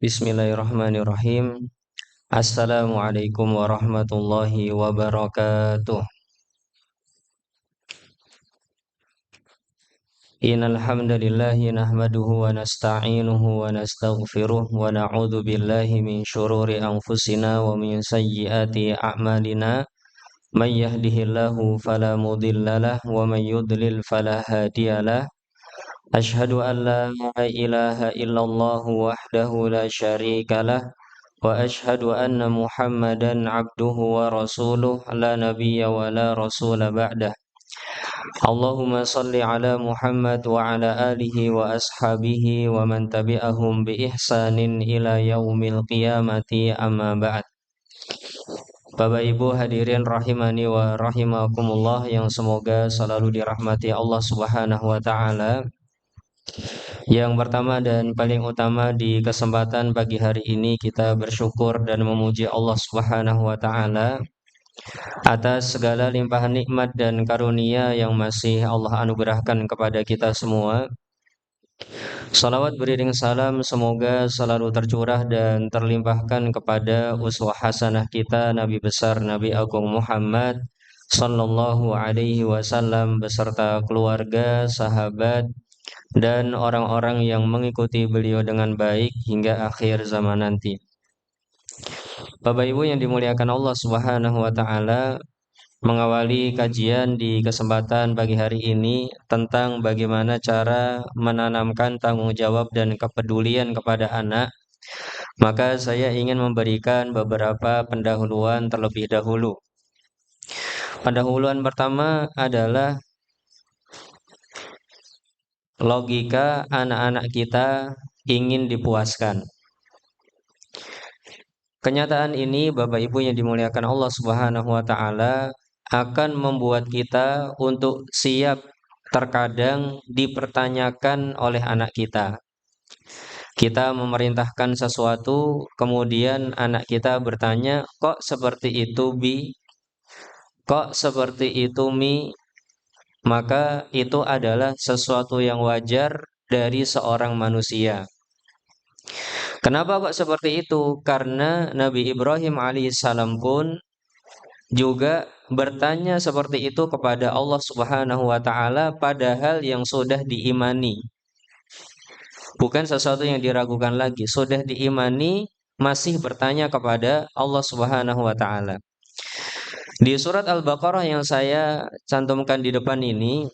Bismillahirrahmanirrahim. Assalamualaikum warahmatullahi wabarakatuh. Innal hamdalillahi nahmaduhu wa nasta'inuhu wa nastaghfiruh wa na'udzu billahi min shururi anfusina wa min sayyiati a'malina. May yahdihillahu fala mudhillalah wa may yudlil fala hadiyalah. Ashhadu an la ilaha illallah wahdahu la syarikalah wa ashhadu anna Muhammadan abduhu wa rasuluh la nabiyya wa la rasula ba'dah. Allahumma salli ala Muhammad wa ala alihi wa ashabihi wa man tabi'ahum bi ihsanin ila yaumil qiyamati amma ba'd. Bapak Ibu hadirin rahimani wa rahimakumullah yang semoga selalu dirahmati Allah Subhanahu wa taala. Yang pertama dan paling utama di kesempatan pagi hari ini kita bersyukur dan memuji Allah Subhanahu wa taala atas segala limpahan nikmat dan karunia yang masih Allah anugerahkan kepada kita semua. Salawat beriring salam semoga selalu tercurah dan terlimpahkan kepada uswah hasanah kita Nabi besar Nabi Agung Muhammad sallallahu alaihi wasallam beserta keluarga, sahabat dan orang-orang yang mengikuti beliau dengan baik hingga akhir zaman nanti. Bapak Ibu yang dimuliakan Allah Subhanahu wa taala, mengawali kajian di kesempatan pagi hari ini tentang bagaimana cara menanamkan tanggung jawab dan kepedulian kepada anak, maka saya ingin memberikan beberapa pendahuluan terlebih dahulu. Pendahuluan pertama adalah logika anak-anak kita ingin dipuaskan. Kenyataan ini Bapak Ibu yang dimuliakan Allah Subhanahu wa taala akan membuat kita untuk siap terkadang dipertanyakan oleh anak kita. Kita memerintahkan sesuatu, kemudian anak kita bertanya, "Kok seperti itu, Bi? Kok seperti itu, Mi?" Maka itu adalah sesuatu yang wajar dari seorang manusia. Kenapa kok seperti itu? Karena Nabi Ibrahim alaihissalam pun juga bertanya seperti itu kepada Allah Subhanahu wa taala padahal yang sudah diimani. Bukan sesuatu yang diragukan lagi, sudah diimani masih bertanya kepada Allah Subhanahu wa taala. Di surat Al-Baqarah yang saya cantumkan di depan ini,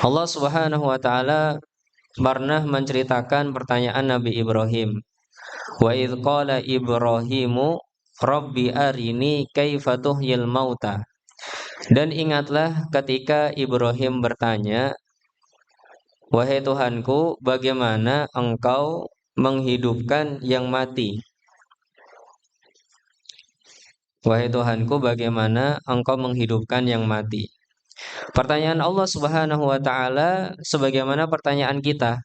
Allah Subhanahu wa taala pernah menceritakan pertanyaan Nabi Ibrahim. Wa idz qala Ibrahimu Rabbi arini kaifa tuhyil mauta. Dan ingatlah ketika Ibrahim bertanya, "Wahai Tuhanku, bagaimana engkau menghidupkan yang mati?" Wahai Tuhanku, bagaimana engkau menghidupkan yang mati? Pertanyaan Allah Subhanahu wa taala sebagaimana pertanyaan kita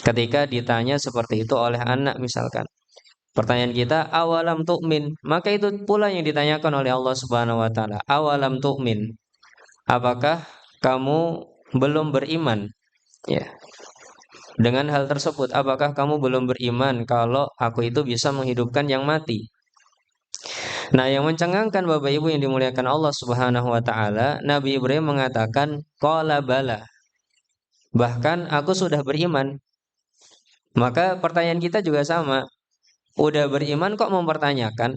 ketika ditanya seperti itu oleh anak misalkan. Pertanyaan kita, awalam tu'min? Maka itu pula yang ditanyakan oleh Allah Subhanahu wa taala. Awalam tu'min? Apakah kamu belum beriman? Ya. Dengan hal tersebut, apakah kamu belum beriman kalau aku itu bisa menghidupkan yang mati? Nah, yang mencengangkan Bapak Ibu yang dimuliakan Allah Subhanahu wa taala, Nabi Ibrahim mengatakan, qala bala. Bahkan aku sudah beriman. Maka pertanyaan kita juga sama. Udah beriman kok mempertanyakan?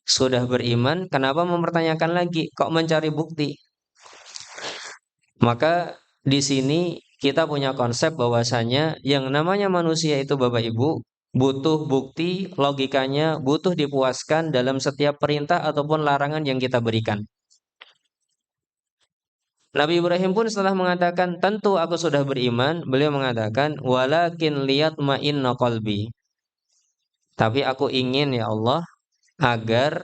Sudah beriman, kenapa mempertanyakan lagi? Kok mencari bukti? Maka di sini kita punya konsep bahwasanya yang namanya manusia itu Bapak Ibu butuh bukti, logikanya butuh dipuaskan dalam setiap perintah ataupun larangan yang kita berikan. Nabi Ibrahim pun setelah mengatakan, tentu aku sudah beriman, beliau mengatakan, walakin liyatma'inna qalbi. Tapi aku ingin ya Allah agar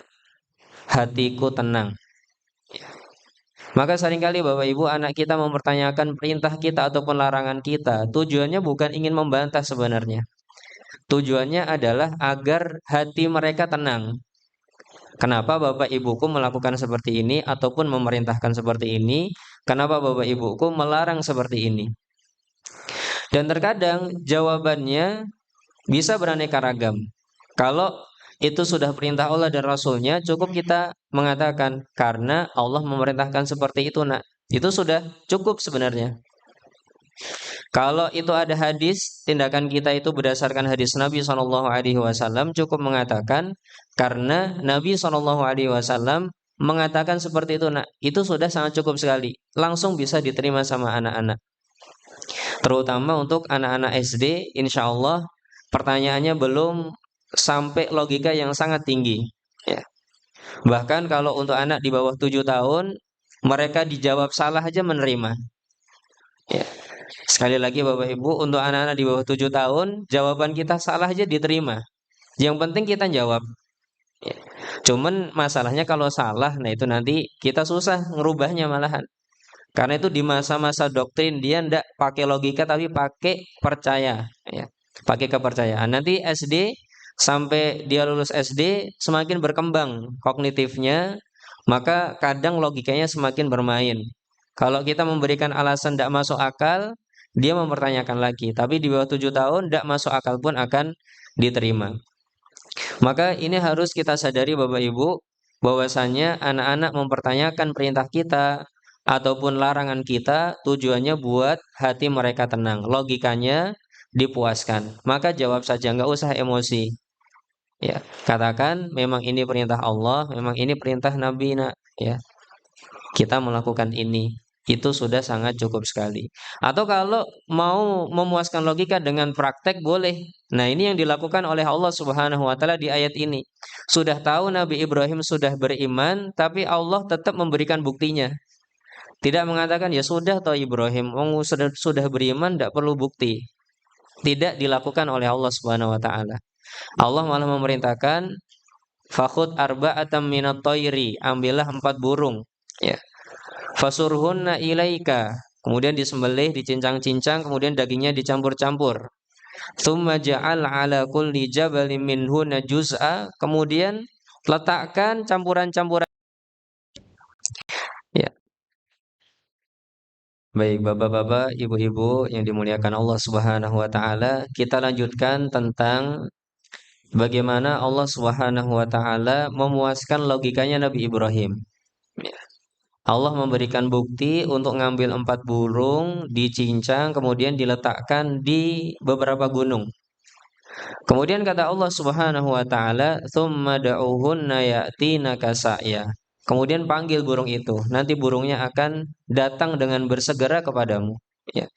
hatiku tenang. Maka seringkali Bapak Ibu anak kita mempertanyakan perintah kita ataupun larangan kita, tujuannya bukan ingin membantah sebenarnya. Tujuannya adalah agar hati mereka tenang. Kenapa Bapak Ibuku melakukan seperti ini ataupun memerintahkan seperti ini? Kenapa Bapak Ibuku melarang seperti ini? Dan terkadang jawabannya bisa beraneka ragam. Kalau itu sudah perintah Allah dan Rasulnya, cukup kita mengatakan karena Allah memerintahkan seperti itu, nak. Itu sudah cukup sebenarnya. Kalau itu ada hadis, tindakan kita itu berdasarkan hadis Nabi SAW, cukup mengatakan karena Nabi SAW mengatakan seperti itu, nak. Itu sudah sangat cukup sekali. Langsung bisa diterima sama anak-anak. Terutama untuk anak-anak SD, insya Allah pertanyaannya belum sampai logika yang sangat tinggi. Ya. Bahkan kalau untuk anak di bawah 7 tahun, mereka dijawab salah aja menerima. Ya. Sekali lagi Bapak Ibu, untuk anak-anak di bawah 7 tahun, jawaban kita salah aja diterima. Yang penting kita jawab. Ya. Cuman masalahnya kalau salah, nah itu nanti kita susah ngerubahnya malahan. Karena itu di masa-masa doktrin dia ndak pakai logika tapi pakai percaya, ya. Pakai kepercayaan. Nanti SD sampai dia lulus SD semakin berkembang kognitifnya, maka kadang logikanya semakin bermain. Kalau kita memberikan alasan ndak masuk akal, dia mempertanyakan lagi. Tapi di bawah 7 tahun ndak masuk akal pun akan diterima. Maka ini harus kita sadari Bapak Ibu bahwasanya anak-anak mempertanyakan perintah kita ataupun larangan kita tujuannya buat hati mereka tenang, logikanya dipuaskan. Maka jawab saja, nggak usah emosi. Ya, katakan memang ini perintah Allah, memang ini perintah Nabi, nak. Ya, kita melakukan ini. Itu sudah sangat cukup sekali. Atau kalau mau memuaskan logika dengan praktek boleh. Nah, ini yang dilakukan oleh Allah Subhanahu wa taala di ayat ini. Sudah tahu Nabi Ibrahim sudah beriman, tapi Allah tetap memberikan buktinya. Tidak mengatakan ya sudah toh Ibrahim, sudah beriman tidak perlu bukti. Tidak dilakukan oleh Allah Subhanahu wa taala. Allah malah memerintahkan fakhud arba'atam minat toiri, ambillah 4 burung. Ya. Fasurhunna ilaika. Kemudian disembelih, dicincang-cincang, kemudian dagingnya dicampur-campur. Tsumma ja'al ala kulli jabalin minhunna juz'a. Kemudian letakkan campuran-campuran. Ya, baik Bapak-bapak, Ibu-ibu yang dimuliakan Allah Subhanahu wa taala, kita lanjutkan tentang bagaimana Allah Subhanahu wa taala memuaskan logikanya Nabi Ibrahim. Allah memberikan bukti untuk ngambil 4 burung, dicincang, kemudian diletakkan di beberapa gunung. Kemudian kata Allah Subhanahu wa taala, "Tsumma da'uhunna ya'tinaka sa'ya." Kemudian panggil burung itu, nanti burungnya akan datang dengan bersegera kepadamu. Ya.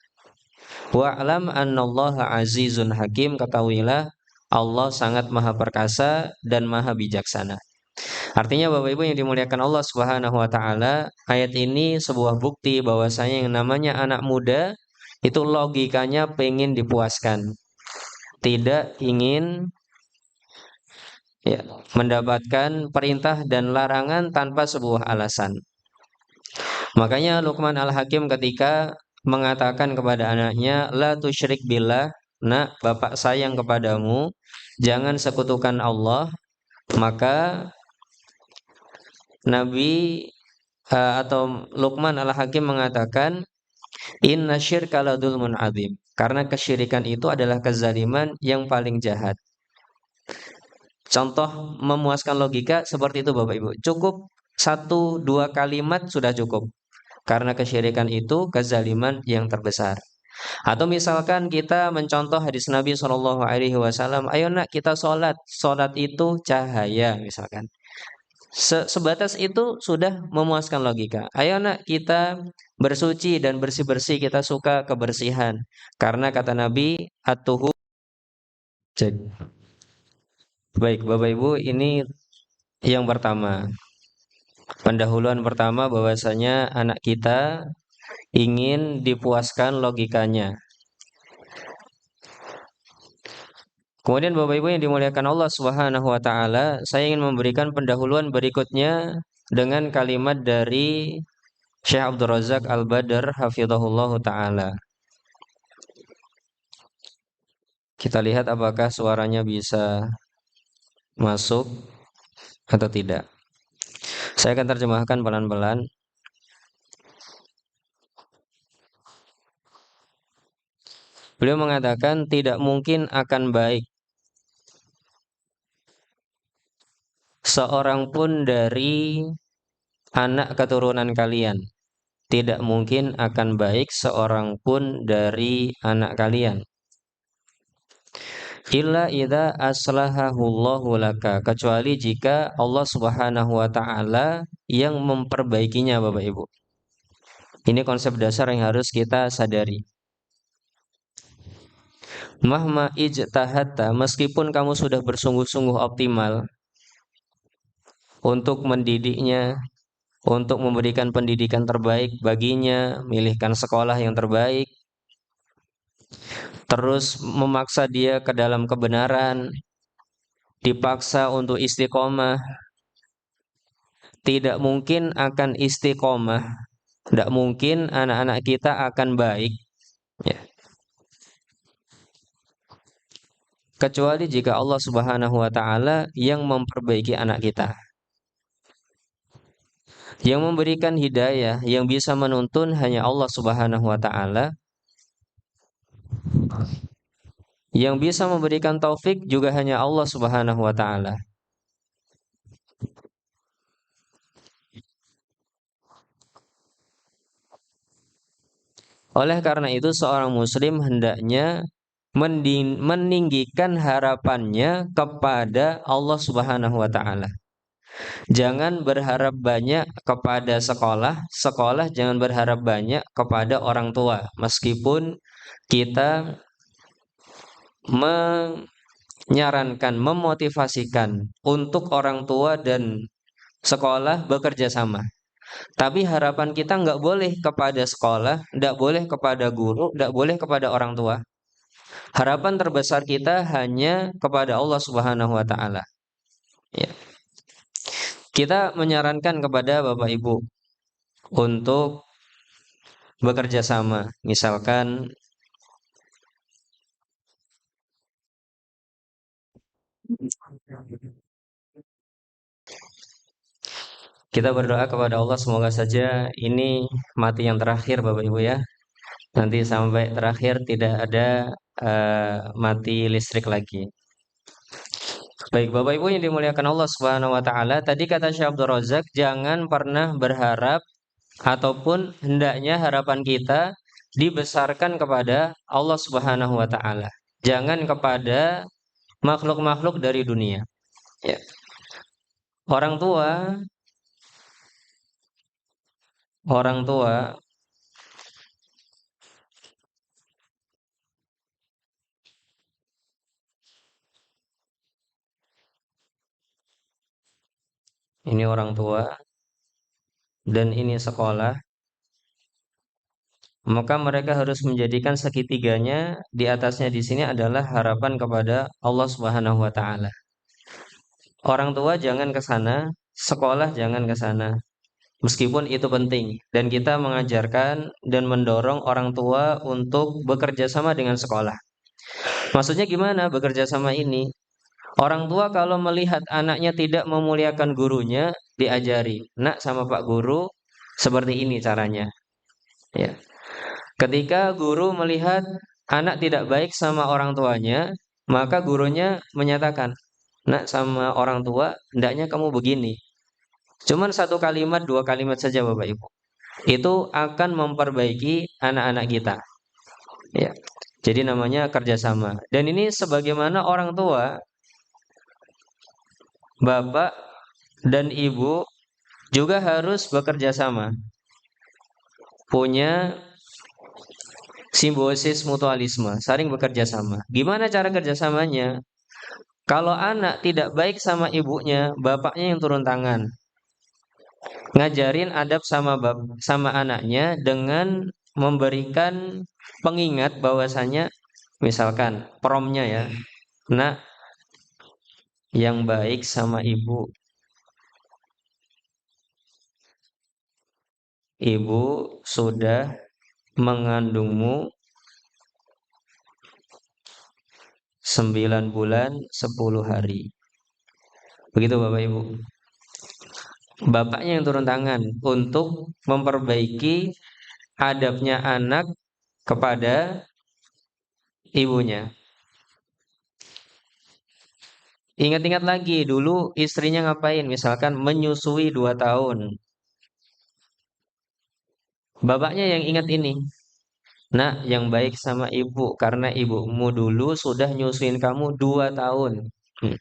Wa'lam annallaha azizun hakim, ketahuilah Allah sangat maha perkasa dan maha bijaksana. Artinya Bapak Ibu yang dimuliakan Allah Subhanahu wa taala, ayat ini sebuah bukti bahwasanya yang namanya anak muda itu logikanya pengen dipuaskan. Tidak ingin, ya, mendapatkan perintah dan larangan tanpa sebuah alasan. Makanya Luqman Al-Hakim ketika mengatakan kepada anaknya, la tusyrik billah, nak, bapak sayang kepadamu, jangan sekutukan Allah. Maka Nabi atau Luqman Al-Hakim mengatakan, inna syirka la dzulmun adzim. Karena kesyirikan itu adalah kezaliman yang paling jahat. Contoh memuaskan logika seperti itu Bapak Ibu. Cukup 1-2 kalimat sudah cukup. Karena kesyirikan itu kezaliman yang terbesar. Atau misalkan kita mencontoh hadis Nabi SAW, ayo nak kita sholat. Sholat itu cahaya misalkan. Sebatas itu sudah memuaskan logika. Ayo nak kita bersuci dan bersih-bersih, kita suka kebersihan. Karena kata Nabi, at-tuhur. Cek. Baik Bapak Ibu, ini yang pertama. Pendahuluan pertama bahwasanya anak kita ingin dipuaskan logikanya. Kemudian Bapak Ibu yang dimuliakan Allah Subhanahu wa taala, saya ingin memberikan pendahuluan berikutnya dengan kalimat dari Syekh Abdul Razak Al-Badr hafizahullah taala. Kita lihat apakah suaranya bisa masuk atau tidak. Saya akan terjemahkan pelan-pelan. Beliau mengatakan tidak mungkin akan baik seorang pun dari anak keturunan kalian. Tidak mungkin akan baik seorang pun dari anak kalian. Illa idza aslahahullahu laka, kecuali jika Allah Subhanahu wa taala yang memperbaikinya, Bapak Ibu. Ini konsep dasar yang harus kita sadari. Mahma ijtahadta, meskipun kamu sudah bersungguh-sungguh optimal untuk mendidiknya, untuk memberikan pendidikan terbaik baginya, milihkan sekolah yang terbaik, terus memaksa dia ke dalam kebenaran, dipaksa untuk istiqomah, tidak mungkin akan istiqomah, tidak mungkin anak-anak kita akan baik, ya, kecuali jika Allah Subhanahu wa taala yang memperbaiki anak kita. Yang memberikan hidayah, yang bisa menuntun hanya Allah Subhanahu wa taala. Yang bisa memberikan taufik juga hanya Allah Subhanahu wa taala. Oleh karena itu seorang muslim hendaknya meninggikan harapannya kepada Allah Subhanahu wa taala. Jangan berharap banyak kepada sekolah, sekolah jangan berharap banyak kepada orang tua. Meskipun kita menyarankan, memotivasikan untuk orang tua dan sekolah bekerja sama. Tapi harapan kita nggak boleh kepada sekolah, nggak boleh kepada guru, nggak boleh kepada orang tua. Harapan terbesar kita hanya kepada Allah Subhanahu wa taala. Ya. Kita menyarankan kepada Bapak Ibu untuk bekerja sama. Misalkan kita berdoa kepada Allah semoga saja ini mati yang terakhir Bapak Ibu ya. Nanti sampai terakhir tidak ada mati listrik lagi. Baik, Bapak Ibu yang dimuliakan Allah Subhanahu wa taala, tadi kata Syekh Abdul Razak, jangan pernah berharap ataupun hendaknya harapan kita dibesarkan kepada Allah Subhanahu wa taala. Jangan kepada makhluk-makhluk dari dunia. Ya. Orang tua, orang tua ini orang tua dan ini sekolah, maka mereka harus menjadikan segitiganya di atasnya di sini adalah harapan kepada Allah Subhanahu wa taala. Orang tua jangan ke sana, sekolah jangan ke sana. Meskipun itu penting dan kita mengajarkan dan mendorong orang tua untuk bekerja sama dengan sekolah. Maksudnya gimana bekerja sama ini? Orang tua kalau melihat anaknya tidak memuliakan gurunya, diajari, "Nak sama Pak Guru seperti ini caranya." Ya. Ketika guru melihat anak tidak baik sama orang tuanya, maka gurunya menyatakan, "Nak sama orang tua, hendaknya kamu begini." Cuman satu kalimat, dua kalimat saja Bapak Ibu. Itu akan memperbaiki anak-anak kita. Ya. Jadi namanya kerjasama. Dan ini sebagaimana orang tua, bapak dan ibu juga harus bekerja sama. Punya simbiosis mutualisme, saling bekerja sama. Gimana cara kerjasamanya? Kalau anak tidak baik sama ibunya, bapaknya yang turun tangan. Ngajarin adab sama anaknya dengan memberikan pengingat bahwasanya misalkan promnya ya, nak yang baik sama ibu, ibu sudah mengandungmu 9 bulan 10 hari. Begitu Bapak Ibu. Bapaknya yang turun tangan untuk memperbaiki adabnya anak kepada ibunya. Ingat-ingat lagi dulu istrinya ngapain? Misalkan menyusui 2 tahun. Bapaknya yang ingat ini. Nak, yang baik sama ibu karena ibumu dulu sudah nyusuin kamu 2 tahun. Hmm.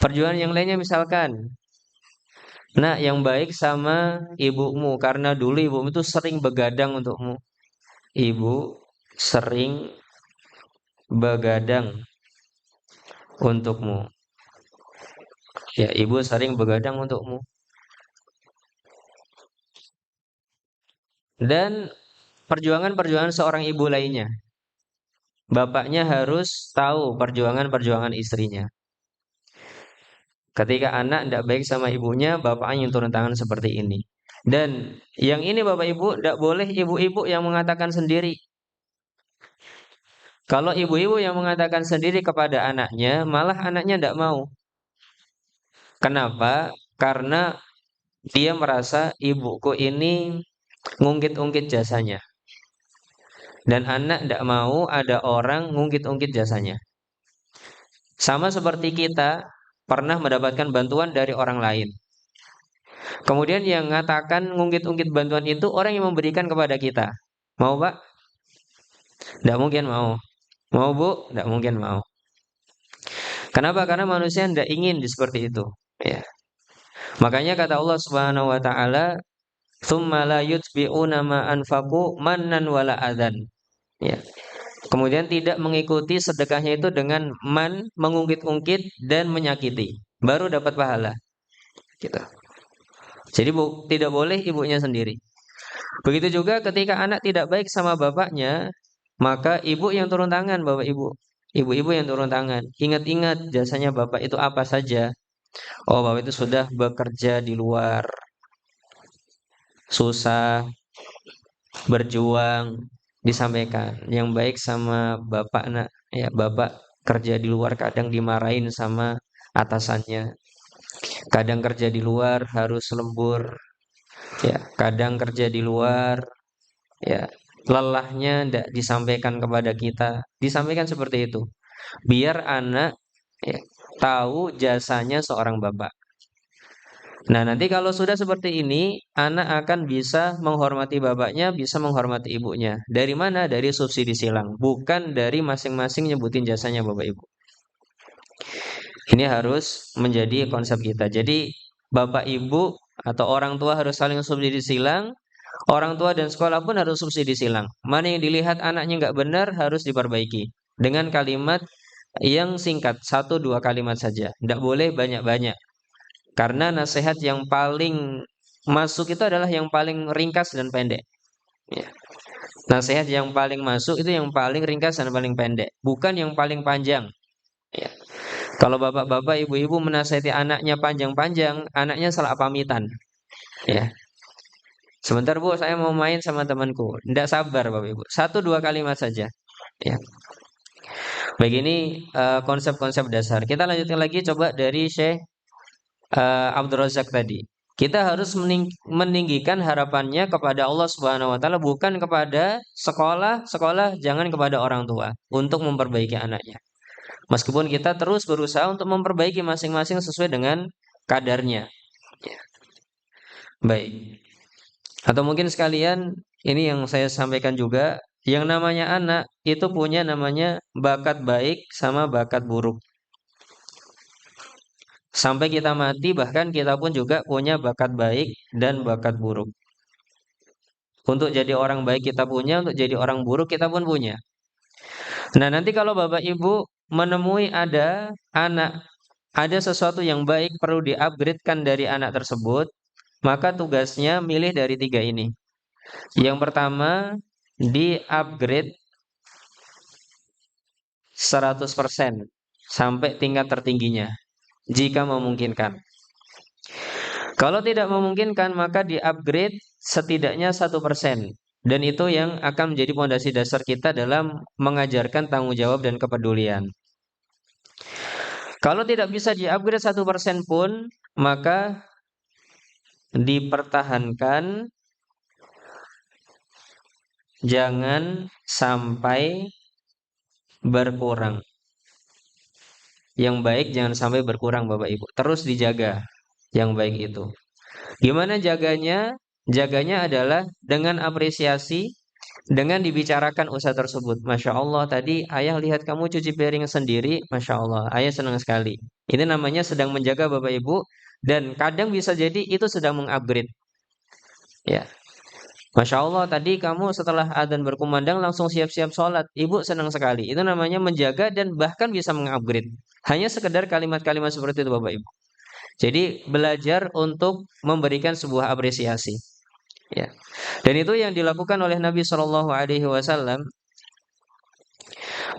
Perjuangan yang lainnya misalkan, nak, yang baik sama ibumu karena dulu ibumu itu sering begadang untukmu. Ibu sering begadang untukmu. Ya, ibu sering begadang untukmu. Dan perjuangan-perjuangan seorang ibu lainnya. Bapaknya harus tahu perjuangan-perjuangan istrinya. Ketika anak tidak baik sama ibunya, bapaknya yang turun tangan seperti ini. Dan yang ini bapak ibu, tidak boleh ibu-ibu yang mengatakan sendiri. Kalau ibu-ibu yang mengatakan sendiri kepada anaknya, malah anaknya tidak mau. Kenapa? Karena dia merasa ibuku ini ngungkit-ungkit jasanya. Dan anak tidak mau ada orang ngungkit-ungkit jasanya. Sama seperti kita pernah mendapatkan bantuan dari orang lain. Kemudian yang mengatakan ngungkit-ungkit bantuan itu orang yang memberikan kepada kita. Mau Pak? Tidak mungkin mau. Mau Bu? Tidak mungkin mau. Kenapa? Karena manusia tidak ingin seperti itu. Ya. Makanya kata Allah Subhanahu wa taala, "Tsumma la yutbi'una ma anfaqu mannan wala adzan." Ya. Kemudian tidak mengikuti sedekahnya itu dengan mengungkit-ungkit dan menyakiti. Baru dapat pahala. Gitu. Jadi tidak boleh ibunya sendiri. Begitu juga ketika anak tidak baik sama bapaknya, maka ibu yang turun tangan, bapak ibu. Ibu-ibu yang turun tangan. Ingat-ingat jasanya bapak itu apa saja. Oh, bapak itu sudah bekerja di luar, susah, berjuang, disampaikan. Yang baik sama bapak nak, ya bapak kerja di luar kadang dimarahin sama atasannya. Kadang kerja di luar harus lembur, ya. Kadang kerja di luar, ya, lelahnya tidak disampaikan kepada kita, disampaikan seperti itu biar anak, ya, tahu jasanya seorang bapak. Nah, nanti kalau sudah seperti ini, anak akan bisa menghormati bapaknya, bisa menghormati ibunya. Dari mana? Dari subsidi silang, bukan dari masing-masing nyebutin jasanya bapak ibu. Ini harus menjadi konsep kita. Jadi bapak ibu atau orang tua harus saling subsidi silang. Orang tua dan sekolah pun harus subsidi silang. Mana yang dilihat anaknya nggak benar harus diperbaiki. Dengan kalimat yang singkat, 1-2 kalimat saja. Tidak boleh banyak-banyak. Karena nasihat yang paling masuk itu adalah yang paling ringkas dan pendek. Ya. Nasihat yang paling masuk itu yang paling ringkas dan paling pendek. Bukan yang paling panjang. Ya. Kalau bapak-bapak, ibu-ibu menasihati anaknya panjang-panjang, anaknya salah pamitan. Ya. Sebentar Bu, saya mau main sama temanku. Tidak sabar Bapak Ibu. 1-2 kalimat saja. Ya. Baik, ini konsep-konsep dasar. Kita lanjutkan lagi coba dari Syekh Abdul Razak tadi. Kita harus meninggikan harapannya kepada Allah Subhanahu wa taala, bukan kepada sekolah, jangan kepada orang tua untuk memperbaiki anaknya. Meskipun kita terus berusaha untuk memperbaiki masing-masing sesuai dengan kadarnya. Ya. Baik. Atau mungkin sekalian, ini yang saya sampaikan juga, yang namanya anak itu punya namanya bakat baik sama bakat buruk. Sampai kita mati bahkan kita pun juga punya bakat baik dan bakat buruk. Untuk jadi orang baik kita punya, untuk jadi orang buruk kita pun punya. Nah, nanti kalau Bapak Ibu menemui ada anak, ada sesuatu yang baik perlu di-upgrade-kan dari anak tersebut, maka tugasnya milih dari 3 ini. Yang pertama, di-upgrade 100% sampai tingkat tertingginya jika memungkinkan. Kalau tidak memungkinkan maka di-upgrade setidaknya 1%. Dan itu yang akan menjadi fondasi dasar kita dalam mengajarkan tanggung jawab dan kepedulian. Kalau tidak bisa di-upgrade 1% pun, maka dipertahankan, jangan sampai berkurang. Yang baik jangan sampai berkurang Bapak Ibu. Terus dijaga yang baik itu. Gimana jaganya? Jaganya adalah dengan apresiasi, dengan dibicarakan usaha tersebut. Masya Allah, tadi ayah lihat kamu cuci piring sendiri. Masya Allah, ayah senang sekali. Ini namanya sedang menjaga Bapak Ibu. Dan kadang bisa jadi itu sedang mengupgrade. Ya, Masya Allah, tadi kamu setelah adzan berkumandang langsung siap-siap sholat. Ibu senang sekali. Itu namanya menjaga dan bahkan bisa mengupgrade. Hanya sekedar kalimat-kalimat seperti itu Bapak Ibu. Jadi belajar untuk memberikan sebuah apresiasi. Ya. Dan itu yang dilakukan oleh Nabi Shallallahu Alaihi Wasallam.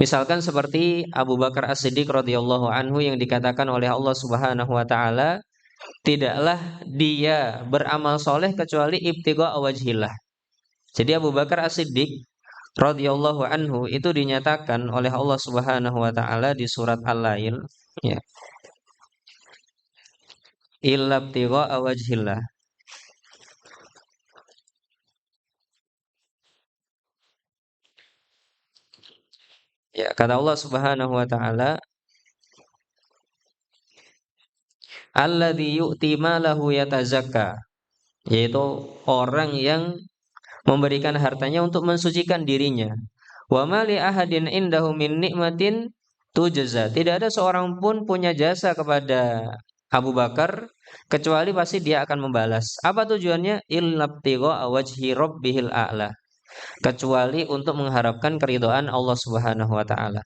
Misalkan seperti Abu Bakar As-Siddiq radhiyallahu anhu yang dikatakan oleh Allah Subhanahu Wa Taala, tidaklah dia beramal soleh kecuali ibtigha wajhillah. Jadi Abu Bakar As-Siddiq radhiyallahu anhu itu dinyatakan oleh Allah Subhanahu Wa Taala di surat Al-Lail, ya, illa ibtigha wajhillah. Ya, kata Allah Subhanahu Wa Taala, alladzi yu'ti malahu yatazakka, yaitu orang yang memberikan hartanya untuk mensucikan dirinya. Wa ma li ahadin indahu min nikmatin tujza. Tidak ada seorang pun punya jasa kepada Abu Bakar kecuali pasti dia akan membalas. Apa tujuannya? Illabtigha wajhi rabbihil a'la. Kecuali untuk mengharapkan keridhaan Allah Subhanahu wa taala.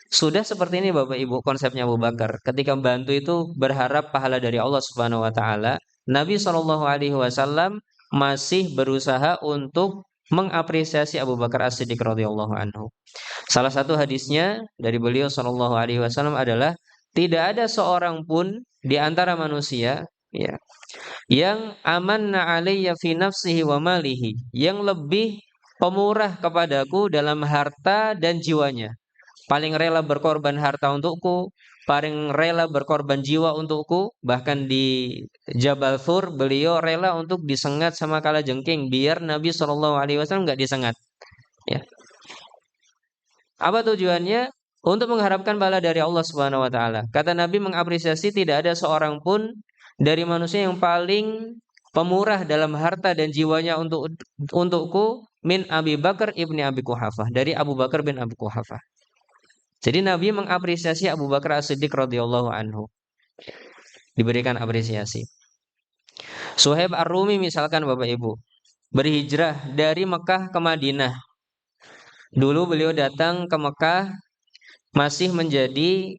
Sudah seperti ini Bapak Ibu konsepnya Abu Bakar. Ketika membantu itu berharap pahala dari Allah Subhanahu wa taala. Nabi Shallallahu alaihi wasallam masih berusaha untuk mengapresiasi Abu Bakar As-Siddiq radhiyallahu anhu. Salah satu hadisnya dari beliau Shallallahu alaihi wasallam adalah tidak ada seorang pun di antara manusia, ya, yang amanna alayya fi nafsihi wa malihi, yang lebih pemurah kepadaku dalam harta dan jiwanya, paling rela berkorban harta untukku, paling rela berkorban jiwa untukku. Bahkan di Jabal Thur beliau rela untuk disengat sama kalajengking biar Nabi Shallallahu Alaihi Wasallam nggak disengat. Ya. Apa tujuannya? Untuk mengharapkan bala dari Allah Subhanahu Wa Taala. Kata Nabi mengapresiasi tidak ada seorang pun dari manusia yang paling pemurah dalam harta dan jiwanya untukku min Abi Bakar ibni Abi Quhafah, dari Abu Bakar bin Abi Quhafah. Jadi Nabi mengapresiasi Abu Bakar As-Siddiq radhiyallahu anhu, diberikan apresiasi. Suhaib Ar-Rumi misalkan Bapak Ibu, berhijrah dari Mekah ke Madinah. Dulu beliau datang ke Mekah masih menjadi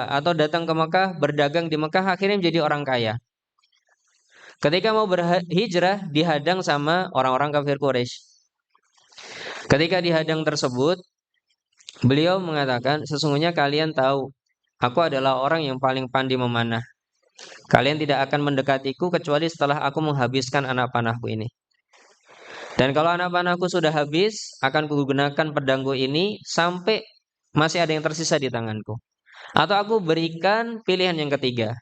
atau datang ke Mekah berdagang di Mekah akhirnya menjadi orang kaya. Ketika mau berhijrah dihadang sama orang-orang kafir Quraisy. Ketika dihadang tersebut, beliau mengatakan, sesungguhnya kalian tahu, aku adalah orang yang paling pandai memanah. Kalian tidak akan mendekatiku kecuali setelah aku menghabiskan anak panahku ini. Dan kalau anak panahku sudah habis, akan kugunakan pedangku ini sampai masih ada yang tersisa di tanganku. Atau aku berikan pilihan yang ketiga.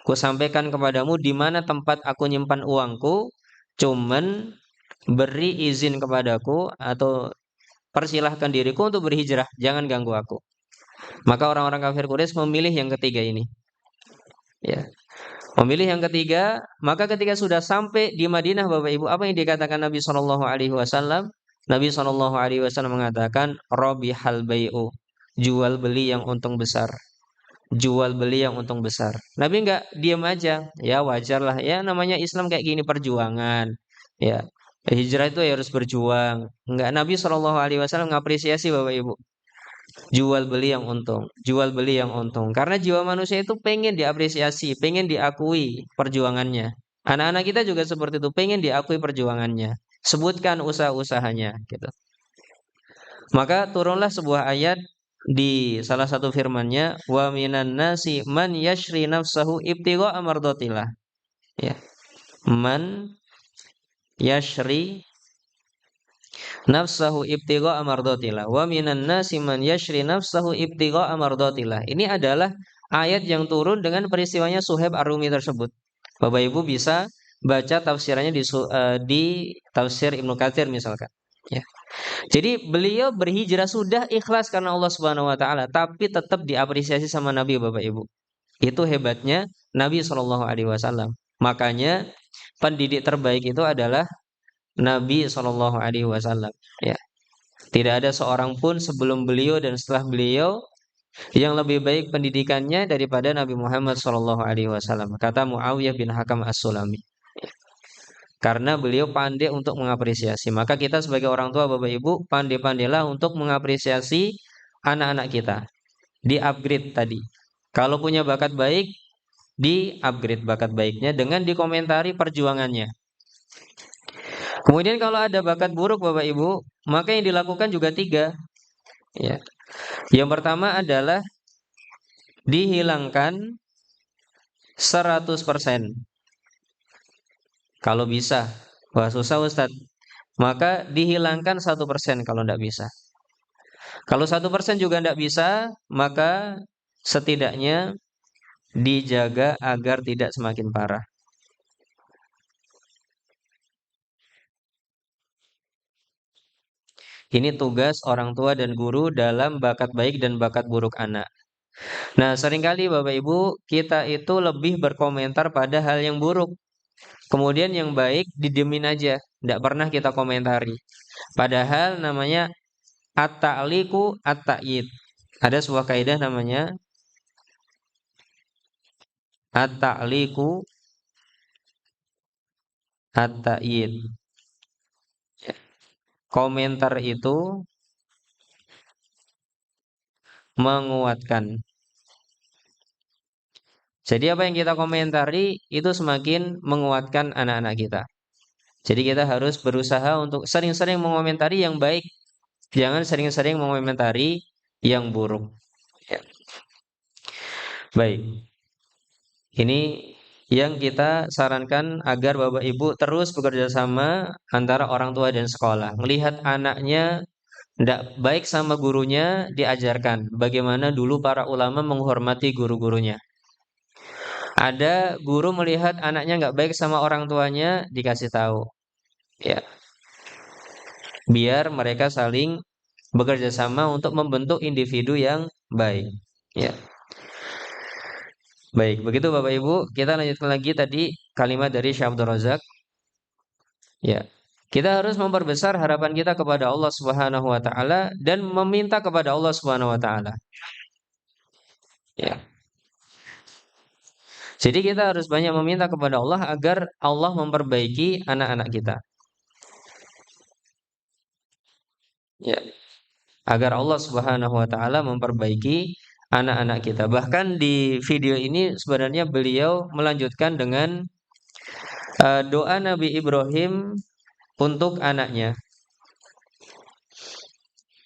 Ku sampaikan kepadamu di mana tempat aku nyimpan uangku, cuman beri izin kepadaku atau persilahkan diriku untuk berhijrah, jangan ganggu aku. Maka orang-orang kafir Quraisy memilih yang ketiga ini. Ya. Memilih yang ketiga, maka ketika sudah sampai di Madinah Bapak Ibu, apa yang dikatakan Nabi Shallallahu alaihi wasallam? Nabi Shallallahu alaihi wasallam mengatakan, "Rabihal bai'u." Jual beli yang untung besar. Jual beli yang untung besar. Nabi enggak diam aja. Ya wajar lah. Ya namanya Islam kayak gini perjuangan. Ya. Hijrah itu ya harus berjuang. Enggak, Nabi Shallallahu alaihi wasallam mengapresiasi Bapak Ibu. Jual beli yang untung, jual beli yang untung. Karena jiwa manusia itu pengen diapresiasi, pengen diakui perjuangannya. Anak-anak kita juga seperti itu, pengen diakui perjuangannya. Sebutkan usaha-usahanya, gitu. Maka turunlah sebuah ayat di salah satu firman-Nya, wa minan nasi man yashri nafsahu ibtigha amardatillah. Ya. Man yashri nafsahu ibtigha amardatillah wa minan nasi man yashri nafsahu ibtigha amardatillah. Ini adalah ayat yang turun dengan peristiwanya Suhaib Ar-Rumi tersebut. Bapak Ibu bisa baca tafsirannya di tafsir Ibnu Katsir misalkan. Ya. Jadi beliau berhijrah sudah ikhlas karena Allah Subhanahu wa taala, tapi tetap diapresiasi sama Nabi Bapak Ibu. Itu hebatnya Nabi Shallallahu alaihi wasallam. Makanya pendidik terbaik itu adalah Nabi Shallallahu alaihi wasallam, ya. Tidak ada seorang pun sebelum beliau dan setelah beliau yang lebih baik pendidikannya daripada Nabi Muhammad Shallallahu alaihi wasallam. Kata Muawiyah bin Hakam As-Sulami. Karena beliau pandai untuk mengapresiasi. Maka kita sebagai orang tua Bapak Ibu pandai-pandailah untuk mengapresiasi anak-anak kita. Di-upgrade tadi. Kalau punya bakat baik, di-upgrade bakat baiknya dengan dikomentari perjuangannya. Kemudian kalau ada bakat buruk Bapak Ibu, maka yang dilakukan juga tiga. Ya. Yang pertama adalah dihilangkan 100%. Kalau bisa. Wah susah Ustadz. Maka dihilangkan 1% kalau tidak bisa. Kalau 1% juga tidak bisa, maka setidaknya dijaga agar tidak semakin parah. Ini tugas orang tua dan guru dalam bakat baik dan bakat buruk anak. Nah, seringkali Bapak Ibu, kita itu lebih berkomentar pada hal yang buruk. Kemudian yang baik didiemin aja, tidak pernah kita komentari. Padahal namanya at-ta'liqu at-ta'yid. Ada sebuah kaidah namanya at-ta'liqu at-ta'yid. Komentar itu menguatkan. Jadi apa yang kita komentari itu semakin menguatkan anak-anak kita. Jadi kita harus berusaha untuk sering-sering mengomentari yang baik. Jangan sering-sering mengomentari yang buruk. Ya. Baik. Ini yang kita sarankan agar Bapak Ibu terus bekerja sama antara orang tua dan sekolah. Melihat anaknya tidak baik sama gurunya, diajarkan bagaimana dulu para ulama menghormati guru-gurunya. Ada guru melihat anaknya nggak baik sama orang tuanya, dikasih tahu. Ya, biar mereka saling bekerja sama untuk membentuk individu yang baik. Ya, baik. Begitu Bapak Ibu, kita lanjutkan lagi tadi kalimat dari Syekh Abdul Razak. Ya, kita harus memperbesar harapan kita kepada Allah Subhanahu wa taala dan meminta kepada Allah Subhanahu wa taala. Ya. Jadi kita harus banyak meminta kepada Allah agar Allah memperbaiki anak-anak kita. Ya, agar Allah Subhanahu wa taala memperbaiki anak-anak kita. Bahkan di video ini sebenarnya beliau melanjutkan dengan doa Nabi Ibrahim untuk anaknya.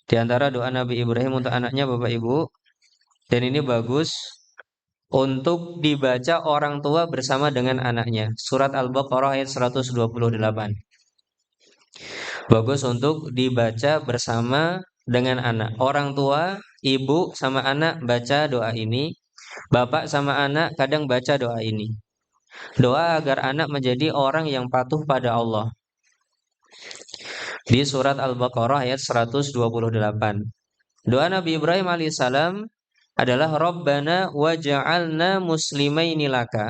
Di antara doa Nabi Ibrahim untuk anaknya Bapak Ibu, dan ini bagus untuk dibaca orang tua bersama dengan anaknya. Surat Al-Baqarah ayat 128. Bagus untuk dibaca bersama dengan anak. Orang tua, ibu sama anak baca doa ini. Bapak sama anak kadang baca doa ini. Doa agar anak menjadi orang yang patuh pada Allah. Di surat Al-Baqarah ayat 128. Doa Nabi Ibrahim alaihissalam adalah Rabbana waja'alna muslimaini laka.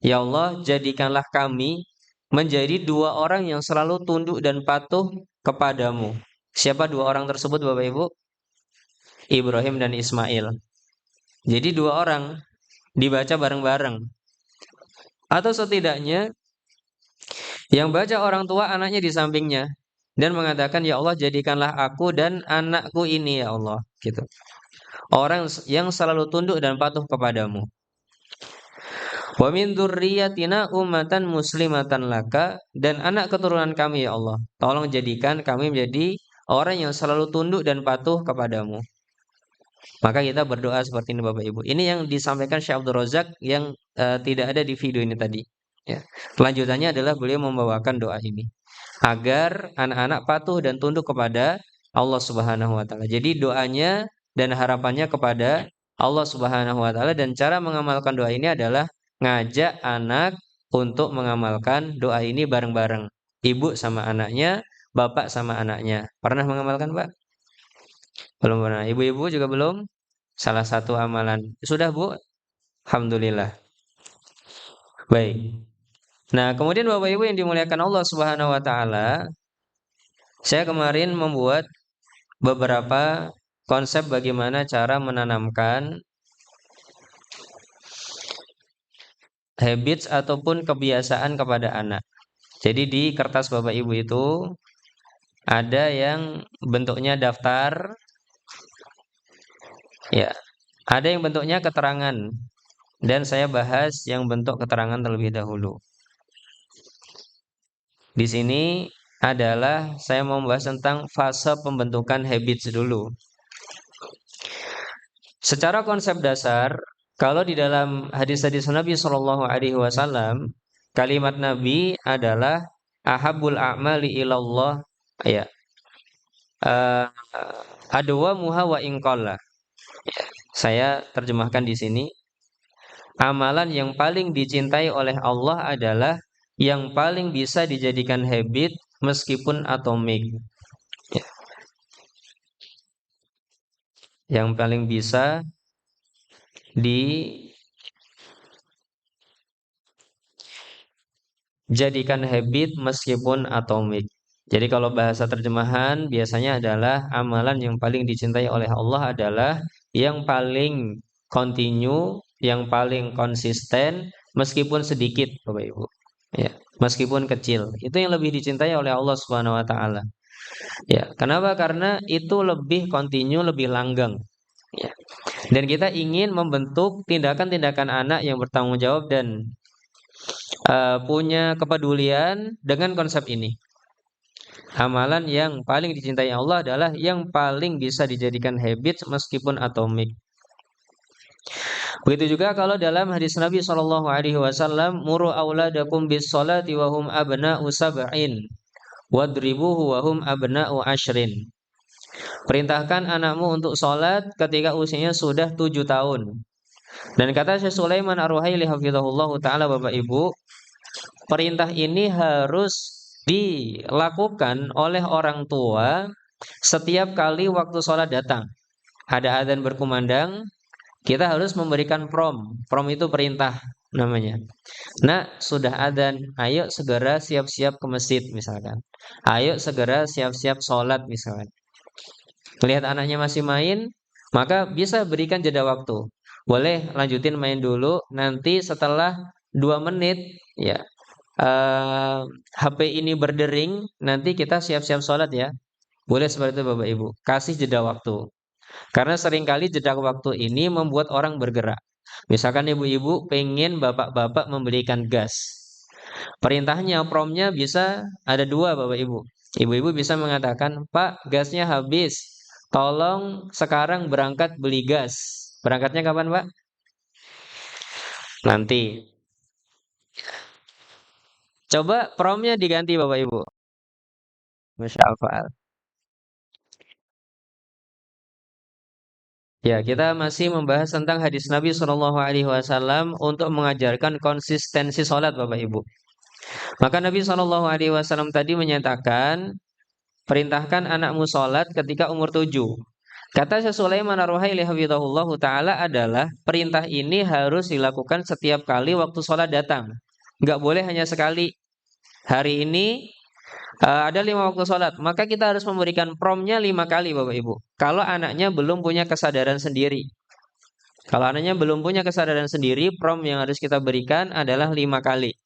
Ya Allah, jadikanlah kami menjadi dua orang yang selalu tunduk dan patuh kepadamu. Siapa dua orang tersebut Bapak Ibu? Ibrahim dan Ismail. Jadi dua orang dibaca bareng-bareng. Atau setidaknya yang baca orang tua anaknya di sampingnya dan mengatakan ya Allah jadikanlah aku dan anakku ini ya Allah gitu. Orang yang selalu tunduk dan patuh kepadamu. Wa min dzurriyyatina ummatan muslimatan laka, dan anak keturunan kami ya Allah. Tolong jadikan kami menjadi orang yang selalu tunduk dan patuh kepadamu. Maka kita berdoa seperti ini Bapak Ibu. Ini yang disampaikan Syekh Abdul Razak yang tidak ada di video ini tadi. Ya. Kelanjutannya adalah beliau membawakan doa ini agar anak-anak patuh dan tunduk kepada Allah Subhanahu wa taala. Jadi doanya dan harapannya kepada Allah Subhanahu wa taala, dan cara mengamalkan doa ini adalah ngajak anak untuk mengamalkan doa ini bareng-bareng. Ibu sama anaknya, bapak sama anaknya. Pernah mengamalkan, Pak? Belum pernah. Ibu-ibu juga belum? Salah satu amalan. Sudah, Bu? Alhamdulillah. Baik. Nah, kemudian Bapak Ibu yang dimuliakan Allah Subhanahu wa taala, saya kemarin membuat beberapa konsep bagaimana cara menanamkan habits ataupun kebiasaan kepada anak. Jadi di kertas Bapak Ibu itu ada yang bentuknya daftar, ya, ada yang bentuknya keterangan, dan saya bahas yang bentuk keterangan terlebih dahulu. Di sini adalah saya mau membahas tentang fase pembentukan habits dulu. Secara konsep dasar, kalau di dalam hadis-hadis Nabi Shallallahu Alaihi Wasallam, kalimat Nabi adalah ahabul a'mali ilallah, ya, adwa muha wa ingqalla. Saya terjemahkan di sini, amalan yang paling dicintai oleh Allah adalah yang paling bisa dijadikan habit meskipun atomik. Ya, yang paling bisa dijadikan habit meskipun atomik. Jadi kalau bahasa terjemahan biasanya adalah amalan yang paling dicintai oleh Allah adalah yang paling continue, yang paling konsisten meskipun sedikit, Bapak Ibu. Ya, meskipun kecil. Itu yang lebih dicintai oleh Allah Subhanahu wa taala. Ya, kenapa? Karena itu lebih continue, lebih langgeng. Ya. Dan kita ingin membentuk tindakan-tindakan anak yang bertanggung jawab dan punya kepedulian dengan konsep ini. Amalan yang paling dicintai Allah adalah yang paling bisa dijadikan habit meskipun atomik. Begitu juga kalau dalam hadis Nabi Shallallahu Alaihi Wasallam, muru auladakum bis salati wahum abna'u sab'in, wadribuhu wahum abna'u ashrin. Perintahkan anakmu untuk sholat ketika usianya sudah 7 tahun. Dan kata Syekh Sulaiman Ar-Ruhaili hafizahullah taala, Bapak Ibu, perintah ini harus dilakukan oleh orang tua setiap kali waktu sholat datang. Ada adzan berkumandang, kita harus memberikan prom. Prom itu perintah namanya. Nah, sudah adzan, ayo segera siap-siap ke masjid misalkan. Ayo segera siap-siap sholat misalkan. Lihat anaknya masih main, maka bisa berikan jeda waktu. Boleh lanjutin main dulu, nanti setelah 2 menit, ya, HP ini berdering, nanti kita siap-siap sholat ya. Boleh seperti itu Bapak Ibu. Kasih jeda waktu. Karena seringkali jeda waktu ini membuat orang bergerak. Misalkan ibu-ibu pengen bapak-bapak memberikan gas. Perintahnya, promnya bisa ada dua Bapak Ibu. Ibu-ibu bisa mengatakan, Pak, gasnya habis. Tolong sekarang berangkat beli gas. Berangkatnya kapan, Pak? Nanti. Coba promnya diganti Bapak Ibu. Masya Allah. Ya, kita masih membahas tentang hadis Nabi Shallallahu Alaihi Wasallam untuk mengajarkan konsistensi sholat, Bapak Ibu. Maka Nabi Shallallahu Alaihi Wasallam tadi menyatakan, perintahkan anakmu sholat ketika umur 7. Kata Syekh Sulaiman Ar-Ruhaili hafizahullah taala adalah perintah ini harus dilakukan setiap kali waktu sholat datang. Nggak boleh hanya sekali. Hari ini ada 5 waktu sholat, maka kita harus memberikan promnya 5 kali Bapak Ibu. Kalau anaknya belum punya kesadaran sendiri. Kalau anaknya belum punya kesadaran sendiri, prom yang harus kita berikan adalah 5 kali.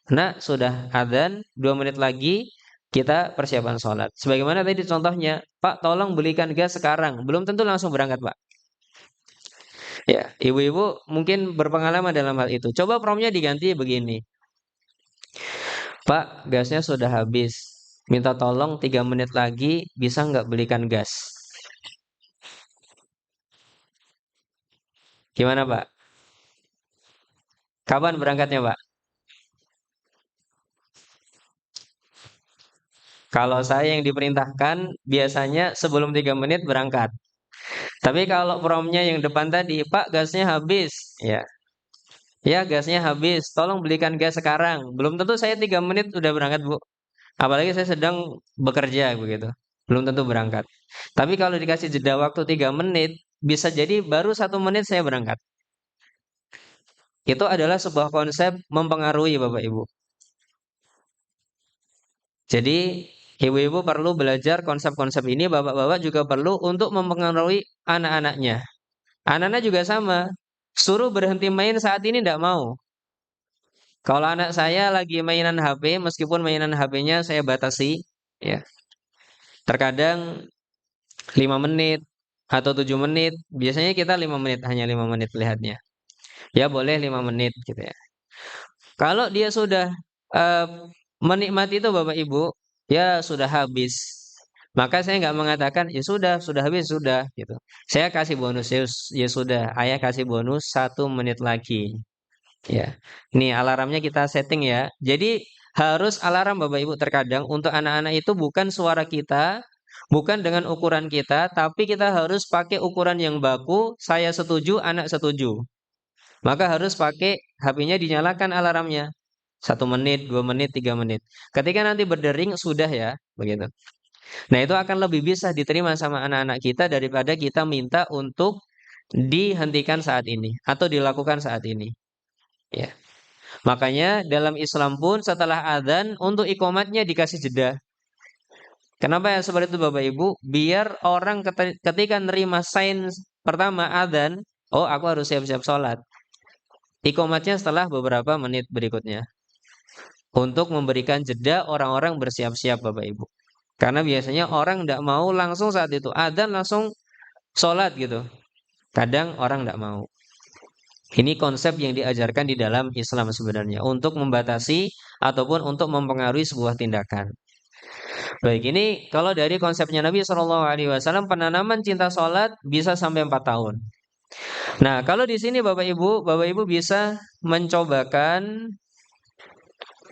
Nah, sudah adzan 2 menit lagi kita persiapan sholat. Sebagaimana tadi contohnya, Pak tolong belikan gas sekarang. Belum tentu langsung berangkat Pak. Ya, ibu-ibu mungkin berpengalaman dalam hal itu. Coba promnya diganti begini. Pak, gasnya sudah habis. Minta tolong 3 menit lagi bisa nggak belikan gas? Gimana Pak? Kapan berangkatnya Pak? Kalau saya yang diperintahkan biasanya sebelum 3 menit berangkat. Tapi kalau promnya yang depan tadi, Pak gasnya habis. Ya, ya gasnya habis. Tolong belikan gas sekarang. Belum tentu saya 3 menit udah berangkat Bu. Apalagi saya sedang bekerja begitu. Belum tentu berangkat. Tapi kalau dikasih jeda waktu 3 menit, bisa jadi baru 1 menit saya berangkat. Itu adalah sebuah konsep mempengaruhi Bapak Ibu. Jadi ibu-ibu perlu belajar konsep-konsep ini, bapak-bapak juga perlu untuk mempengaruhi anak-anaknya. Anak-anak juga sama. Suruh berhenti main saat ini tidak mau. Kalau anak saya lagi mainan HP, meskipun mainan HP-nya saya batasi, ya terkadang 5 menit atau 7 menit. Biasanya kita 5 menit, hanya 5 menit lihatnya. Ya boleh 5 menit gitu ya. Kalau dia sudah eh, menikmati itu Bapak Ibu, ya sudah habis. Maka saya nggak mengatakan ya sudah habis sudah gitu. Saya kasih bonus ya, ya sudah, ayah kasih bonus 1 menit lagi. Ya, ini alarmnya kita setting ya. Jadi harus alarm Bapak Ibu terkadang untuk anak-anak itu bukan suara kita, bukan dengan ukuran kita, tapi kita harus pakai ukuran yang baku. Saya setuju, anak setuju. Maka harus pakai HP-nya dinyalakan alarmnya. 1 menit, 2 menit, 3 menit. Ketika nanti berdering sudah ya, begitu. Nah itu akan lebih bisa diterima sama anak-anak kita daripada kita minta untuk dihentikan saat ini atau dilakukan saat ini. Ya. Makanya dalam Islam pun setelah adzan untuk iqomatnya dikasih jeda. Kenapa ya seperti itu Bapak Ibu? Biar orang ketika nerima sign pertama adzan, oh aku harus siap-siap sholat. Iqomatnya setelah beberapa menit berikutnya. Untuk memberikan jeda orang-orang bersiap-siap Bapak Ibu. Karena biasanya orang tidak mau langsung saat itu adzan langsung sholat gitu. Kadang orang tidak mau. Ini konsep yang diajarkan di dalam Islam sebenarnya untuk membatasi ataupun untuk mempengaruhi sebuah tindakan. Baik, ini kalau dari konsepnya Nabi Shallallahu Alaihi Wasallam penanaman cinta sholat bisa sampai 4 tahun. Nah, kalau di sini Bapak Ibu bisa mencobakan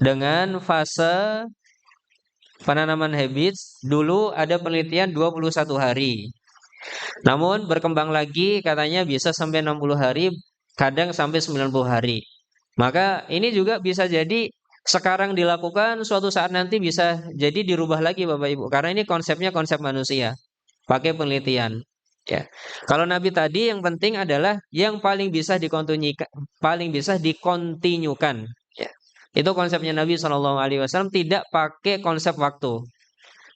dengan fase penanaman habits. Dulu ada penelitian 21 hari. Namun berkembang lagi katanya bisa sampai 60 hari, kadang sampai 90 hari. Maka ini juga bisa jadi sekarang dilakukan suatu saat nanti bisa jadi dirubah lagi Bapak Ibu. Karena ini konsepnya konsep manusia. Pakai penelitian. Ya. Kalau Nabi tadi yang penting adalah yang paling bisa dikontinyukan. Ya. Itu konsepnya Nabi SAW tidak pakai konsep waktu.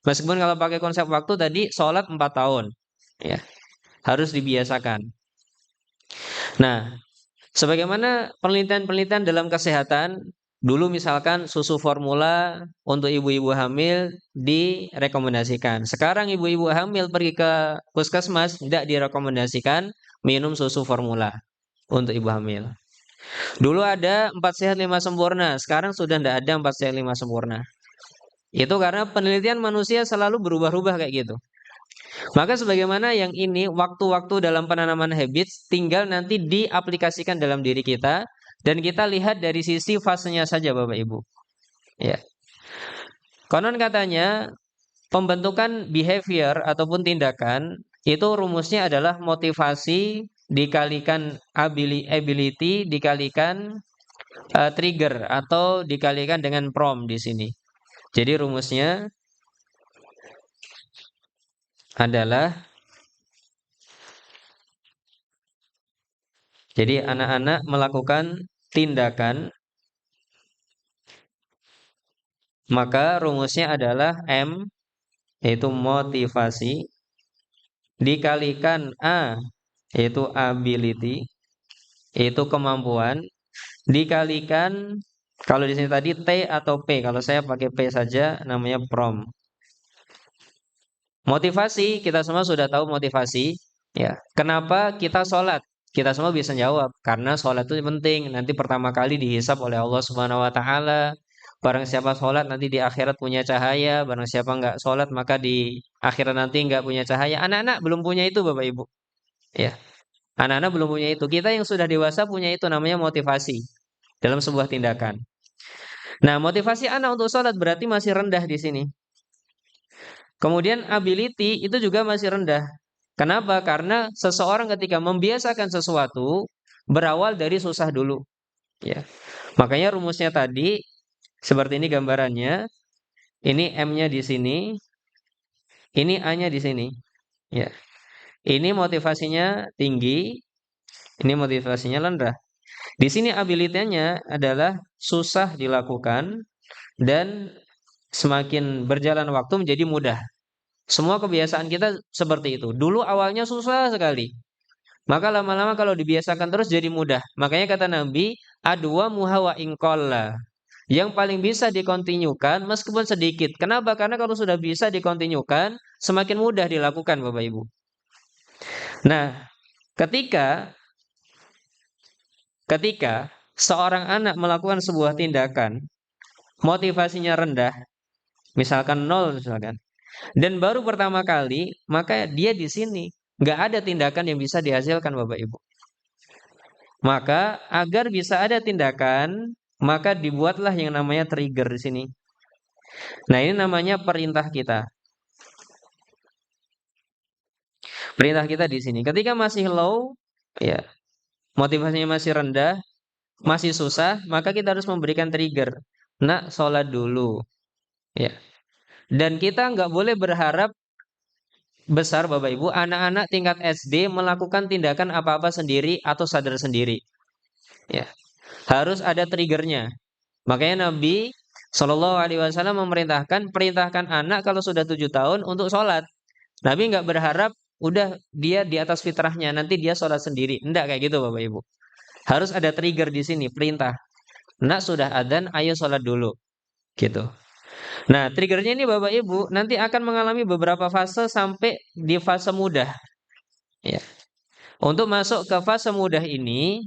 Meskipun kalau pakai konsep waktu tadi sholat 4 tahun. Ya. Harus dibiasakan. Nah, sebagaimana penelitian-penelitian dalam kesehatan, dulu misalkan susu formula untuk ibu-ibu hamil direkomendasikan. Sekarang ibu-ibu hamil pergi ke puskesmas, tidak direkomendasikan minum susu formula untuk ibu hamil. Dulu ada 4 sehat 5 sempurna, sekarang sudah tidak ada 4 sehat 5 sempurna. Itu karena penelitian manusia selalu berubah-ubah kayak gitu. Maka sebagaimana yang ini waktu-waktu dalam penanaman habits tinggal nanti diaplikasikan dalam diri kita dan kita lihat dari sisi fasenya saja Bapak Ibu. Ya. Konon katanya pembentukan behavior ataupun tindakan itu rumusnya adalah motivasi dikalikan ability dikalikan trigger atau dikalikan dengan prompt di sini. Jadi rumusnya adalah jadi anak-anak melakukan tindakan maka rumusnya adalah M yaitu motivasi dikalikan A yaitu ability yaitu kemampuan dikalikan kalau di sini tadi T atau P kalau saya pakai P saja namanya prompt. Motivasi kita semua sudah tahu motivasi ya. Kenapa kita sholat? Kita semua bisa jawab karena sholat itu penting. Nanti pertama kali dihisab oleh Allah Subhanahu Wa Taala. Barang siapa sholat nanti di akhirat punya cahaya. Barang siapa nggak sholat maka di akhirat nanti nggak punya cahaya. Anak-anak belum punya itu Bapak Ibu. Ya, anak-anak belum punya itu. Kita yang sudah dewasa punya itu namanya motivasi dalam sebuah tindakan. Nah, motivasi anak untuk sholat berarti masih rendah di sini. Kemudian ability itu juga masih rendah. Kenapa? Karena seseorang ketika membiasakan sesuatu berawal dari susah dulu. Ya, makanya rumusnya tadi seperti ini gambarannya. Ini M-nya di sini, ini A-nya di sini. Ya. Ini motivasinya tinggi, ini motivasinya rendah. Di sini ability-nya adalah susah dilakukan dan semakin berjalan waktu menjadi mudah. Semua kebiasaan kita seperti itu. Dulu awalnya susah sekali. Maka lama-lama kalau dibiasakan terus jadi mudah. Makanya kata Nabi, adwa muhawa ingkolla. Yang paling bisa dikontinyukan meskipun sedikit. Kenapa? Karena kalau sudah bisa dikontinyukan, semakin mudah dilakukan Bapak Ibu. Nah, ketika ketika seorang anak melakukan sebuah tindakan, motivasinya rendah, misalkan nol misalkan, dan baru pertama kali, maka dia di sini nggak ada tindakan yang bisa dihasilkan Bapak Ibu. Maka agar bisa ada tindakan, maka dibuatlah yang namanya trigger di sini. Nah, ini namanya perintah kita. Perintah kita di sini. Ketika masih low, ya, motivasinya masih rendah, masih susah, maka kita harus memberikan trigger. Nak, sholat dulu. Ya. Dan kita nggak boleh berharap besar Bapak Ibu, anak-anak tingkat SD melakukan tindakan apa-apa sendiri atau sadar sendiri. Ya. Harus ada triggernya. Makanya Nabi Shallallahu Alaihi Wasallam perintahkan anak kalau sudah 7 tahun untuk sholat. Nabi nggak berharap udah dia di atas fitrahnya nanti dia sholat sendiri. Enggak kayak gitu Bapak Ibu. Harus ada trigger di sini perintah. Nak sudah adzan, ayo sholat dulu. Gitu. Nah triggernya ini Bapak Ibu nanti akan mengalami beberapa fase sampai di fase mudah. Ya. Untuk masuk ke fase mudah ini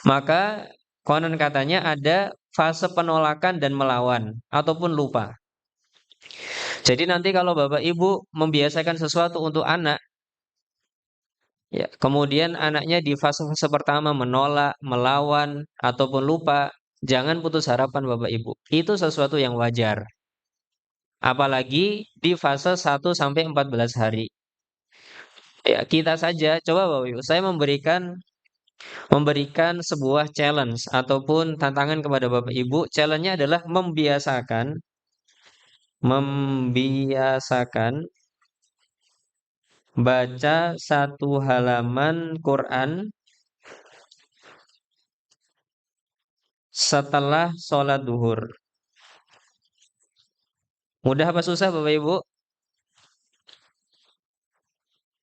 maka konon katanya ada fase penolakan dan melawan ataupun lupa. Jadi nanti kalau Bapak Ibu membiasakan sesuatu untuk anak, ya, kemudian anaknya di fase-fase pertama menolak, melawan, ataupun lupa, jangan putus harapan Bapak Ibu. Itu sesuatu yang wajar. Apalagi di fase 1 sampai 14 hari. Ya, kita saja, coba Bapak Ibu, saya memberikan sebuah challenge ataupun tantangan kepada Bapak Ibu. Challenge-nya adalah membiasakan baca 1 halaman Quran setelah sholat duhur. Mudah apa susah Bapak Ibu?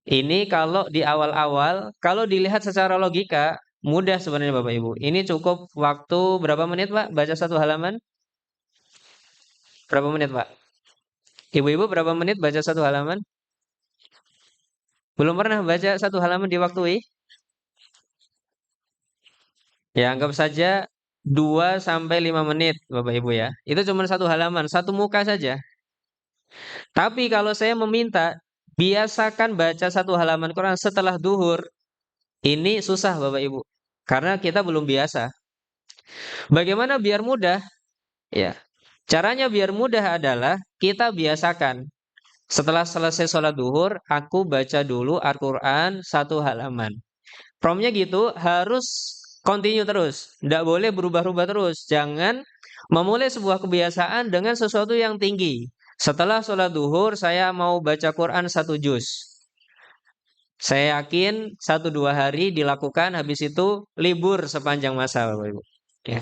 Ini kalau di awal-awal, kalau dilihat secara logika, mudah sebenarnya Bapak Ibu. Ini cukup waktu berapa menit Pak? Baca 1 halaman? Berapa menit Pak? Ibu-ibu berapa menit baca 1 halaman? Belum pernah baca 1 halaman diwaktui? Ya anggap saja 2 sampai 5 menit Bapak Ibu ya. Itu cuma 1 halaman, 1 muka saja. Tapi kalau saya meminta, biasakan baca 1 halaman Quran setelah duhur, ini susah Bapak Ibu. Karena kita belum biasa. Bagaimana biar mudah? Ya, caranya biar mudah adalah kita biasakan. Setelah selesai sholat duhur, aku baca dulu Al-Quran 1 halaman. Promnya gitu, harus continue terus. Tidak boleh berubah-ubah terus. Jangan memulai sebuah kebiasaan dengan sesuatu yang tinggi. Setelah sholat duhur, saya mau baca Quran 1 juz. Saya yakin 1-2 hari dilakukan, habis itu libur sepanjang masa, Bapak Ibu. Ya.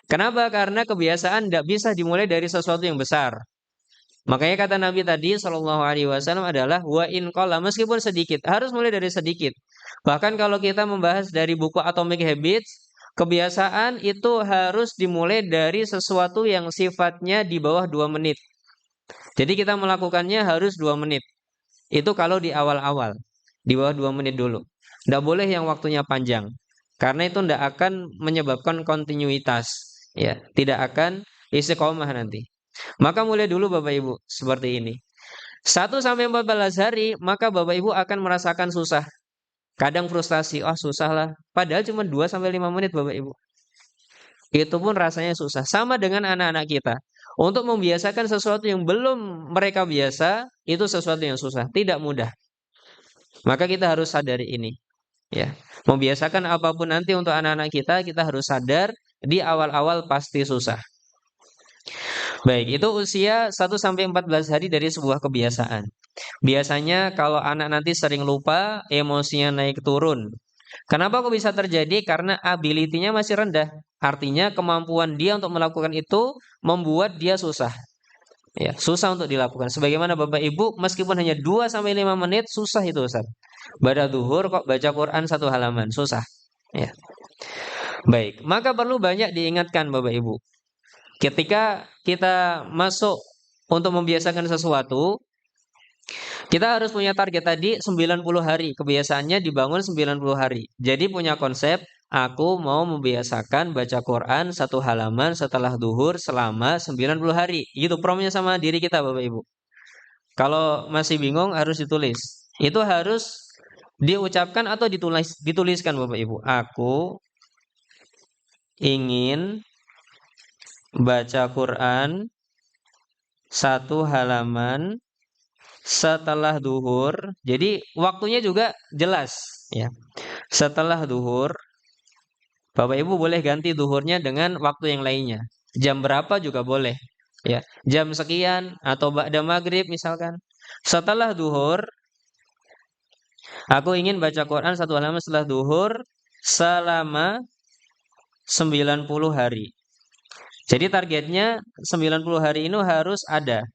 Kenapa? Karena kebiasaan tidak bisa dimulai dari sesuatu yang besar. Makanya kata Nabi tadi Shallallahu Alaihi Wasallam adalah wa in qalla, meskipun sedikit harus mulai dari sedikit. Bahkan kalau kita membahas dari buku Atomic Habits, kebiasaan itu harus dimulai dari sesuatu yang sifatnya di bawah 2 menit. Jadi kita melakukannya harus 2 menit. Itu kalau di awal-awal, di bawah 2 menit dulu. Tidak boleh yang waktunya panjang, karena itu tidak akan menyebabkan kontinuitas, ya, tidak akan istiqomah nanti. Maka mulai dulu Bapak Ibu seperti ini. 1 sampai 14 hari, maka Bapak Ibu akan merasakan susah. Kadang frustasi, oh susah lah. Padahal cuma 2 sampai 5 menit Bapak Ibu. Itu pun rasanya susah. Sama dengan anak-anak kita. Untuk membiasakan sesuatu yang belum mereka biasa, itu sesuatu yang susah, tidak mudah. Maka kita harus sadari ini. Ya, membiasakan apapun nanti untuk anak-anak kita harus sadar di awal-awal pasti susah. Baik, itu usia 1 sampai 14 hari dari sebuah kebiasaan. Biasanya kalau anak nanti sering lupa, emosinya naik turun. Kenapa kok bisa terjadi? Karena ability-nya masih rendah. Artinya kemampuan dia untuk melakukan itu membuat dia susah. Ya, susah untuk dilakukan. Sebagaimana Bapak Ibu, meskipun hanya 2 sampai 5 menit, susah itu Ustaz. Pada duhur kok baca Quran 1 halaman, susah. Ya. Baik, maka perlu banyak diingatkan Bapak Ibu. Ketika kita masuk untuk membiasakan sesuatu, kita harus punya target tadi 90 hari. Kebiasaannya dibangun 90 hari. Jadi punya konsep, aku mau membiasakan baca Quran 1 halaman setelah duhur selama 90 hari. Itu promnya sama diri kita Bapak Ibu. Kalau masih bingung harus ditulis. Itu harus diucapkan atau dituliskan Bapak Ibu. Aku ingin baca Quran 1 halaman setelah duhur. Jadi waktunya juga jelas ya. Setelah duhur, Bapak Ibu boleh ganti duhurnya dengan waktu yang lainnya. Jam berapa juga boleh ya. Jam sekian atau ba'da maghrib misalkan. Setelah duhur, aku ingin baca Quran 1 halaman setelah duhur selama 90 hari. Jadi targetnya 90 hari ini harus ada.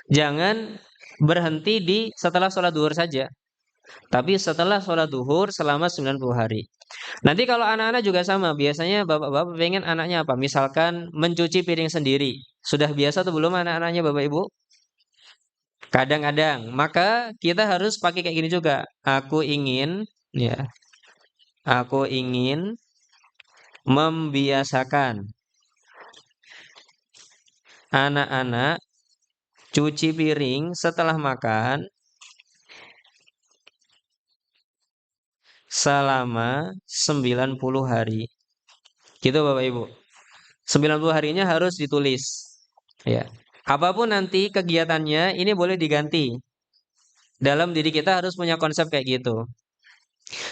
Jangan berhenti di setelah sholat duhur saja. Tapi setelah sholat duhur selama 90 hari. Nanti kalau anak-anak juga sama. Biasanya bapak-bapak pengen anaknya apa? Misalkan mencuci piring sendiri. Sudah biasa atau belum anak-anaknya Bapak Ibu? Kadang-kadang. Maka kita harus pakai kayak gini juga. Ya, aku ingin membiasakan anak-anak cuci piring setelah makan selama 90 hari. Gitu Bapak Ibu. 90 harinya harus ditulis. Ya. Apapun nanti kegiatannya ini boleh diganti. Dalam diri kita harus punya konsep kayak gitu.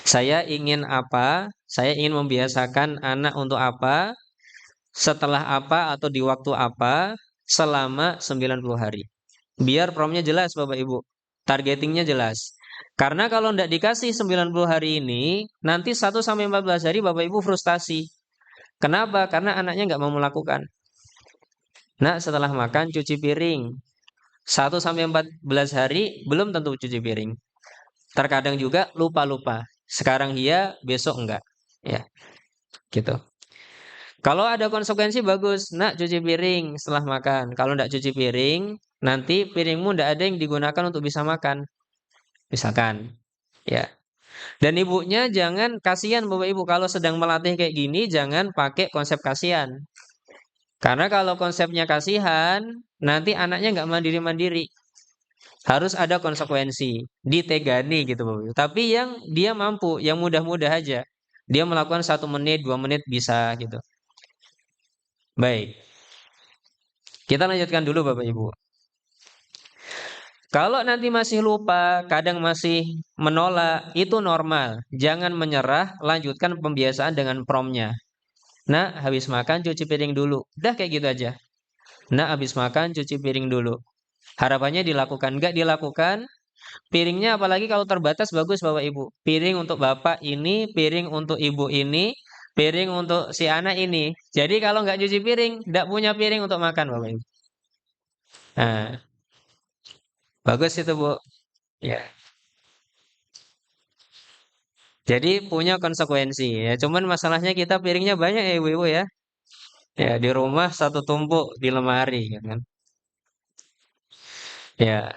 Saya ingin apa? Saya ingin membiasakan anak untuk apa? Setelah apa atau di waktu apa? Selama 90 hari. Biar promnya jelas Bapak Ibu. Targetingnya jelas. Karena kalau tidak dikasih 90 hari ini, nanti 1 sampai 14 hari Bapak Ibu frustasi. Kenapa? Karena anaknya nggak mau melakukan. Nah, setelah makan cuci piring. 1 sampai 14 hari belum tentu cuci piring. Terkadang juga lupa-lupa. Sekarang iya, besok enggak. Ya, gitu. Kalau ada konsekuensi bagus, nak cuci piring setelah makan. Kalau enggak cuci piring, nanti piringmu enggak ada yang digunakan untuk bisa makan. Misalkan, ya. Dan ibunya jangan kasihan Bapak Ibu kalau sedang melatih kayak gini, jangan pakai konsep kasihan. Karena kalau konsepnya kasihan, nanti anaknya nggak mandiri-mandiri. Harus ada konsekuensi, ditegani gitu Bapak Ibu. Tapi yang dia mampu, yang mudah-mudah aja. Dia melakukan 1 menit, 2 menit bisa gitu. Baik, kita lanjutkan dulu Bapak Ibu. Kalau nanti masih lupa, kadang masih menolak, itu normal. Jangan menyerah, lanjutkan pembiasaan dengan promnya. Nah, habis makan cuci piring dulu. Udah kayak gitu aja. Nah, habis makan cuci piring dulu. Harapannya dilakukan. Enggak dilakukan, piringnya apalagi kalau terbatas bagus Bapak Ibu. Piring untuk Bapak ini, piring untuk Ibu ini, piring untuk si anak ini. Jadi kalau nggak cuci piring, nggak punya piring untuk makan Bapak Ibu. Nah, bagus itu Bu. Ya. Jadi punya konsekuensi ya. Cuman masalahnya kita piringnya banyak ya Ibu-ibu ya. Ya, di rumah satu tumpuk di lemari gitu kan. Ya,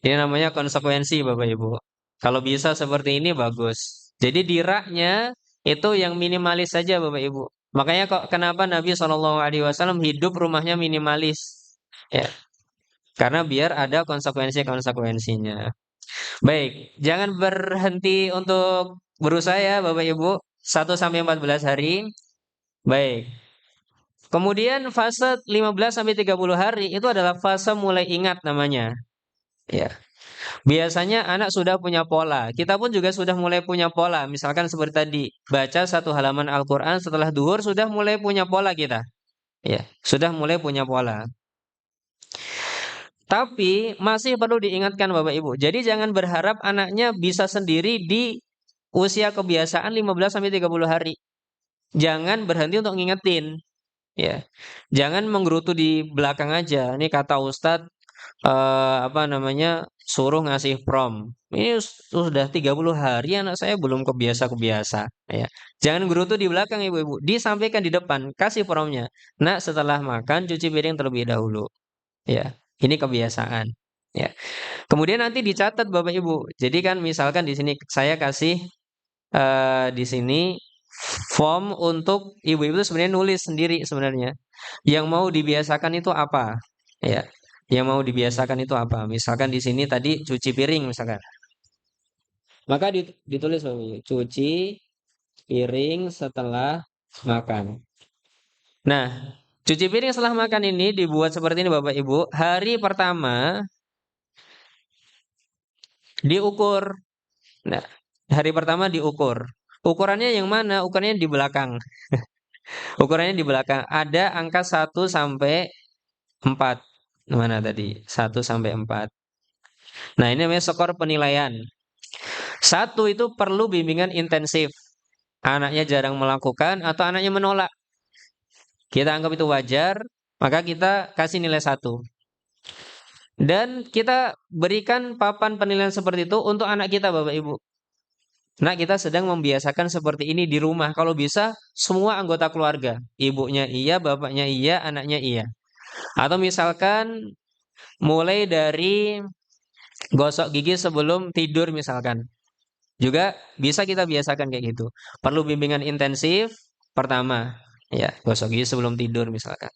ini namanya konsekuensi Bapak Ibu. Kalau bisa seperti ini bagus. Jadi di raknya itu yang minimalis saja Bapak Ibu. Makanya kok kenapa Nabi SAW hidup rumahnya minimalis? Ya, karena biar ada konsekuensi-konsekuensinya. Baik, jangan berhenti untuk berusaha ya Bapak Ibu. 1 sampai 14 hari. Baik. Kemudian fase 15 sampai 30 hari itu adalah fase mulai ingat namanya. Ya. Biasanya anak sudah punya pola. Kita pun juga sudah mulai punya pola. Misalkan seperti tadi, baca 1 halaman Al-Quran setelah duhur sudah mulai punya pola kita. Ya, sudah mulai punya pola. Tapi masih perlu diingatkan Bapak Ibu. Jadi jangan berharap anaknya bisa sendiri di usia kebiasaan 15 sampai 30 hari. Jangan berhenti untuk ngingetin, ya. Jangan menggerutu di belakang aja. Ini kata Ustadz apa namanya, suruh ngasih prom. Ini sudah 30 hari anak saya belum kebiasa-kebiasa, ya. Jangan gerutu di belakang Ibu-ibu, disampaikan di depan, kasih promnya. Nak, setelah makan cuci piring terlebih dahulu. Ya, ini kebiasaan. Ya. Kemudian nanti dicatat Bapak Ibu. Jadi kan misalkan di sini saya kasih di sini form untuk ibu-ibu itu sebenarnya nulis sendiri sebenarnya. Yang mau dibiasakan itu apa? Ya. Yang mau dibiasakan itu apa? Misalkan di sini tadi cuci piring misalkan. Maka ditulis Bapak Ibu, cuci piring setelah makan. Nah, cuci piring setelah makan ini dibuat seperti ini Bapak Ibu. Hari pertama diukur. Nah, hari pertama diukur. Ukurannya yang mana? Ukurannya di belakang. Ukurannya di belakang. Ada angka 1 sampai 4. Mana tadi? 1 sampai 4. Nah, ini namanya skor penilaian. 1 itu perlu bimbingan intensif. Anaknya jarang melakukan atau anaknya menolak. Kita anggap itu wajar, maka kita kasih nilai 1. Dan kita berikan papan penilaian seperti itu untuk anak kita Bapak Ibu. Nah, kita sedang membiasakan seperti ini di rumah. Kalau bisa, semua anggota keluarga. Ibunya iya, bapaknya iya, anaknya iya. Atau misalkan mulai dari gosok gigi sebelum tidur misalkan. Juga bisa kita biasakan kayak gitu. Perlu bimbingan intensif, pertama. Ya, gosok gigi sebelum tidur misalkan.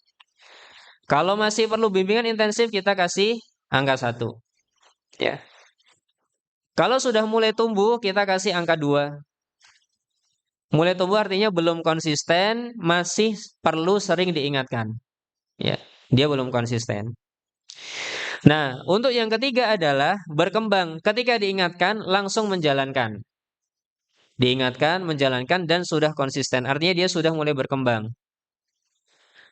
Kalau masih perlu bimbingan intensif, kita kasih angka 1. Ya. Kalau sudah mulai tumbuh, kita kasih angka 2. Mulai tumbuh artinya belum konsisten, masih perlu sering diingatkan. Ya, dia belum konsisten. Nah, untuk yang ketiga adalah berkembang. Ketika diingatkan, langsung menjalankan. Diingatkan, menjalankan, dan sudah konsisten. Artinya dia sudah mulai berkembang.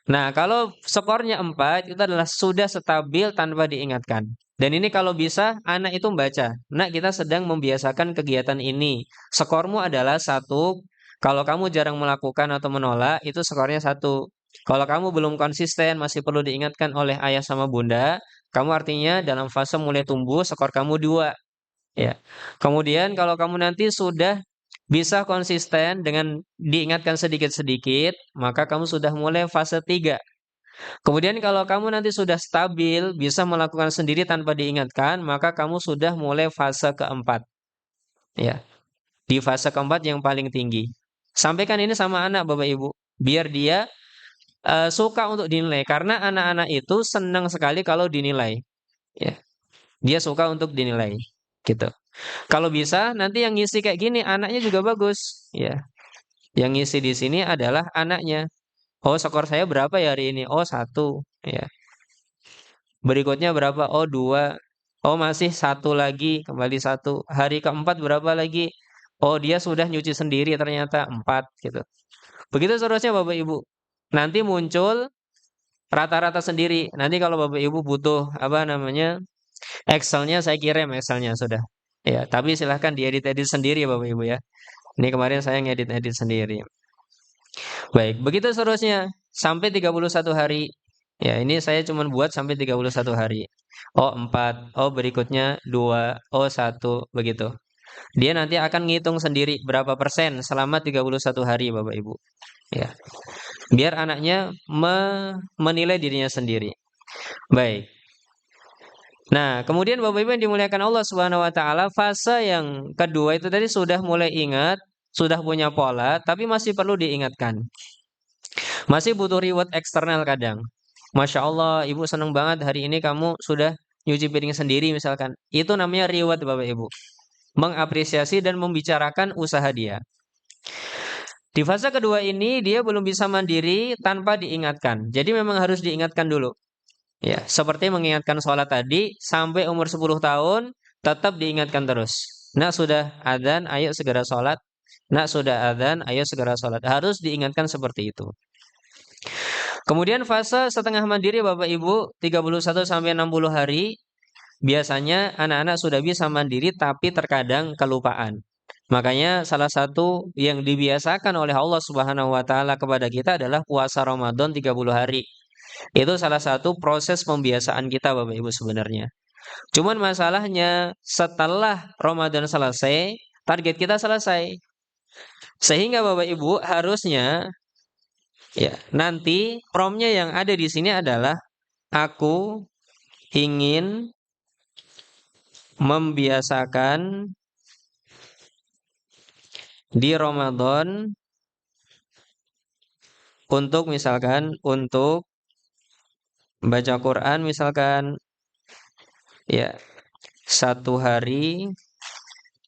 Nah, kalau skornya 4, itu adalah sudah stabil tanpa diingatkan. Dan ini kalau bisa, anak itu membaca. Nak, kita sedang membiasakan kegiatan ini. Skormu adalah 1. Kalau kamu jarang melakukan atau menolak, itu skornya 1. Kalau kamu belum konsisten, masih perlu diingatkan oleh ayah sama bunda, kamu artinya dalam fase mulai tumbuh, skor kamu 2. Ya. Kemudian kalau kamu nanti sudah bisa konsisten dengan diingatkan sedikit-sedikit, maka kamu sudah mulai fase 3. Kemudian kalau kamu nanti sudah stabil, bisa melakukan sendiri tanpa diingatkan, maka kamu sudah mulai fase keempat. Ya, di fase keempat yang paling tinggi. Sampaikan ini sama anak Bapak Ibu, biar dia suka untuk dinilai. Karena anak-anak itu senang sekali kalau dinilai. Ya, dia suka untuk dinilai. Gitu. Kalau bisa, nanti yang ngisi kayak gini, anaknya juga bagus. Ya, yang ngisi di sini adalah anaknya. Oh, skor saya berapa ya hari ini? Oh, 1. Ya. Berikutnya berapa? Oh, 2. Oh, masih 1 lagi, kembali 1. Hari keempat berapa lagi? Oh, dia sudah nyuci sendiri ternyata 4 gitu. Begitu seterusnya Bapak Ibu. Nanti muncul rata-rata sendiri. Nanti kalau Bapak Ibu butuh apa namanya? Excel-nya saya kirim Excel-nya sudah. Ya, tapi silahkan diedit-edit sendiri ya Bapak Ibu ya. Ini kemarin saya ngedit-edit sendiri. Baik, begitu seterusnya sampai 31 hari. Ya, ini saya cuma buat sampai 31 hari. Oh, 4. Oh, berikutnya 2. Oh, 1. Begitu. Dia nanti akan ngitung sendiri berapa persen selama 31 hari, Bapak Ibu. Ya. Biar anaknya menilai dirinya sendiri. Baik. Nah, kemudian Bapak Ibu yang dimuliakan Allah Subhanahu wa taala, fase yang kedua itu tadi sudah mulai ingat, sudah punya pola, tapi masih perlu diingatkan. Masih butuh reward eksternal kadang. Masya Allah, Ibu senang banget hari ini kamu sudah nyuci piring sendiri misalkan. Itu namanya reward Bapak Ibu. Mengapresiasi dan membicarakan usaha dia. Di fase kedua ini dia belum bisa mandiri tanpa diingatkan. Jadi memang harus diingatkan dulu. Ya, seperti mengingatkan sholat tadi sampai umur 10 tahun tetap diingatkan terus. Nak sudah adzan, ayo segera sholat. Nak sudah adzan, ayo segera sholat. Harus diingatkan seperti itu. Kemudian fase setengah mandiri Bapak Ibu 31 sampai 60 hari biasanya anak-anak sudah bisa mandiri tapi terkadang kelupaan. Makanya salah satu yang dibiasakan oleh Allah Subhanahu wa taala kepada kita adalah puasa Ramadan 30 hari. Itu salah satu proses pembiasaan kita Bapak Ibu sebenarnya. Cuman masalahnya setelah Ramadan selesai, target kita selesai. Sehingga Bapak Ibu harusnya ya, nanti promnya yang ada di sini adalah aku ingin membiasakan di Ramadan untuk misalkan untuk baca Quran misalkan ya 1 hari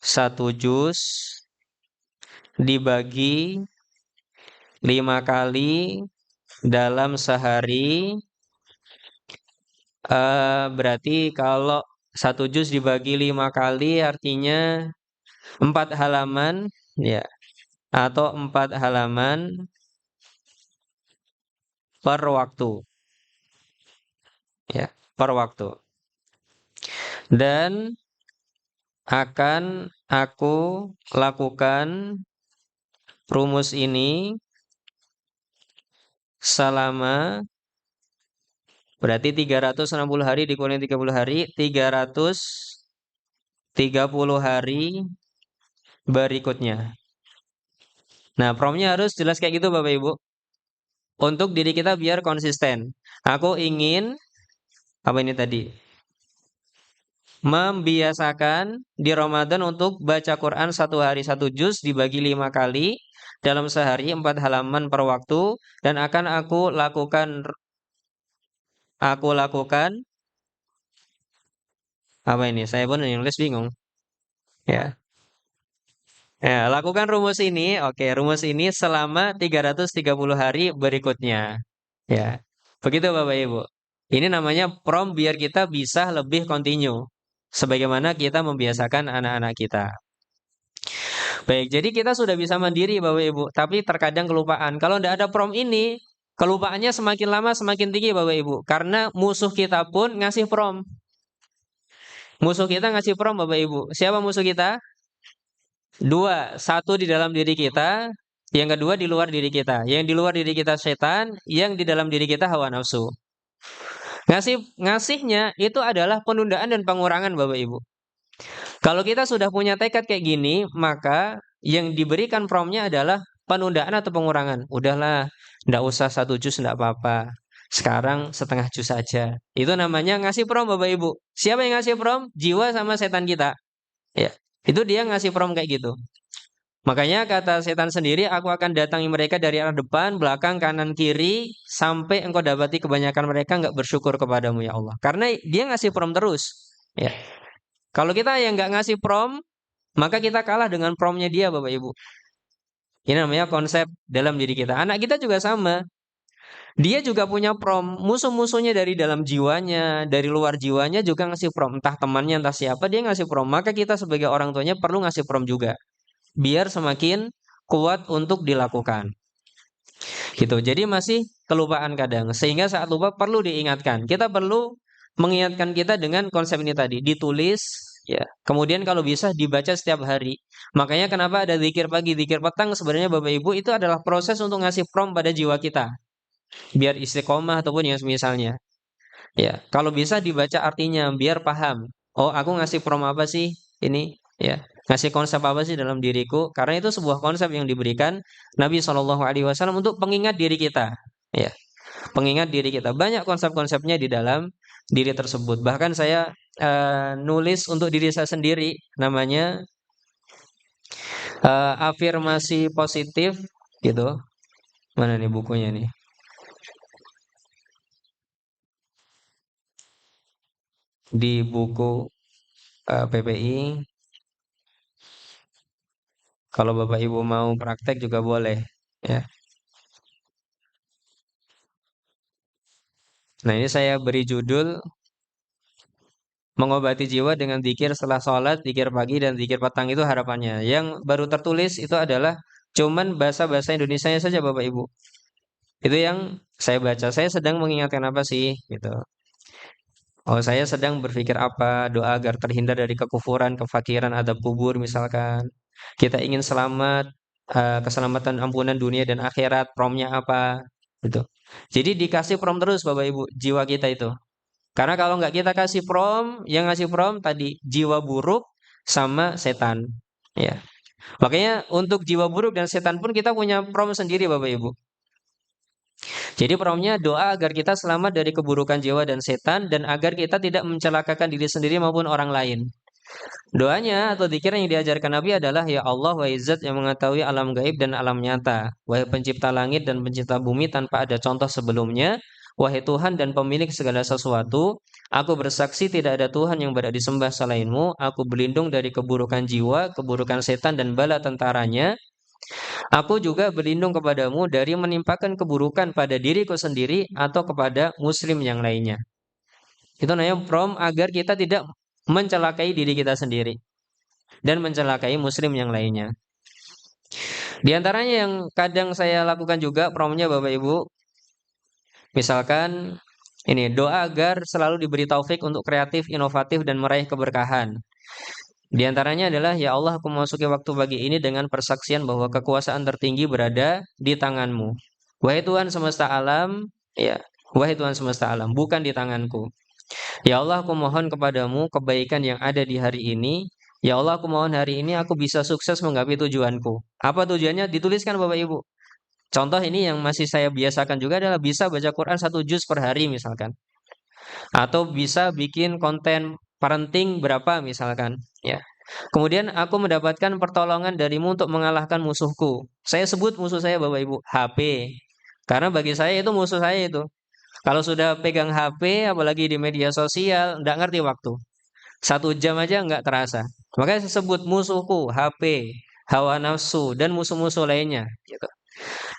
1 juz dibagi 5 kali dalam sehari, berarti kalau 1 juz dibagi 5 kali artinya 4 halaman ya, atau 4 halaman per waktu ya, per waktu. Dan akan aku lakukan rumus ini selama berarti 360 hari dikurangi 30 hari, 330 hari berikutnya. Nah, promnya harus jelas kayak gitu Bapak Ibu. Untuk diri kita biar konsisten. Aku ingin apa ini tadi? Membiasakan di Ramadan untuk baca Quran 1 hari 1 juz dibagi 5 kali dalam sehari 4 halaman per waktu dan akan aku lakukan apa ini? Saya pun yang nulis bingung. Ya. Ya, lakukan rumus ini. Oke, rumus ini selama 330 hari berikutnya. Ya. Begitu Bapak Ibu. Ini namanya prom biar kita bisa lebih kontinu. Sebagaimana kita membiasakan anak-anak kita. Baik, jadi kita sudah bisa mandiri Bapak Ibu, tapi terkadang kelupaan. Kalau tidak ada prom ini, kelupaannya semakin lama semakin tinggi Bapak Ibu. Karena musuh kita pun ngasih prom. Musuh kita ngasih prom Bapak Ibu. Siapa musuh kita? Dua, satu di dalam diri kita, yang kedua di luar diri kita. Yang di luar diri kita setan, yang di dalam diri kita hawa nafsu. Ngasihnya itu adalah penundaan dan pengurangan Bapak Ibu. Kalau kita sudah punya tekad kayak gini, maka yang diberikan promnya adalah penundaan atau pengurangan. Udahlah, ndak usah 1 juz ndak apa-apa. Sekarang setengah juz saja. Itu namanya ngasih prom Bapak Ibu. Siapa yang ngasih prom? Jiwa sama setan kita. Ya, itu dia ngasih prom kayak gitu. Makanya kata setan sendiri, aku akan datangi mereka dari arah depan, belakang, kanan, kiri, sampai engkau dapati kebanyakan mereka nggak bersyukur kepadamu ya Allah. Karena dia ngasih prom terus. Ya, kalau kita yang nggak ngasih prom, maka kita kalah dengan promnya dia, Bapak Ibu. Ini namanya konsep dalam diri kita. Anak kita juga sama. Dia juga punya prom. Musuh-musuhnya dari dalam jiwanya, dari luar jiwanya juga ngasih prom. Entah temannya, entah siapa, dia ngasih prom. Maka kita sebagai orang tuanya perlu ngasih prom juga. Biar semakin kuat untuk dilakukan. Gitu. Jadi masih kelupaan kadang. Sehingga saat lupa perlu diingatkan. Kita perlu mengingatkan kita dengan konsep ini tadi. Ditulis, ya. Kemudian kalau bisa dibaca setiap hari. Makanya kenapa ada zikir pagi, zikir petang sebenarnya Bapak Ibu itu adalah proses untuk ngasih prom pada jiwa kita. Biar istiqomah ataupun yang semisalnya. Ya, kalau bisa dibaca artinya biar paham. Oh, aku ngasih prom apa sih ini? Ya, ngasih konsep apa sih dalam diriku? Karena itu sebuah konsep yang diberikan Nabi Shallallahu Alaihi Wasallam untuk pengingat diri kita. Ya, pengingat diri kita. Banyak konsep-konsepnya di dalam diri tersebut. Bahkan saya nulis untuk diri saya sendiri, namanya afirmasi positif, gitu. Mana nih bukunya nih? Di buku PPI. Kalau Bapak Ibu mau praktek juga boleh, ya. Nah, ini saya beri judul mengobati jiwa dengan zikir setelah sholat, zikir pagi dan zikir petang itu harapannya. Yang baru tertulis itu adalah cuman bahasa-bahasa Indonesianya saja Bapak Ibu. Itu yang saya baca. Saya sedang mengingatkan apa sih gitu. Oh, saya sedang berpikir apa, doa agar terhindar dari kekufuran, kefakiran, adab kubur misalkan. Kita ingin selamat, keselamatan ampunan dunia dan akhirat, promnya apa, gitu. Jadi dikasih prom terus Bapak Ibu, jiwa kita itu. Karena kalau nggak kita kasih prom, yang ngasih prom tadi jiwa buruk sama setan. Ya. Makanya untuk jiwa buruk dan setan pun kita punya prom sendiri Bapak Ibu. Jadi promnya doa agar kita selamat dari keburukan jiwa dan setan dan agar kita tidak mencelakakan diri sendiri maupun orang lain. Doanya atau dzikir yang diajarkan Nabi adalah ya Allah wahai zat yang mengetahui alam gaib dan alam nyata, wahai pencipta langit dan pencipta bumi tanpa ada contoh sebelumnya, wahai Tuhan dan pemilik segala sesuatu, aku bersaksi tidak ada Tuhan yang berhak disembah selainmu, aku berlindung dari keburukan jiwa, keburukan setan dan bala tentaranya. Aku juga berlindung kepadamu dari menimpakan keburukan pada diriku sendiri atau kepada muslim yang lainnya. Itu namanya prom agar kita tidak mencelakai diri kita sendiri dan mencelakai muslim yang lainnya. Di antaranya yang kadang saya lakukan juga promnya Bapak Ibu, misalkan ini doa agar selalu diberi taufik untuk kreatif, inovatif dan meraih keberkahan. Di antaranya adalah ya Allah aku memasuki waktu pagi ini dengan persaksian bahwa kekuasaan tertinggi berada di tanganmu. Wahai Tuhan semesta alam, ya, wahai Tuhan semesta alam, bukan di tanganku. Ya Allah, aku mohon kepadamu kebaikan yang ada di hari ini. Ya Allah, aku mohon hari ini aku bisa sukses menggapai tujuanku. Apa tujuannya? Dituliskan Bapak Ibu. Contoh ini yang masih saya biasakan juga adalah bisa baca Quran 1 juz per hari misalkan. Atau bisa bikin konten parenting berapa misalkan. Ya. Kemudian aku mendapatkan pertolongan darimu untuk mengalahkan musuhku. Saya sebut musuh saya Bapak Ibu, HP. Karena bagi saya itu musuh saya itu. Kalau sudah pegang HP, apalagi di media sosial, nggak ngerti waktu. 1 jam aja nggak terasa. Makanya saya sebut musuhku, HP, hawa nafsu, dan musuh-musuh lainnya. Gitu.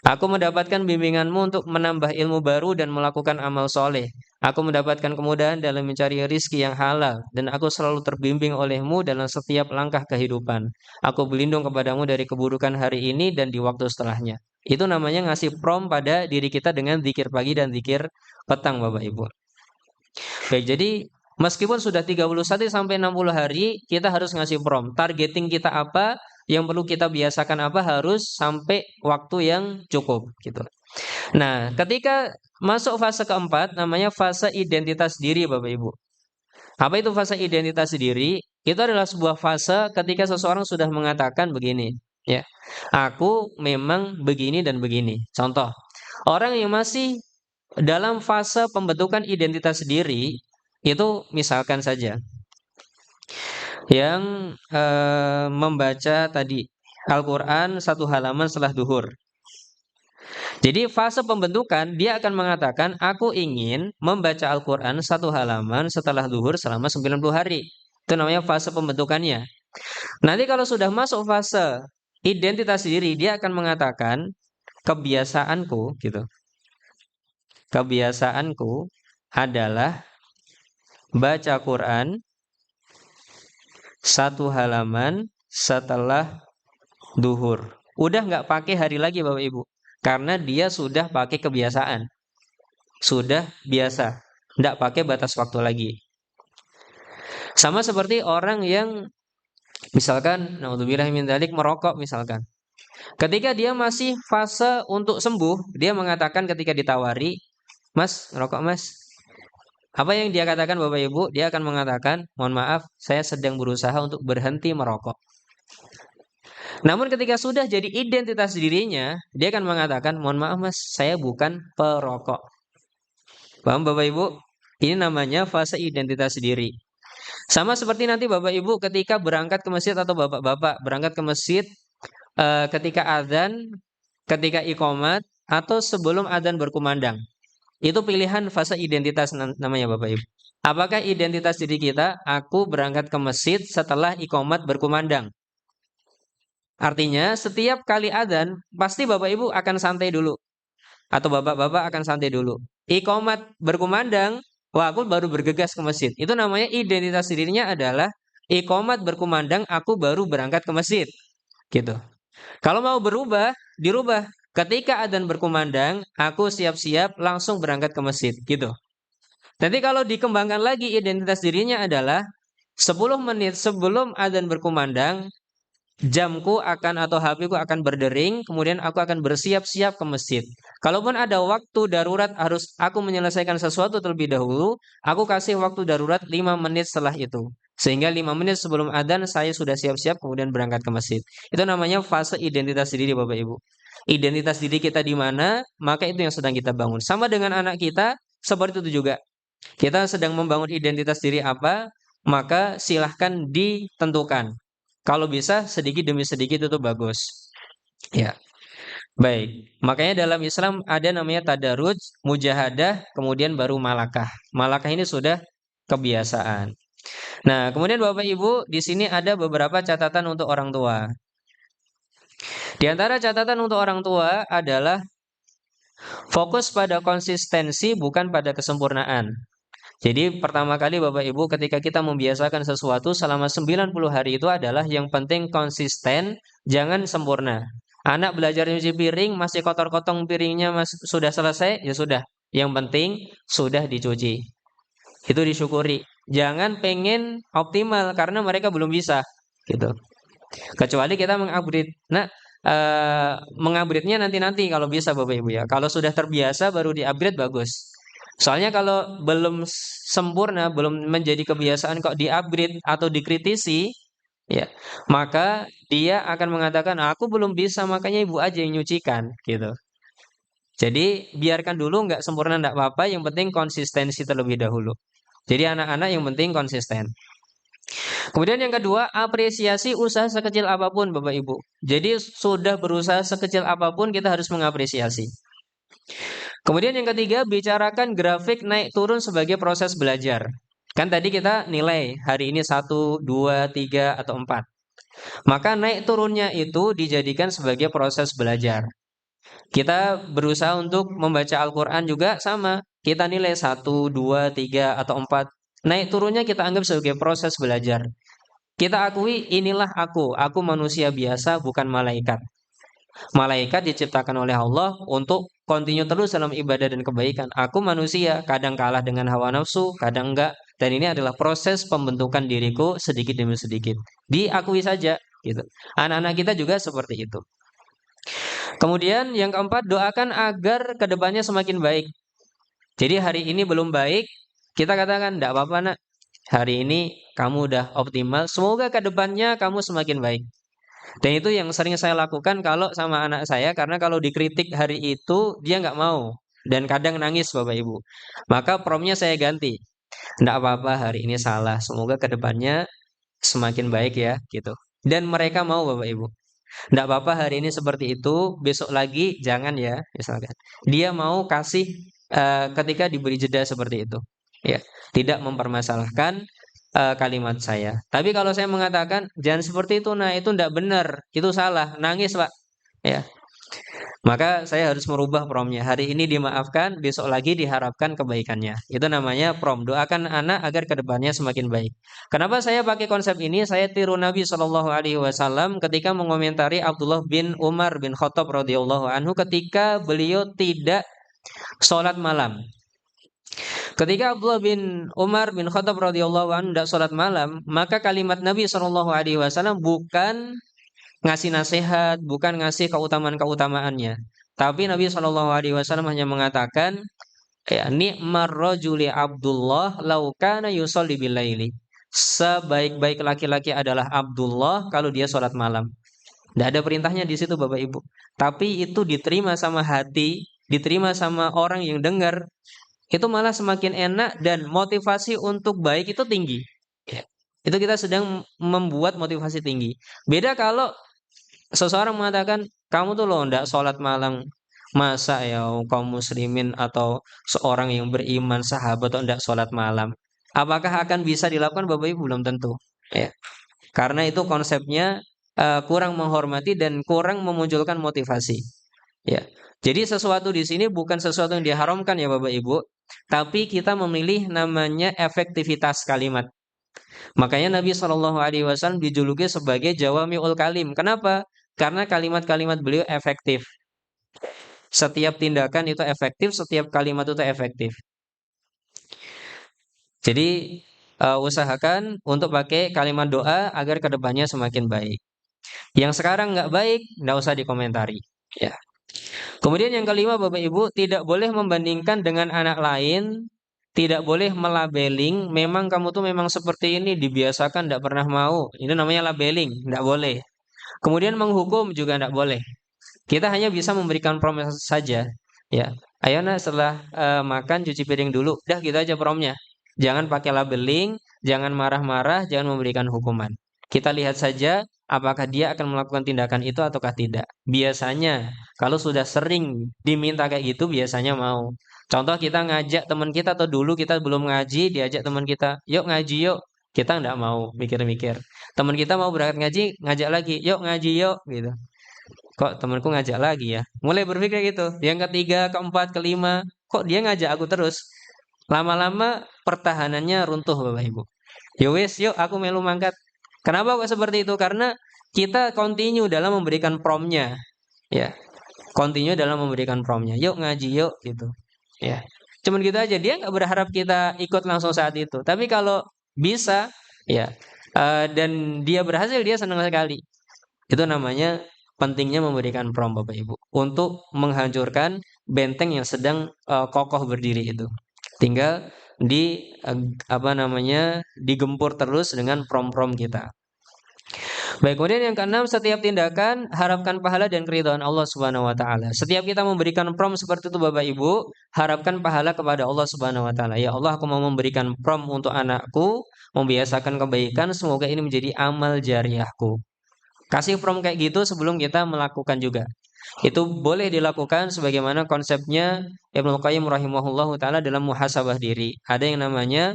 Aku mendapatkan bimbinganmu untuk menambah ilmu baru dan melakukan amal soleh. Aku mendapatkan kemudahan dalam mencari rizki yang halal, dan aku selalu terbimbing olehmu dalam setiap langkah kehidupan. Aku berlindung kepadamu dari keburukan hari ini dan di waktu setelahnya. Itu namanya ngasih prom pada diri kita dengan zikir pagi dan zikir petang, Bapak Ibu. Baik, jadi meskipun sudah 31 sampai 60 hari, kita harus ngasih prom. Targeting kita apa, yang perlu kita biasakan apa harus sampai waktu yang cukup gitu. Nah, ketika masuk fase keempat namanya fase identitas diri Bapak Ibu. Apa itu fase identitas diri? Itu adalah sebuah fase ketika seseorang sudah mengatakan begini, ya. Aku memang begini dan begini. Contoh, orang yang masih dalam fase pembentukan identitas diri itu misalkan saja yang membaca tadi Al-Quran 1 halaman setelah duhur. Jadi fase pembentukan dia akan mengatakan aku ingin membaca Al-Quran 1 halaman setelah duhur selama 90 hari. Itu namanya fase pembentukannya. Nanti kalau sudah masuk fase identitas diri dia akan mengatakan kebiasaanku gitu. Kebiasaanku adalah baca Quran 1 halaman setelah duhur. Udah nggak pakai hari lagi Bapak Ibu. Karena dia sudah pakai kebiasaan. Sudah biasa. Nggak pakai batas waktu lagi. Sama seperti orang yang misalkan, naudzubillah min dzalik merokok misalkan. Ketika dia masih fase untuk sembuh, dia mengatakan ketika ditawari, Mas, rokok Mas. Apa yang dia katakan Bapak Ibu? Dia akan mengatakan, mohon maaf, saya sedang berusaha untuk berhenti merokok. Namun ketika sudah jadi identitas dirinya, dia akan mengatakan, mohon maaf Mas, saya bukan perokok. Paham Bapak Ibu? Ini namanya fase identitas diri. Sama seperti nanti Bapak Ibu ketika berangkat ke masjid atau Bapak-bapak berangkat ke masjid ketika adzan, ketika iqamat atau sebelum adzan berkumandang. Itu pilihan fase identitas namanya Bapak Ibu. Apakah identitas diri kita? Aku berangkat ke masjid setelah iqamat berkumandang. Artinya setiap kali adzan pasti Bapak Ibu akan santai dulu. Atau bapak-bapak akan santai dulu. Iqamat berkumandang, wah aku baru bergegas ke masjid. Itu namanya identitas dirinya adalah iqamat berkumandang, aku baru berangkat ke masjid. Gitu. Kalau mau berubah, dirubah. ketika adzan berkumandang, aku siap-siap langsung berangkat ke masjid, gitu. Nanti kalau dikembangkan lagi identitas dirinya adalah 10 menit sebelum adzan berkumandang, jamku akan atau HP ku akan berdering, kemudian aku akan bersiap-siap ke masjid. Kalaupun ada waktu darurat harus aku menyelesaikan sesuatu terlebih dahulu, aku kasih waktu darurat 5 menit setelah itu. Sehingga 5 menit sebelum adzan saya sudah siap-siap kemudian berangkat ke masjid. Itu namanya fase identitas diri Bapak Ibu. Identitas diri kita di mana, maka itu yang sedang kita bangun. Sama dengan anak kita, seperti itu juga. Kita sedang membangun identitas diri apa, maka silahkan ditentukan. Kalau bisa sedikit demi sedikit itu bagus. Ya, baik. Makanya dalam Islam ada namanya tadarruj, mujahadah, kemudian baru malakah. Malakah ini sudah kebiasaan. Nah, kemudian Bapak Ibu, di sini ada beberapa catatan untuk orang tua. Di antara catatan untuk orang tua adalah fokus pada konsistensi bukan pada kesempurnaan. Jadi pertama kali Bapak Ibu ketika kita membiasakan sesuatu selama 90 hari itu adalah yang penting konsisten, jangan sempurna. Anak belajar nyuci piring masih kotor-kotor piringnya sudah selesai, ya sudah. Yang penting sudah dicuci. Itu disyukuri. Jangan pengen optimal karena mereka belum bisa gitu. Kecuali kita mengupgrade. Nah, mengupgrade-nya nanti-nanti kalau bisa Bapak Ibu ya. Kalau sudah terbiasa baru di-upgrade bagus. Soalnya kalau belum sempurna, belum menjadi kebiasaan kok di-upgrade atau dikritisi, ya, maka dia akan mengatakan, aku belum bisa, makanya ibu aja yang nyucikan, gitu. Jadi biarkan dulu nggak sempurna nggak apa-apa, yang penting konsistensi terlebih dahulu. Jadi anak-anak yang penting konsisten. Kemudian yang kedua, apresiasi usaha sekecil apapun Bapak Ibu. Jadi sudah berusaha sekecil apapun kita harus mengapresiasi. Kemudian yang ketiga, bicarakan grafik naik turun sebagai proses belajar. Kan tadi kita nilai hari ini 1, 2, 3, atau 4. Maka naik turunnya itu dijadikan sebagai proses belajar. Kita berusaha untuk membaca Al-Quran juga sama. Kita nilai 1, 2, 3, atau 4. Naik turunnya kita anggap sebagai proses belajar. Kita akui inilah aku manusia biasa bukan malaikat. Malaikat diciptakan oleh Allah untuk continue terus dalam ibadah dan kebaikan. Aku manusia, kadang kalah dengan hawa nafsu, kadang enggak. Dan ini adalah proses pembentukan diriku sedikit demi sedikit. Diakui saja, gitu. Anak-anak kita juga seperti itu. Kemudian yang keempat, doakan agar kedepannya semakin baik. Jadi hari ini belum baik, kita katakan, enggak apa-apa nak. Hari ini kamu udah optimal, semoga kedepannya kamu semakin baik. Dan itu yang sering saya lakukan kalau sama anak saya, karena kalau dikritik hari itu dia nggak mau dan kadang nangis Bapak Ibu. Maka promnya saya ganti. Nggak apa-apa hari ini salah, semoga kedepannya semakin baik ya gitu. Dan mereka mau Bapak Ibu. Nggak apa-apa hari ini seperti itu, besok lagi jangan ya misalkan. Dia mau kasih ketika diberi jeda seperti itu. Ya, tidak mempermasalahkan kalimat saya. Tapi kalau saya mengatakan jangan seperti itu, nah itu tidak benar, itu salah, nangis Pak. Ya, maka saya harus merubah promnya. Hari ini dimaafkan, besok lagi diharapkan kebaikannya. Itu namanya prom. Doakan anak agar kedepannya semakin baik. Kenapa saya pakai konsep ini? Saya tiru Nabi Shallallahu Alaihi Wasallam ketika mengomentari Abdullah bin Umar bin Khattab radhiyallahu anhu ketika beliau tidak sholat malam. Ketika Abdullah bin Umar bin Khattab radhiyallahu anhu tidak sholat malam, maka kalimat Nabi Shallallahu Alaihi Wasallam bukan ngasih nasihat, bukan ngasih keutamaan-keutamaannya. Tapi Nabi Shallallahu Alaihi Wasallam hanya mengatakan, ya, ni'mar rajuli Abdullah laukana yusolli bilaili. Sebaik-baik laki-laki adalah Abdullah kalau dia sholat malam. Tidak ada perintahnya di situ Bapak Ibu. Tapi itu diterima sama hati, diterima sama orang yang dengar, itu malah semakin enak dan motivasi untuk baik itu tinggi. Ya. Itu kita sedang membuat motivasi tinggi. Beda kalau seseorang mengatakan, kamu tuh loh ndak sholat malam, masa ya kaum muslimin atau seorang yang beriman sahabat atau ndak sholat malam. Apakah akan bisa dilakukan Bapak Ibu? Belum tentu. Ya. Karena itu konsepnya kurang menghormati dan kurang memunculkan motivasi. Ya. Jadi sesuatu di sini bukan sesuatu yang diharamkan ya Bapak Ibu, tapi kita memilih namanya efektivitas kalimat. Makanya Nabi Shallallahu Alaihi Wasallam dijuluki sebagai Jawamiul Kalim. Kenapa? Karena kalimat-kalimat beliau efektif. Setiap tindakan itu efektif, setiap kalimat itu efektif. Jadi usahakan untuk pakai kalimat doa agar kedepannya semakin baik. Yang sekarang nggak baik, nggak usah dikomentari. Ya. Kemudian yang kelima, Bapak Ibu, tidak boleh membandingkan dengan anak lain, tidak boleh melabeling. Memang kamu tuh memang seperti ini, dibiasakan, tidak pernah mau. Itu namanya labeling, tidak boleh. Kemudian menghukum juga tidak boleh. Kita hanya bisa memberikan prompt saja. Ya, ayo nak setelah makan cuci piring dulu. Dah gitu aja promnya. Jangan pakai labeling, jangan marah-marah, jangan memberikan hukuman. Kita lihat saja apakah dia akan melakukan tindakan itu ataukah tidak. Biasanya kalau sudah sering diminta kayak gitu biasanya mau. Contoh kita ngajak teman kita atau dulu kita belum ngaji, diajak teman kita, "Yuk ngaji yuk." Kita nggak mau, mikir-mikir. Teman kita mau berangkat ngaji, ngajak lagi, "Yuk ngaji yuk." Gitu. Kok temanku ngajak lagi ya? Mulai berpikir gitu. Yang ketiga, keempat, kelima, kok dia ngajak aku terus? Lama-lama pertahanannya runtuh Bapak Ibu. Yowes, yuk aku melu mangkat. Kenapa kok seperti itu? Karena kita continue dalam memberikan promnya, ya. Continue dalam memberikan promnya. Yuk ngaji yuk gitu. Ya. Cuman gitu aja. Dia nggak berharap kita ikut langsung saat itu. Tapi kalau bisa, ya, dan dia berhasil, dia senang sekali. Itu namanya pentingnya memberikan prom Bapak Ibu untuk menghancurkan benteng yang sedang kokoh berdiri itu. Tinggal apa namanya digempur terus dengan prom-prom kita. Baik, kemudian yang keenam, setiap tindakan harapkan pahala dan keridhaan Allah Subhanahu wa taala. Setiap kita memberikan prom seperti itu Bapak Ibu, harapkan pahala kepada Allah Subhanahu wa taala. Ya Allah, aku mau memberikan prom untuk anakku, membiasakan kebaikan, semoga ini menjadi amal jariahku. Kasih prom kayak gitu sebelum kita melakukan juga. Itu boleh dilakukan sebagaimana konsepnya Ibnu Qayyim rahimahullahu taala dalam muhasabah diri. Ada yang namanya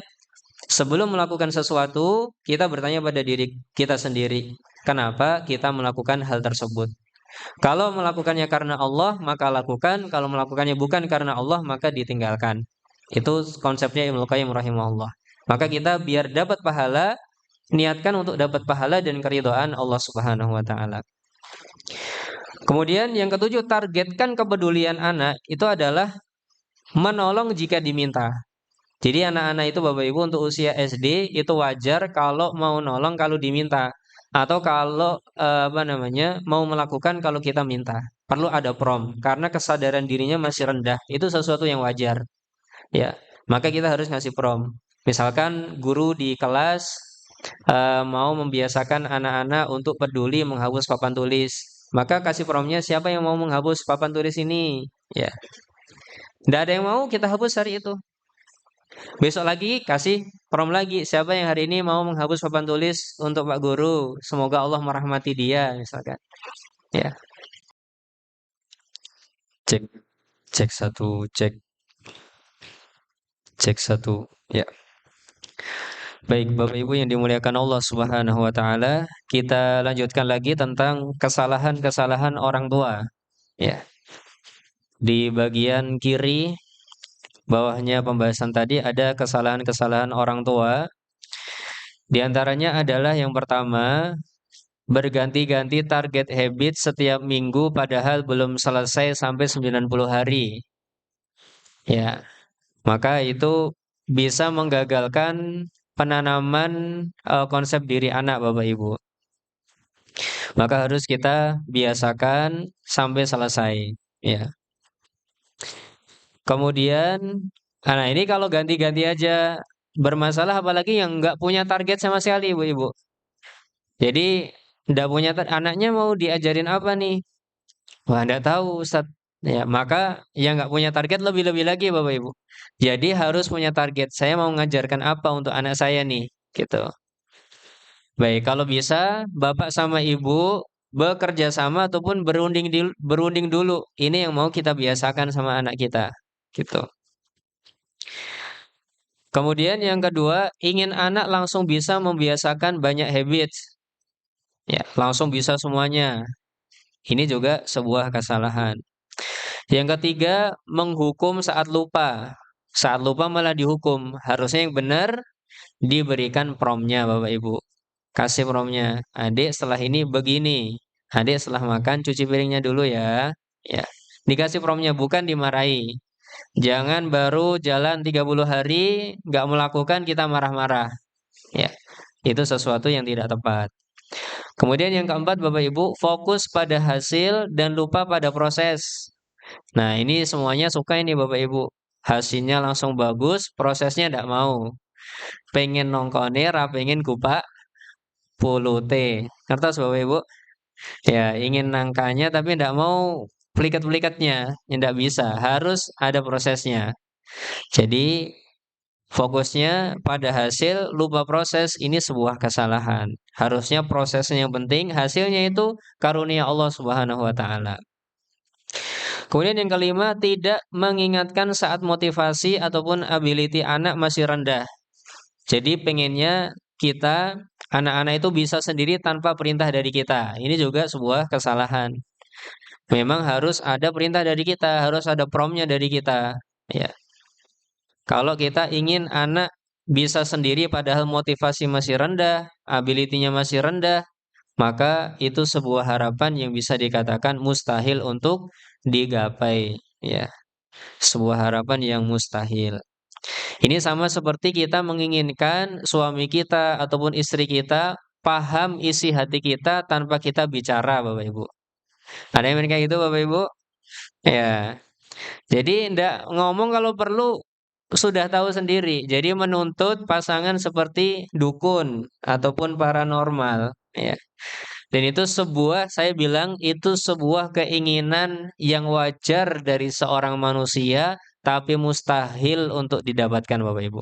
sebelum melakukan sesuatu, kita bertanya pada diri kita sendiri, kenapa kita melakukan hal tersebut? Kalau melakukannya karena Allah, maka lakukan. Kalau melakukannya bukan karena Allah, maka ditinggalkan. Itu konsepnya Ibnu Qayyim rahimahullah. Maka kita biar dapat pahala, niatkan untuk dapat pahala dan keridhaan Allah Subhanahu wa taala. Kemudian yang ketujuh, targetkan kepedulian anak itu adalah menolong jika diminta. Jadi anak-anak itu Bapak Ibu untuk usia SD itu wajar kalau mau nolong kalau diminta atau kalau apa namanya mau melakukan kalau kita minta. Perlu ada prom karena kesadaran dirinya masih rendah. Itu sesuatu yang wajar. Ya, maka kita harus ngasih prom. Misalkan guru di kelas mau membiasakan anak-anak untuk peduli menghapus papan tulis, maka kasih promnya siapa yang mau menghapus papan tulis ini? Ya, tidak ada yang mau kita hapus hari itu. Besok lagi kasih prom lagi. Siapa yang hari ini mau menghapus papan tulis untuk Pak Guru? Semoga Allah merahmati dia, misalkan. Ya, cek cek satu, cek satu. Ya. Baik, Bapak Ibu yang dimuliakan Allah Subhanahu wa taala, kita lanjutkan lagi tentang kesalahan-kesalahan orang tua. Ya. Di bagian kiri bawahnya pembahasan tadi ada kesalahan-kesalahan orang tua. Di antaranya adalah yang pertama, berganti-ganti target habit setiap minggu padahal belum selesai sampai 90 hari. Ya, maka itu bisa menggagalkan penanaman konsep diri anak Bapak Ibu. Maka harus kita biasakan sampai selesai. Ya. Kemudian, nah ini kalau ganti-ganti aja bermasalah, apalagi yang nggak punya target sama sekali, Ibu-ibu. Jadi, nggak punya anaknya mau diajarin apa nih? Wah, nggak tahu, Ustaz. Ya, maka yang nggak punya target lebih-lebih lagi, Bapak Ibu. Jadi harus punya target. Saya mau mengajarkan apa untuk anak saya nih, gitu. Baik, kalau bisa Bapak sama Ibu bekerja sama ataupun berunding dulu. Ini yang mau kita biasakan sama anak kita, gitu. Kemudian yang kedua, ingin anak langsung bisa membiasakan banyak habits. Ya, langsung bisa semuanya. Ini juga sebuah kesalahan. Yang ketiga, menghukum saat lupa. Saat lupa malah dihukum. Harusnya yang benar diberikan promnya Bapak Ibu. Kasih promnya. Adik setelah ini begini. Adik setelah makan cuci piringnya dulu ya. Ya. Dikasih promnya, bukan dimarahi. Jangan baru jalan 30 hari, nggak melakukan kita marah-marah. Ya, itu sesuatu yang tidak tepat. Kemudian yang keempat, Bapak Ibu, fokus pada hasil dan lupa pada proses. Nah, ini semuanya suka ini Bapak Ibu. Hasilnya langsung bagus, prosesnya tidak mau. Pengen nongkone, ra pengen kupak pulute. Ngertos Bapak Ibu? Ya, ingin nangkanya tapi tidak mau pelikat-pelikatnya. Tidak bisa, harus ada prosesnya. Jadi, fokusnya pada hasil, lupa proses, ini sebuah kesalahan. Harusnya prosesnya yang penting, hasilnya itu karunia Allah Subhanahu wa taala. Kemudian yang kelima, tidak mengingatkan saat motivasi ataupun ability anak masih rendah. Jadi pengennya kita, anak-anak itu bisa sendiri tanpa perintah dari kita. Ini juga sebuah kesalahan. Memang harus ada perintah dari kita, harus ada promnya dari kita. Ya. Kalau kita ingin anak bisa sendiri padahal motivasi masih rendah, ability-nya masih rendah, maka itu sebuah harapan yang bisa dikatakan mustahil untuk digapai. Ya, sebuah harapan yang mustahil. Ini sama seperti kita menginginkan suami kita ataupun istri kita paham isi hati kita tanpa kita bicara, Bapak Ibu. Ada yang kayak gitu, Bapak Ibu? Ya. Jadi ndak ngomong kalau perlu sudah tahu sendiri. Jadi menuntut pasangan seperti dukun ataupun paranormal, ya. Dan itu sebuah, saya bilang itu sebuah keinginan yang wajar dari seorang manusia, tapi mustahil untuk didapatkan, Bapak Ibu.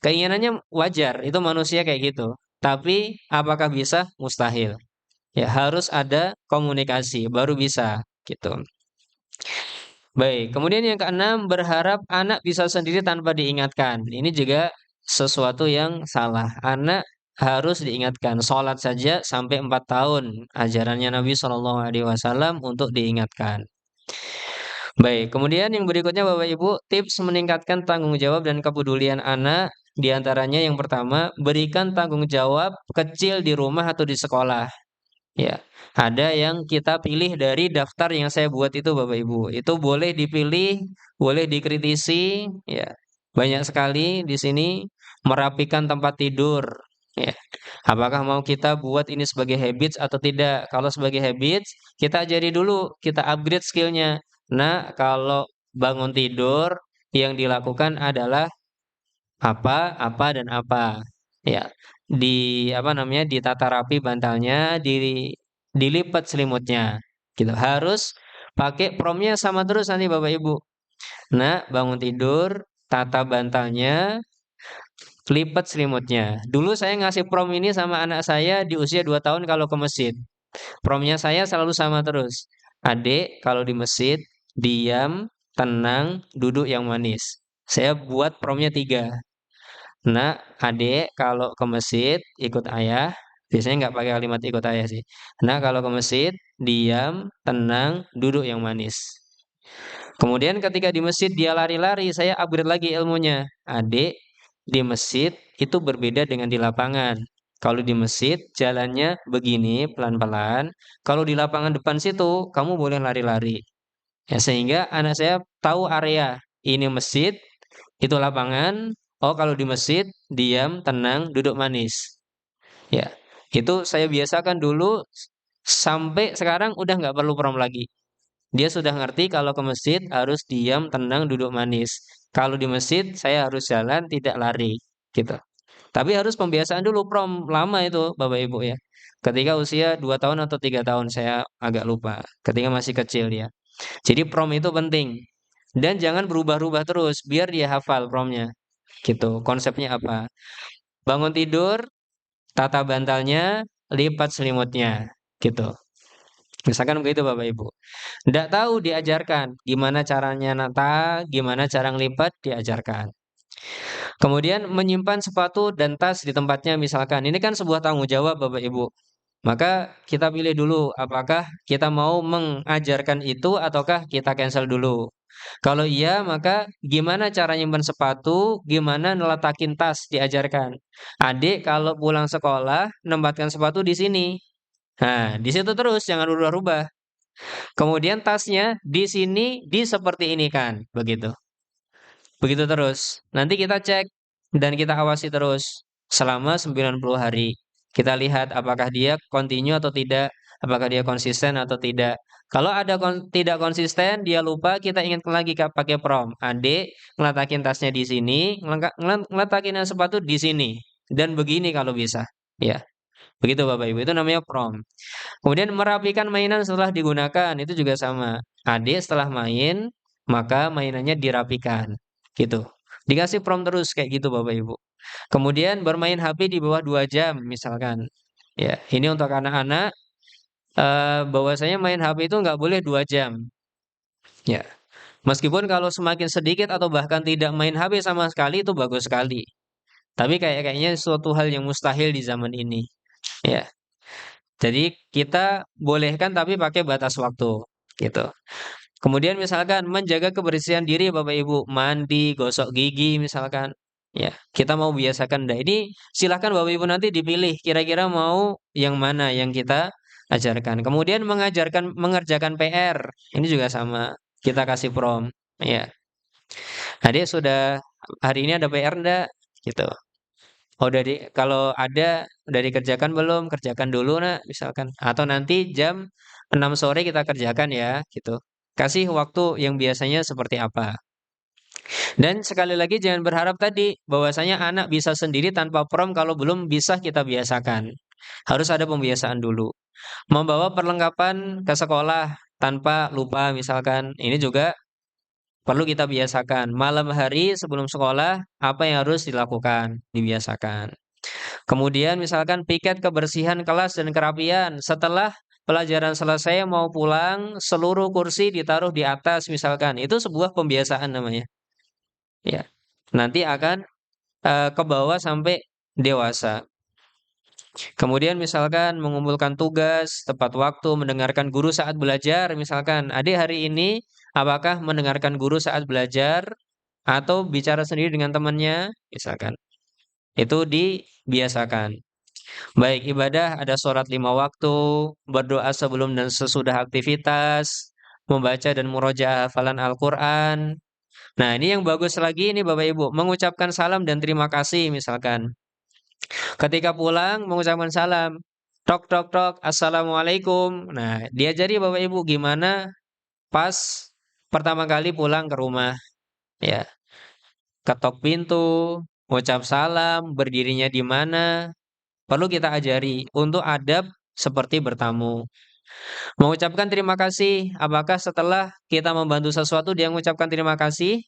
Keinginannya wajar, itu manusia kayak gitu. Tapi apakah bisa? Mustahil. Ya, harus ada komunikasi baru bisa, gitu. Baik, kemudian yang keenam, berharap anak bisa sendiri tanpa diingatkan. Ini juga sesuatu yang salah. Anak harus diingatkan. Sholat saja sampai 4 tahun. Ajarannya Nabi Shallallahu Alaihi Wasallam untuk diingatkan. Baik, kemudian yang berikutnya Bapak Ibu, tips meningkatkan tanggung jawab dan kepedulian anak. Di antaranya yang pertama, berikan tanggung jawab kecil di rumah atau di sekolah. Ya, ada yang kita pilih dari daftar yang saya buat itu Bapak Ibu. Itu boleh dipilih, boleh dikritisi, ya. Banyak sekali di sini merapikan tempat tidur, ya. Apakah mau kita buat ini sebagai habits atau tidak? Kalau sebagai habits, kita ajari dulu, kita upgrade skillnya. Nah, kalau bangun tidur yang dilakukan adalah apa, dan apa. Ya, di apa namanya, ditata rapi bantalnya, dilipat selimutnya. Gitu. Harus pakai promnya sama terus nanti Bapak Ibu. Nah, bangun tidur, tata bantalnya, lipat selimutnya. Dulu saya ngasih prom ini sama anak saya di usia 2 tahun kalau ke masjid. Promnya saya selalu sama terus. Adik, kalau di masjid, diam, tenang, duduk yang manis. Saya buat promnya 3. Nah, adik kalau ke masjid ikut ayah, biasanya nggak pakai kalimat ikut ayah sih. Nah, kalau ke masjid, diam, tenang, duduk yang manis. Kemudian ketika di masjid dia lari-lari, saya upgrade lagi ilmunya. Adik, di masjid itu berbeda dengan di lapangan. Kalau di masjid jalannya begini pelan-pelan. Kalau di lapangan depan situ kamu boleh lari-lari. Ya, sehingga anak saya tahu area. Ini masjid, itu lapangan. Oh, kalau di masjid diam, tenang, duduk manis. Ya, itu saya biasakan dulu sampai sekarang udah nggak perlu prom lagi. Dia sudah ngerti kalau ke masjid harus diam, tenang, duduk manis. Kalau di masjid saya harus jalan, tidak lari, gitu. Tapi harus pembiasaan dulu prom lama itu, Bapak Ibu ya. Ketika usia 2 tahun atau 3 tahun saya agak lupa. Ketika masih kecil dia. Jadi prom itu penting. Dan jangan berubah-ubah terus, biar dia hafal promnya. Gitu. Konsepnya apa? Bangun tidur, tata bantalnya, lipat selimutnya. Gitu. Misalkan begitu Bapak Ibu. Tidak tahu diajarkan gimana caranya nata, gimana cara ngelipat diajarkan. Kemudian menyimpan sepatu dan tas di tempatnya misalkan. Ini kan sebuah tanggung jawab Bapak Ibu. Maka kita pilih dulu apakah kita mau mengajarkan itu ataukah kita cancel dulu. Kalau iya maka gimana cara nyimpan sepatu, gimana ngeletakin tas diajarkan. Adik kalau pulang sekolah nempatkan sepatu di sini. Nah, di situ terus jangan rubah-rubah. Kemudian tasnya di sini seperti ini kan, begitu. Begitu terus. Nanti kita cek dan kita awasi terus selama 90 hari. Kita lihat apakah dia continue atau tidak, apakah dia konsisten atau tidak. Kalau ada tidak konsisten, dia lupa, kita ingatkan lagi pakai prom. Adik, ngeletakin tasnya di sini, ngeletakin sepatu di sini. Dan begini kalau bisa. Ya, begitu Bapak Ibu. Itu namanya prom. Kemudian merapikan mainan setelah digunakan, itu juga sama. Adik setelah main, maka mainannya dirapikan. Gitu. Dikasih prompt terus kayak gitu Bapak Ibu. Kemudian bermain HP di bawah 2 jam misalkan. Ya, ini untuk anak-anak bahwasanya main HP itu nggak boleh 2 jam. Ya, meskipun kalau semakin sedikit atau bahkan tidak main HP sama sekali itu bagus sekali. Tapi kayaknya suatu hal yang mustahil di zaman ini. Ya, jadi kita bolehkan tapi pakai batas waktu, gitu. Kemudian misalkan menjaga kebersihan diri Bapak Ibu, mandi, gosok gigi misalkan. Ya, kita mau biasakan. Nah, ini silahkan Bapak Ibu nanti dipilih kira-kira mau yang mana yang kita ajarkan. Kemudian mengerjakan PR. Ini juga sama. Kita kasih prompt. Ya. Adik sudah hari ini ada PR enggak? Gitu. Oh, kalau ada udah dikerjakan belum? Kerjakan dulu nak, misalkan. Atau nanti jam 6 sore kita kerjakan ya, gitu. Kasih waktu yang biasanya seperti apa. Dan sekali lagi jangan berharap tadi bahwasanya anak bisa sendiri tanpa prom kalau belum bisa kita biasakan. Harus ada pembiasaan dulu. Membawa perlengkapan ke sekolah tanpa lupa misalkan. Ini juga perlu kita biasakan. Malam hari sebelum sekolah apa yang harus dilakukan? Dibiasakan. Kemudian misalkan piket kebersihan kelas dan kerapian. Setelah pelajaran selesai mau pulang, seluruh kursi ditaruh di atas misalkan. Itu sebuah pembiasaan namanya. Ya. Nanti akan ke bawah sampai dewasa. Kemudian misalkan mengumpulkan tugas, tepat waktu, mendengarkan guru saat belajar. Misalkan, adik hari ini apakah mendengarkan guru saat belajar atau bicara sendiri dengan temannya? Misalkan. Itu dibiasakan. Baik ibadah ada sholat 5 waktu, berdoa sebelum dan sesudah aktivitas, membaca dan murojaah hafalan Al-Quran. Nah ini yang bagus lagi ini Bapak Ibu, mengucapkan salam dan terima kasih misalkan. Ketika pulang mengucapkan salam, tok tok tok, assalamualaikum. Nah diajari Bapak Ibu gimana pas pertama kali pulang ke rumah, ya ketok pintu, ucap salam, berdirinya di mana, perlu kita ajari untuk adab seperti bertamu. Mengucapkan terima kasih, apakah setelah kita membantu sesuatu dia mengucapkan terima kasih?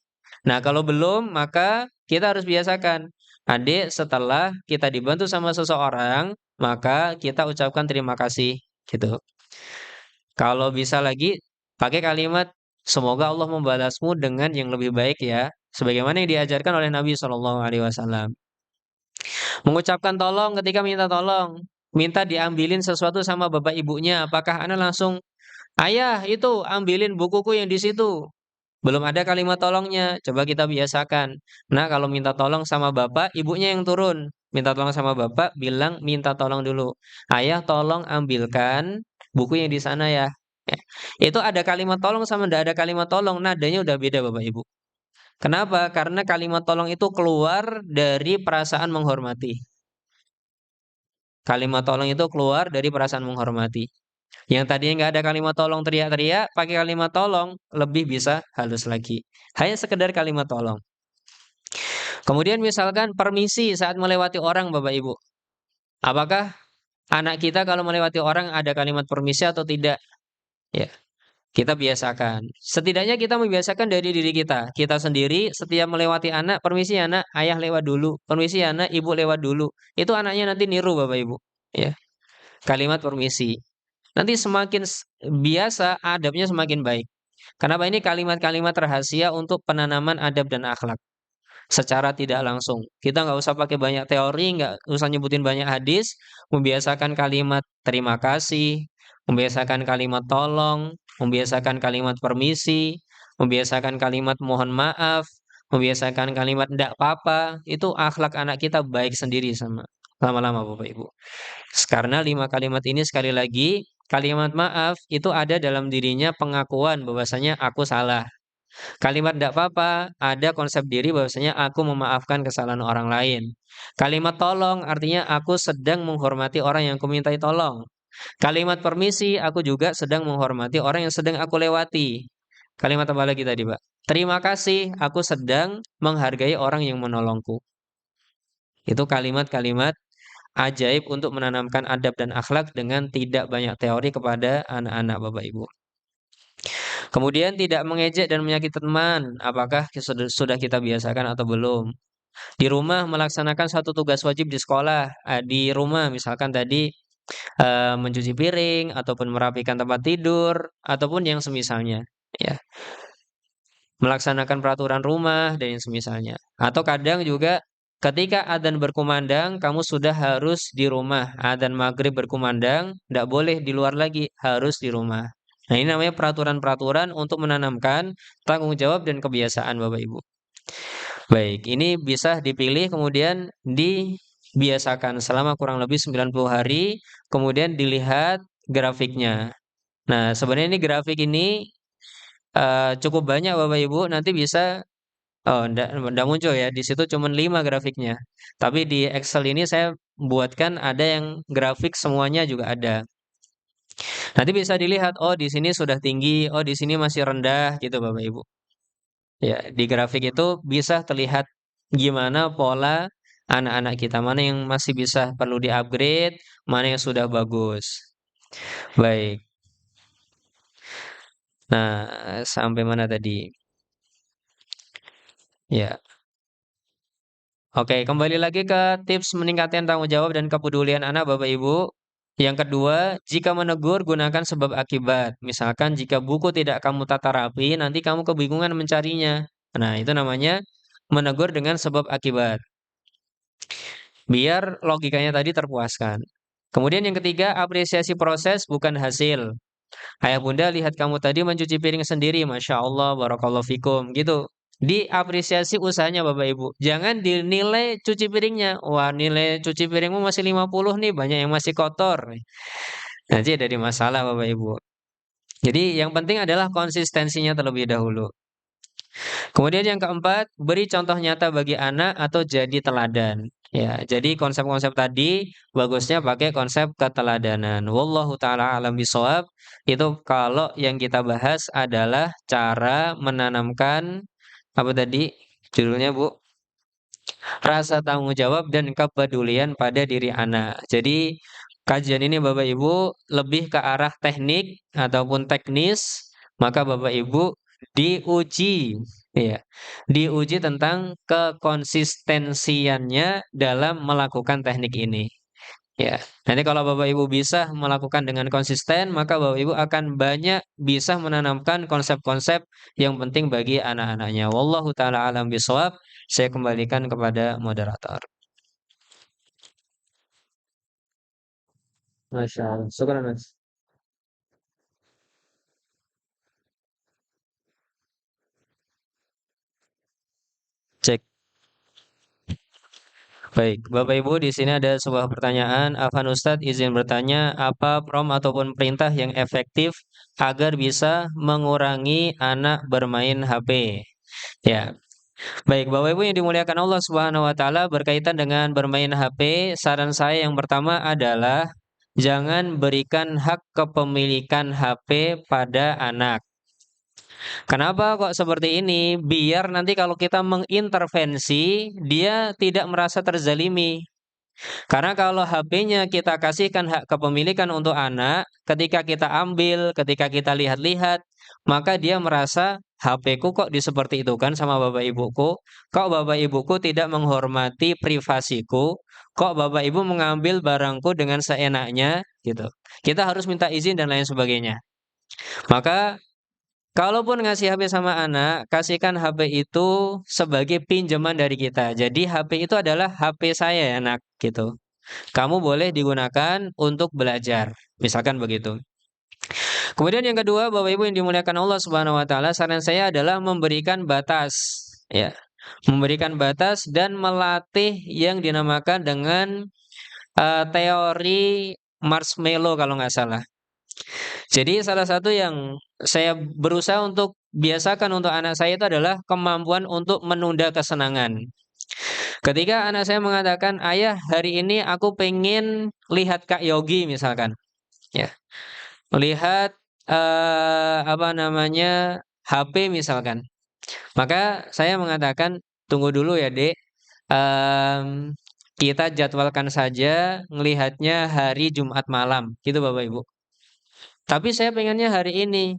Nah, kalau belum, maka kita harus biasakan. Adik, setelah kita dibantu sama seseorang, maka kita ucapkan terima kasih. Gitu. Kalau bisa lagi, pakai kalimat, semoga Allah membalasmu dengan yang lebih baik ya. Sebagaimana yang diajarkan oleh Nabi SAW. Mengucapkan tolong ketika minta tolong. Minta diambilin sesuatu sama bapak ibunya. Apakah Anda langsung, ayah itu ambilin bukuku yang di situ. Belum ada kalimat tolongnya. Coba kita biasakan. Nah kalau minta tolong sama bapak, ibunya yang turun. Minta tolong sama bapak, bilang minta tolong dulu. Ayah tolong ambilkan buku yang di sana ya. Ya. Itu ada kalimat tolong sama tidak ada kalimat tolong. Nadanya udah beda bapak ibu. Kenapa? Karena kalimat tolong itu keluar dari perasaan menghormati. Kalimat tolong itu keluar dari perasaan menghormati. Yang tadinya nggak ada kalimat tolong teriak-teriak, pakai kalimat tolong lebih bisa halus lagi. Hanya sekedar kalimat tolong. Kemudian misalkan permisi saat melewati orang Bapak Ibu. Apakah anak kita kalau melewati orang ada kalimat permisi atau tidak? Ya, kita biasakan. Setidaknya kita membiasakan dari diri kita. Kita sendiri setiap melewati anak, permisi anak, ayah lewat dulu. Permisi anak, ibu lewat dulu. Itu anaknya nanti niru Bapak Ibu. Ya, kalimat permisi. Nanti semakin biasa, adabnya semakin baik. Kenapa ini kalimat-kalimat rahasia untuk penanaman adab dan akhlak secara tidak langsung. Kita nggak usah pakai banyak teori, nggak usah nyebutin banyak hadis, membiasakan kalimat terima kasih, membiasakan kalimat tolong, membiasakan kalimat permisi, membiasakan kalimat mohon maaf, membiasakan kalimat ndak apa-apa, itu akhlak anak kita baik sendiri sama lama-lama Bapak Ibu. Karena 5 kalimat ini sekali lagi Kalimat maaf itu ada dalam dirinya pengakuan bahwasanya aku salah. Kalimat tidak apa-apa ada konsep diri bahwasanya aku memaafkan kesalahan orang lain. Kalimat tolong artinya aku sedang menghormati orang yang kumintai tolong. Kalimat permisi aku juga sedang menghormati orang yang sedang aku lewati. Kalimat apa lagi tadi, Pak? Terima kasih, aku sedang menghargai orang yang menolongku. Itu kalimat-kalimat ajaib untuk menanamkan adab dan akhlak dengan tidak banyak teori kepada anak-anak Bapak Ibu. Kemudian tidak mengejek dan menyakiti teman. Apakah sudah kita biasakan atau belum? Di rumah melaksanakan satu tugas wajib di sekolah. Di rumah misalkan tadi mencuci piring ataupun merapikan tempat tidur ataupun yang semisalnya. Ya, melaksanakan peraturan rumah dan yang semisalnya. Atau kadang juga ketika adzan berkumandang, kamu sudah harus di rumah. Adzan maghrib berkumandang, tidak boleh di luar lagi, harus di rumah. Nah, ini namanya peraturan-peraturan untuk menanamkan tanggung jawab dan kebiasaan Bapak Ibu. Baik, ini bisa dipilih kemudian dibiasakan selama kurang lebih 90 hari, kemudian dilihat grafiknya. Nah, sebenarnya ini grafik ini cukup banyak Bapak Ibu, nanti bisa ndak muncul ya. Di situ cuma 5 grafiknya. Tapi di Excel ini saya buatkan ada yang grafik semuanya juga ada. Nanti bisa dilihat, oh di sini sudah tinggi, oh di sini masih rendah gitu Bapak Ibu. Ya, di grafik itu bisa terlihat gimana pola anak-anak kita, mana yang masih bisa perlu di-upgrade, mana yang sudah bagus. Baik. Nah, sampai mana tadi? Ya. Oke, kembali lagi ke tips meningkatkan tanggung jawab dan kepedulian anak Bapak Ibu. Yang kedua, jika menegur gunakan sebab akibat. Misalkan jika buku tidak kamu tata rapi, nanti kamu kebingungan mencarinya. Nah, itu namanya menegur dengan sebab akibat. Biar logikanya tadi terpuaskan. Kemudian yang ketiga, apresiasi proses bukan hasil. Ayah bunda lihat kamu tadi mencuci piring sendiri, Masya Allah, Barakallahu fikum, gitu. Diapresiasi usahanya Bapak Ibu. Jangan dinilai cuci piringnya. Wah, nilai cuci piringmu masih 50 nih, banyak yang masih kotor. Nanti ada di masalah Bapak Ibu. Jadi yang penting adalah konsistensinya terlebih dahulu. Kemudian yang keempat, beri contoh nyata bagi anak atau jadi teladan. Ya, jadi konsep-konsep tadi bagusnya pakai konsep keteladanan. Wallahu taala alam bisawab. Itu kalau yang kita bahas adalah cara menanamkan apa tadi judulnya Bu? Rasa tanggung jawab dan kepedulian pada diri anak. Jadi kajian ini Bapak Ibu lebih ke arah teknik ataupun teknis, maka Bapak Ibu diuji ya, diuji tentang kekonsistensiannya dalam melakukan teknik ini. Ya, nanti kalau Bapak Ibu bisa melakukan dengan konsisten, maka Bapak Ibu akan banyak bisa menanamkan konsep-konsep yang penting bagi anak-anaknya. Wallahu taala alam bisawab. Saya kembalikan kepada moderator. Masya Allah. Syukran, Mas. Cek. Baik, Bapak Ibu di sini ada sebuah pertanyaan. Afan Ustadz izin bertanya, apa prom ataupun perintah yang efektif agar bisa mengurangi anak bermain HP? Ya, baik, Bapak Ibu yang dimuliakan Allah Subhanahu wa taala berkaitan dengan bermain HP, saran saya yang pertama adalah jangan berikan hak kepemilikan HP pada anak. Kenapa kok seperti ini? Biar nanti kalau kita mengintervensi, dia tidak merasa terzalimi. Karena kalau HP-nya kita kasihkan hak kepemilikan untuk anak, ketika kita ambil, ketika kita lihat-lihat, maka dia merasa HP-ku kok seperti itu kan sama bapak ibuku, kok bapak ibuku tidak menghormati privasiku, kok bapak ibu mengambil barangku dengan seenaknya, gitu. Kita harus minta izin dan lain sebagainya. Maka kalaupun ngasih HP sama anak, kasihkan HP itu sebagai pinjaman dari kita. Jadi HP itu adalah HP saya ya, anak, gitu. Kamu boleh digunakan untuk belajar. Misalkan begitu. Kemudian yang kedua, Bapak Ibu yang dimuliakan Allah Subhanahu wa taala, saran saya adalah memberikan batas, ya. Memberikan batas dan melatih yang dinamakan dengan teori marshmallow kalau nggak salah. Jadi salah satu yang saya berusaha untuk biasakan untuk anak saya itu adalah kemampuan untuk menunda kesenangan. Ketika anak saya mengatakan, "Ayah, hari ini aku pengen lihat Kak Yogi," misalkan, ya, melihat apa namanya, HP misalkan. Maka saya mengatakan, "Tunggu dulu ya, Dek, kita jadwalkan saja ngelihatnya hari Jumat malam," gitu Bapak Ibu. "Tapi saya pengennya hari ini."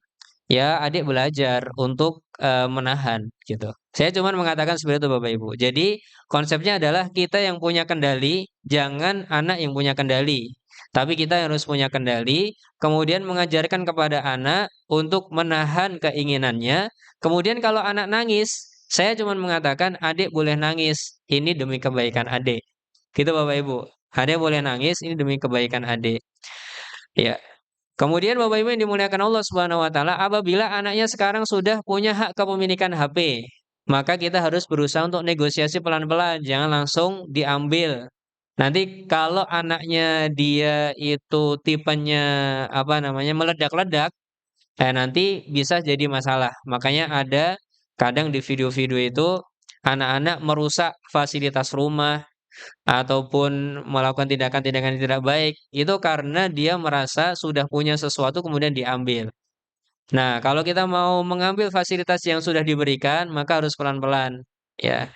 Ya, adik belajar untuk, menahan gitu. Saya cuman mengatakan seperti itu Bapak Ibu. Jadi konsepnya adalah kita yang punya kendali, jangan anak yang punya kendali. Tapi kita yang harus punya kendali, kemudian mengajarkan kepada anak untuk menahan keinginannya. Kemudian kalau anak nangis, saya cuman mengatakan, "Adik boleh nangis, ini demi kebaikan adik." Gitu Bapak Ibu. "Adik boleh nangis, ini demi kebaikan adik." Ya. Kemudian Bapak Ibu yang dimuliakan Allah Subhanahu wa taala, apabila anaknya sekarang sudah punya hak kepemilikan HP, maka kita harus berusaha untuk negosiasi pelan-pelan, jangan langsung diambil. Nanti kalau anaknya dia itu tipenya apa namanya meledak-ledak, nanti bisa jadi masalah. Makanya ada kadang di video-video itu anak-anak merusak fasilitas rumah, ataupun melakukan tindakan-tindakan yang tidak baik, itu karena dia merasa sudah punya sesuatu kemudian diambil. Nah, kalau kita mau mengambil fasilitas yang sudah diberikan, maka harus pelan-pelan, ya.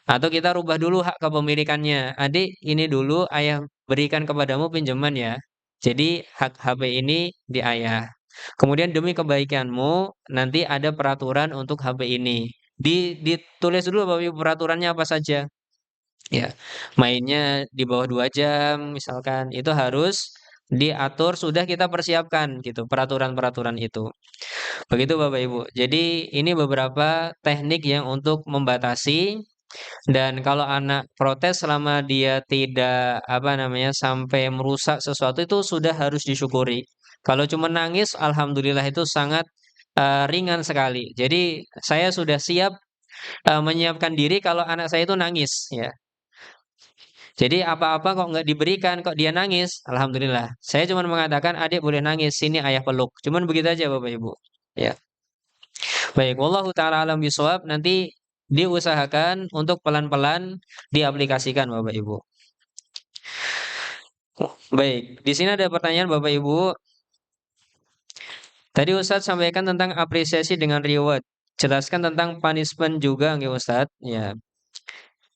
Atau kita rubah dulu hak kepemilikannya. "Adik, ini dulu ayah berikan kepadamu pinjaman ya. Jadi hak HP ini di ayah. Kemudian demi kebaikanmu, nanti ada peraturan untuk HP ini." Ditulis dulu Bapak Ibu peraturannya apa saja. Ya, mainnya di bawah 2 jam misalkan, itu harus diatur, sudah kita persiapkan gitu peraturan-peraturan itu. Begitu Bapak Ibu. Jadi ini beberapa teknik yang untuk membatasi dan kalau anak protes selama dia tidak, apa namanya, sampai merusak sesuatu itu sudah harus disyukuri. Kalau cuma nangis, alhamdulillah itu sangat, ringan sekali. Jadi saya sudah siap, menyiapkan diri kalau anak saya itu nangis, ya. Jadi apa-apa kok nggak diberikan, kok dia nangis, alhamdulillah. Saya cuma mengatakan, "Adik boleh nangis, sini ayah peluk." Cuman begitu aja Bapak Ibu. Ya. Baik, wallahu taala alam bisawab. Nanti diusahakan untuk pelan-pelan diaplikasikan Bapak Ibu. Baik, di sini ada pertanyaan Bapak Ibu. Tadi Ustadz sampaikan tentang apresiasi dengan reward. Jelaskan tentang punishment juga nggih Ustadz? Ya.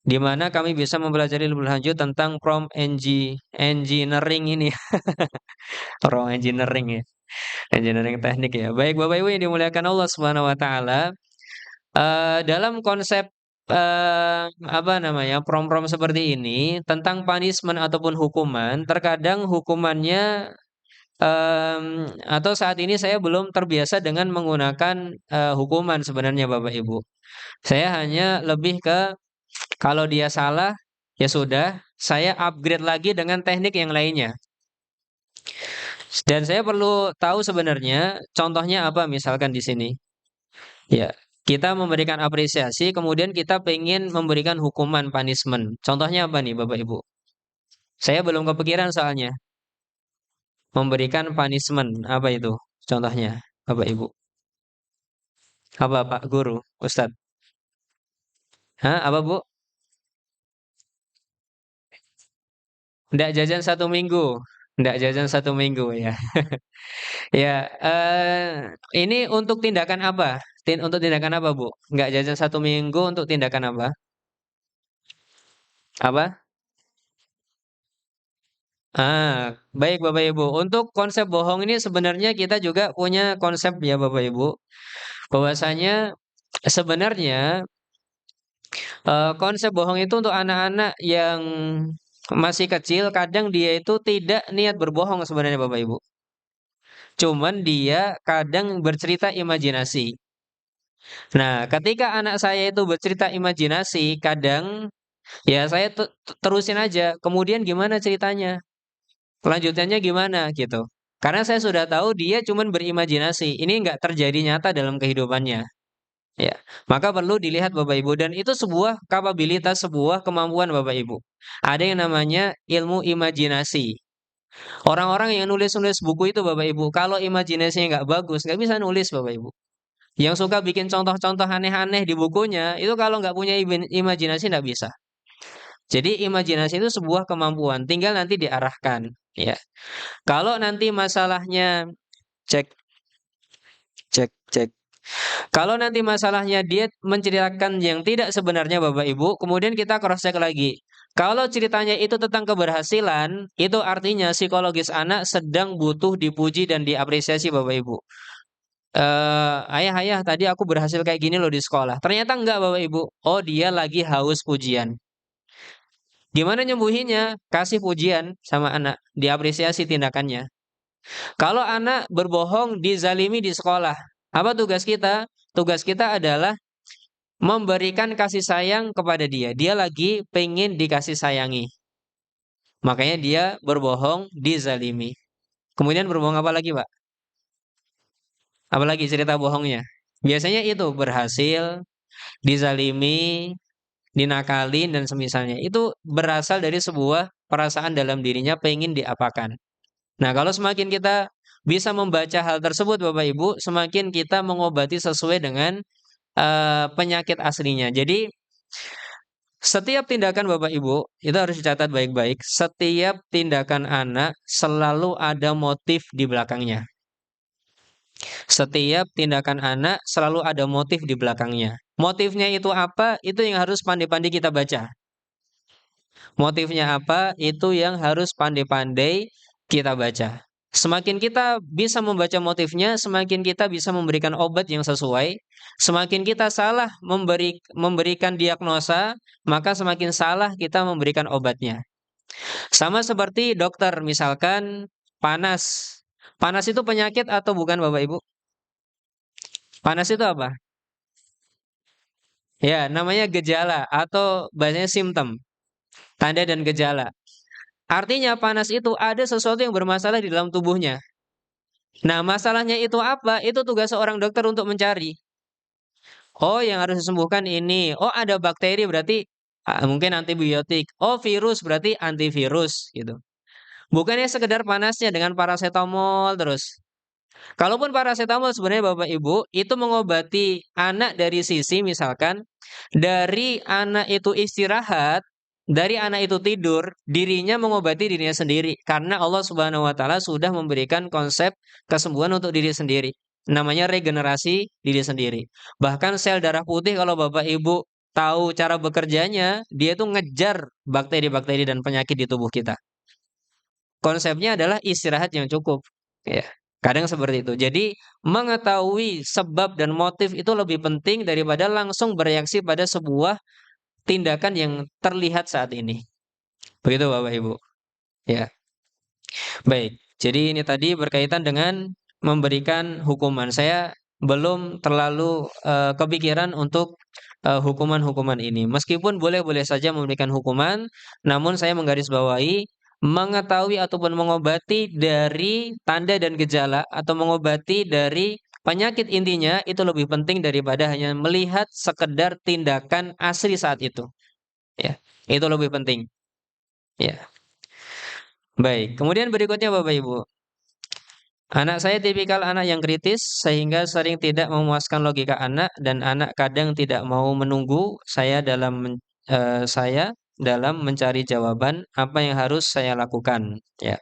Di mana kami bisa mempelajari lebih lanjut tentang prompt engineering ini. Prompt engineering ya. Engineering teknik ya. Baik Bapak Ibu yang dimuliakan Allah Subhanahu wa taala, dalam konsep apa namanya? Prom-prom seperti ini tentang punishment ataupun hukuman, terkadang hukumannya atau saat ini saya belum terbiasa dengan menggunakan hukuman sebenarnya Bapak Ibu. Saya hanya lebih ke kalau dia salah ya sudah, saya upgrade lagi dengan teknik yang lainnya. Dan saya perlu tahu sebenarnya contohnya apa misalkan di sini. Ya, kita memberikan apresiasi, kemudian kita pengen memberikan hukuman punishment. Contohnya apa nih Bapak Ibu? Saya belum kepikiran soalnya. Memberikan punishment, apa itu? Contohnya, Bapak Ibu. Apa Pak Guru, Ustadz? Hah, apa Bu? Nggak jajan 1 minggu. Nggak jajan 1 minggu ya. Ya, ini untuk tindakan apa? Untuk tindakan apa Bu? Nggak jajan 1 minggu untuk tindakan apa? Apa? Baik Bapak Ibu. Untuk konsep bohong ini sebenarnya kita juga punya konsep ya Bapak Ibu. Bahwasanya sebenarnya konsep bohong itu untuk anak-anak yang masih kecil, kadang dia itu tidak niat berbohong sebenarnya Bapak Ibu. Cuman dia kadang bercerita imajinasi. Nah, ketika anak saya itu bercerita imajinasi, kadang ya saya terusin aja. Kemudian gimana ceritanya? Kelanjutannya gimana gitu. Karena saya sudah tahu dia cuman berimajinasi. Ini nggak terjadi nyata dalam kehidupannya. Ya, maka perlu dilihat Bapak Ibu dan itu sebuah kapabilitas, sebuah kemampuan Bapak Ibu. Ada yang namanya ilmu imajinasi. Orang-orang yang nulis-nulis buku itu Bapak Ibu, kalau imajinasinya nggak bagus, nggak bisa nulis Bapak Ibu. Yang suka bikin contoh-contoh aneh-aneh di bukunya, itu kalau nggak punya imajinasi nggak bisa. Jadi imajinasi itu sebuah kemampuan, tinggal nanti diarahkan. Ya, kalau nanti masalahnya cek, cek, cek. Kalau nanti masalahnya dia menceritakan yang tidak sebenarnya Bapak Ibu, kemudian kita cross check lagi. Kalau ceritanya itu tentang keberhasilan, itu artinya psikologis anak sedang butuh dipuji dan diapresiasi Bapak Ibu. Ayah, ayah, tadi aku berhasil kayak gini loh di sekolah. Ternyata enggak Bapak Ibu. Oh, dia lagi haus pujian. Gimana nyembuhinnya? Kasih pujian sama anak, diapresiasi tindakannya. Kalau anak berbohong, dizalimi di sekolah, apa tugas kita? Tugas kita adalah memberikan kasih sayang kepada dia. Dia lagi pengen dikasih sayangi. Makanya dia berbohong, dizalimi. Kemudian berbohong apa lagi, Pak? Apalagi cerita bohongnya? Biasanya itu berhasil, dizalimi, dinakalin, dan semisalnya. Itu berasal dari sebuah perasaan dalam dirinya pengen diapakan. Nah, kalau semakin kita bisa membaca hal tersebut, Bapak Ibu, semakin kita mengobati sesuai dengan penyakit aslinya. Jadi, setiap tindakan Bapak Ibu, itu harus dicatat baik-baik. Setiap tindakan anak selalu ada motif di belakangnya. Setiap tindakan anak selalu ada motif di belakangnya. Motifnya itu apa? Itu yang harus pandai-pandai kita baca. Motifnya apa? Itu yang harus pandai-pandai kita baca. Semakin kita bisa membaca motifnya, semakin kita bisa memberikan obat yang sesuai. Semakin kita salah memberikan diagnosa, maka semakin salah kita memberikan obatnya. Sama seperti dokter, misalkan panas. Panas itu penyakit atau bukan Bapak Ibu? Panas itu apa? Ya, namanya gejala atau bahasanya simptom, tanda dan gejala. Artinya panas itu ada sesuatu yang bermasalah di dalam tubuhnya. Nah, masalahnya itu apa? Itu tugas seorang dokter untuk mencari. Oh, yang harus disembuhkan ini. Oh, ada bakteri berarti mungkin antibiotik. Oh, virus berarti antivirus gitu. Bukannya sekedar panasnya dengan paracetamol terus. Kalaupun paracetamol sebenarnya Bapak Ibu itu mengobati anak dari sisi misalkan dari anak itu istirahat, dari anak itu tidur, dirinya mengobati dirinya sendiri karena Allah Subhanahu wa taala sudah memberikan konsep kesembuhan untuk diri sendiri. Namanya regenerasi diri sendiri. Bahkan sel darah putih kalau Bapak Ibu tahu cara bekerjanya, dia itu ngejar bakteri-bakteri dan penyakit di tubuh kita. Konsepnya adalah istirahat yang cukup. Ya, kadang seperti itu. Jadi, mengetahui sebab dan motif itu lebih penting daripada langsung bereaksi pada sebuah tindakan yang terlihat saat ini. Begitu Bapak Ibu. Ya, baik. Jadi ini tadi berkaitan dengan memberikan hukuman. Saya belum terlalu kepikiran untuk hukuman-hukuman ini. Meskipun boleh-boleh saja memberikan hukuman, namun saya menggarisbawahi mengetahui ataupun mengobati dari tanda dan gejala atau mengobati dari penyakit intinya itu lebih penting daripada hanya melihat sekedar tindakan asli saat itu. Ya, itu lebih penting. Ya, baik. Kemudian berikutnya Bapak Ibu. Anak saya tipikal anak yang kritis sehingga sering tidak memuaskan logika anak dan anak kadang tidak mau menunggu saya dalam mencari jawaban apa yang harus saya lakukan. Ya.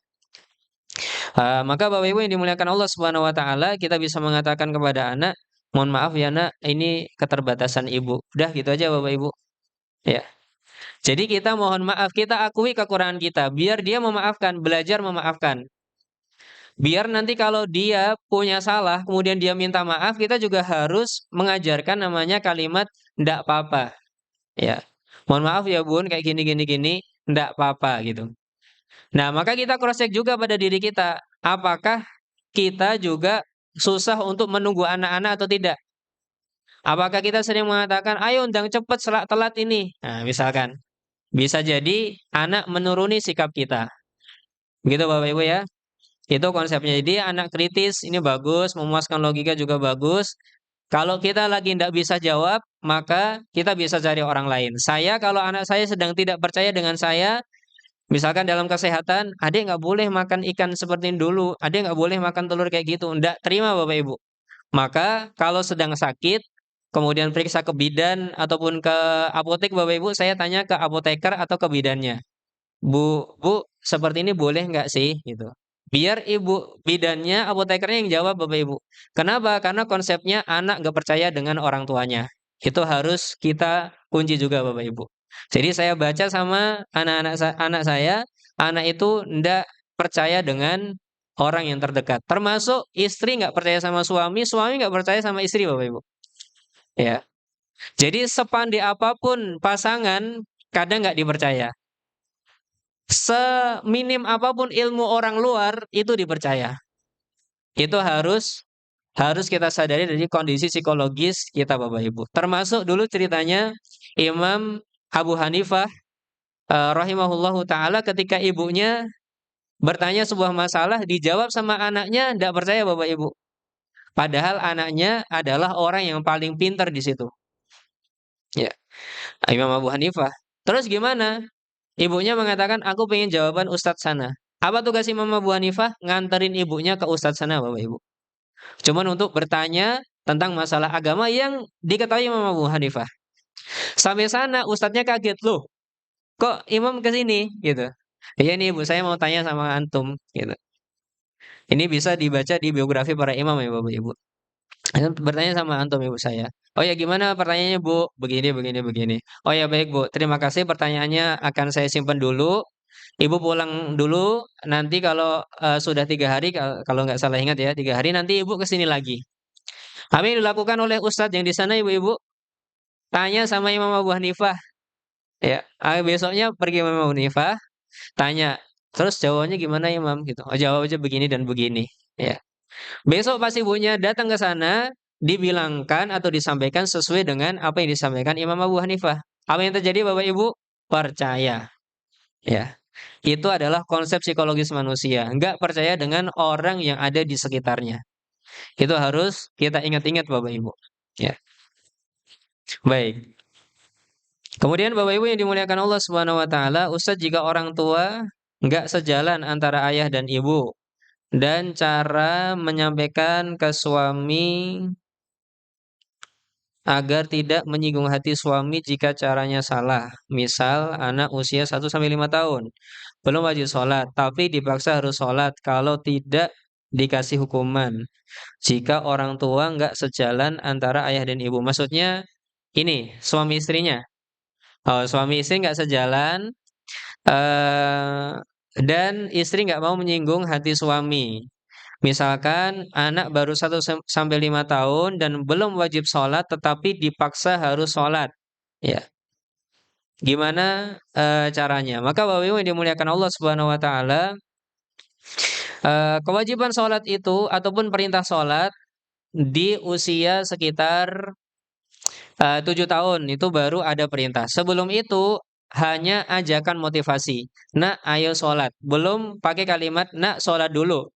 Maka Bapak Ibu yang dimuliakan Allah Subhanahu wa taala, kita bisa mengatakan kepada anak, "Mohon maaf ya, Nak, ini keterbatasan Ibu." Udah gitu aja Bapak Ibu. Ya. Jadi kita mohon maaf, kita akui kekurangan kita, biar dia memaafkan, belajar memaafkan. Biar nanti kalau dia punya salah, kemudian dia minta maaf, kita juga harus mengajarkan namanya kalimat "ndak apa-apa." Ya. Mohon maaf ya Bun, kayak gini gini gini, ndak apa-apa gitu. Nah, maka kita cross check juga pada diri kita, apakah kita juga susah untuk menunggu anak-anak atau tidak? Apakah kita sering mengatakan, "Ayo undang cepet telat ini." Nah, misalkan bisa jadi anak menuruni sikap kita. Begitu Bapak Ibu ya. Itu konsepnya. Jadi anak kritis ini bagus, memuaskan logika juga bagus. Kalau kita lagi tidak bisa jawab, maka kita bisa cari orang lain. Saya kalau anak saya sedang tidak percaya dengan saya, Misalkan dalam kesehatan, adik nggak boleh makan ikan seperti ini dulu, adik nggak boleh makan telur kayak gitu, nggak terima Bapak Ibu. Maka kalau sedang sakit, kemudian periksa ke bidan ataupun ke apotek Bapak Ibu, saya tanya ke apoteker atau ke bidannya. Bu, seperti ini boleh nggak sih? Gitu. Biar ibu bidannya, apotekernya yang jawab Bapak Ibu. Kenapa? Karena konsepnya anak nggak percaya dengan orang tuanya. Itu harus kita kunci juga Bapak Ibu. Jadi saya baca sama anak saya, anak itu ndak percaya dengan orang yang terdekat. Termasuk istri nggak percaya sama suami, suami nggak percaya sama istri Bapak Ibu. Ya. Jadi sepandai apapun pasangan, kadang nggak dipercaya. Seminim apapun ilmu orang luar itu dipercaya. Itu harus kita sadari dari kondisi psikologis kita Bapak Ibu. Termasuk dulu ceritanya Imam Abu Hanifah rahimahullahu taala ketika ibunya bertanya sebuah masalah dijawab sama anaknya tidak percaya Bapak Ibu. Padahal anaknya adalah orang yang paling pintar di situ. Ya, Imam Abu Hanifah. Terus gimana? Ibunya mengatakan, aku pengen jawaban Ustadz sana. Apa tugas Imam Abu Hanifah? Nganterin ibunya ke Ustadz sana, Bapak Ibu. Cuman untuk bertanya tentang masalah agama yang diketahui Imam Abu Hanifah. Sampai sana Ustadznya kaget, loh kok Imam ke sini? Gitu. Iya nih Ibu, saya mau tanya sama Antum. Gitu. Ini bisa dibaca di biografi para imam ya Bapak Ibu. Bertanya sama Antum Ibu saya. Oh ya gimana pertanyaannya Bu? Begini, begini, begini. Oh ya baik Bu, terima kasih pertanyaannya akan saya simpan dulu. Ibu pulang dulu, nanti kalau sudah 3 hari, kalau nggak salah ingat ya, 3 hari nanti ibu ke sini lagi. Apa yang dilakukan oleh Ustadz yang di sana ibu-ibu? Tanya sama Imam Abu Hanifah. Ya, besoknya pergi sama Imam Abu Hanifah, tanya. Terus jawabannya gimana Imam? Gitu. Oh jawab aja begini dan begini. Ya. Besok pas ibunya datang ke sana, dibilangkan atau disampaikan sesuai dengan apa yang disampaikan Imam Abu Hanifah. Apa yang terjadi Bapak Ibu? Percaya. Ya. Itu adalah konsep psikologis manusia. Nggak percaya dengan orang yang ada di sekitarnya. Itu harus kita ingat-ingat Bapak Ibu. Ya, baik. Kemudian Bapak Ibu yang dimuliakan Allah Subhanahu wa taala, Ustadz jika orang tua nggak sejalan antara ayah dan ibu dan cara menyampaikan ke suami agar tidak menyinggung hati suami jika caranya salah. Misal anak usia 1 sampai 5 tahun belum wajib sholat, tapi dipaksa harus sholat kalau tidak dikasih hukuman. Jika orang tua nggak sejalan antara ayah dan ibu. Maksudnya ini suami istrinya. Oh, suami istri nggak sejalan eh, dan istri nggak mau menyinggung hati suami. Misalkan anak baru 1 sampai 5 tahun dan belum wajib sholat tetapi dipaksa harus sholat. Ya, gimana caranya? Maka Bapak Ibu yang dimuliakan Allah Subhanahu wa taala, kewajiban sholat itu ataupun perintah sholat di usia sekitar 7 tahun itu baru ada perintah. Sebelum itu hanya ajakan motivasi. Nak, ayo sholat. Belum pakai kalimat nak sholat dulu.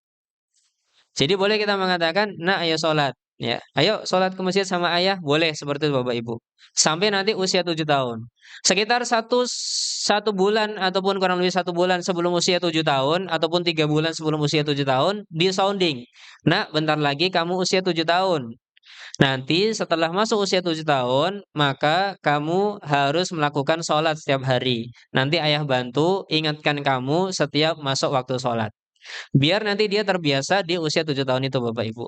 Jadi boleh kita mengatakan nak ayo sholat. Ya, ayo sholat ke masjid sama ayah boleh seperti itu Bapak Ibu. Sampai nanti usia 7 tahun. Sekitar satu bulan ataupun kurang lebih 1 bulan sebelum usia 7 tahun ataupun 3 bulan sebelum usia 7 tahun di sounding. Nak, bentar lagi kamu usia 7 tahun. Nanti setelah masuk usia 7 tahun, maka kamu harus melakukan sholat setiap hari. Nanti ayah bantu ingatkan kamu setiap masuk waktu sholat. Biar nanti dia terbiasa di usia 7 tahun itu Bapak Ibu.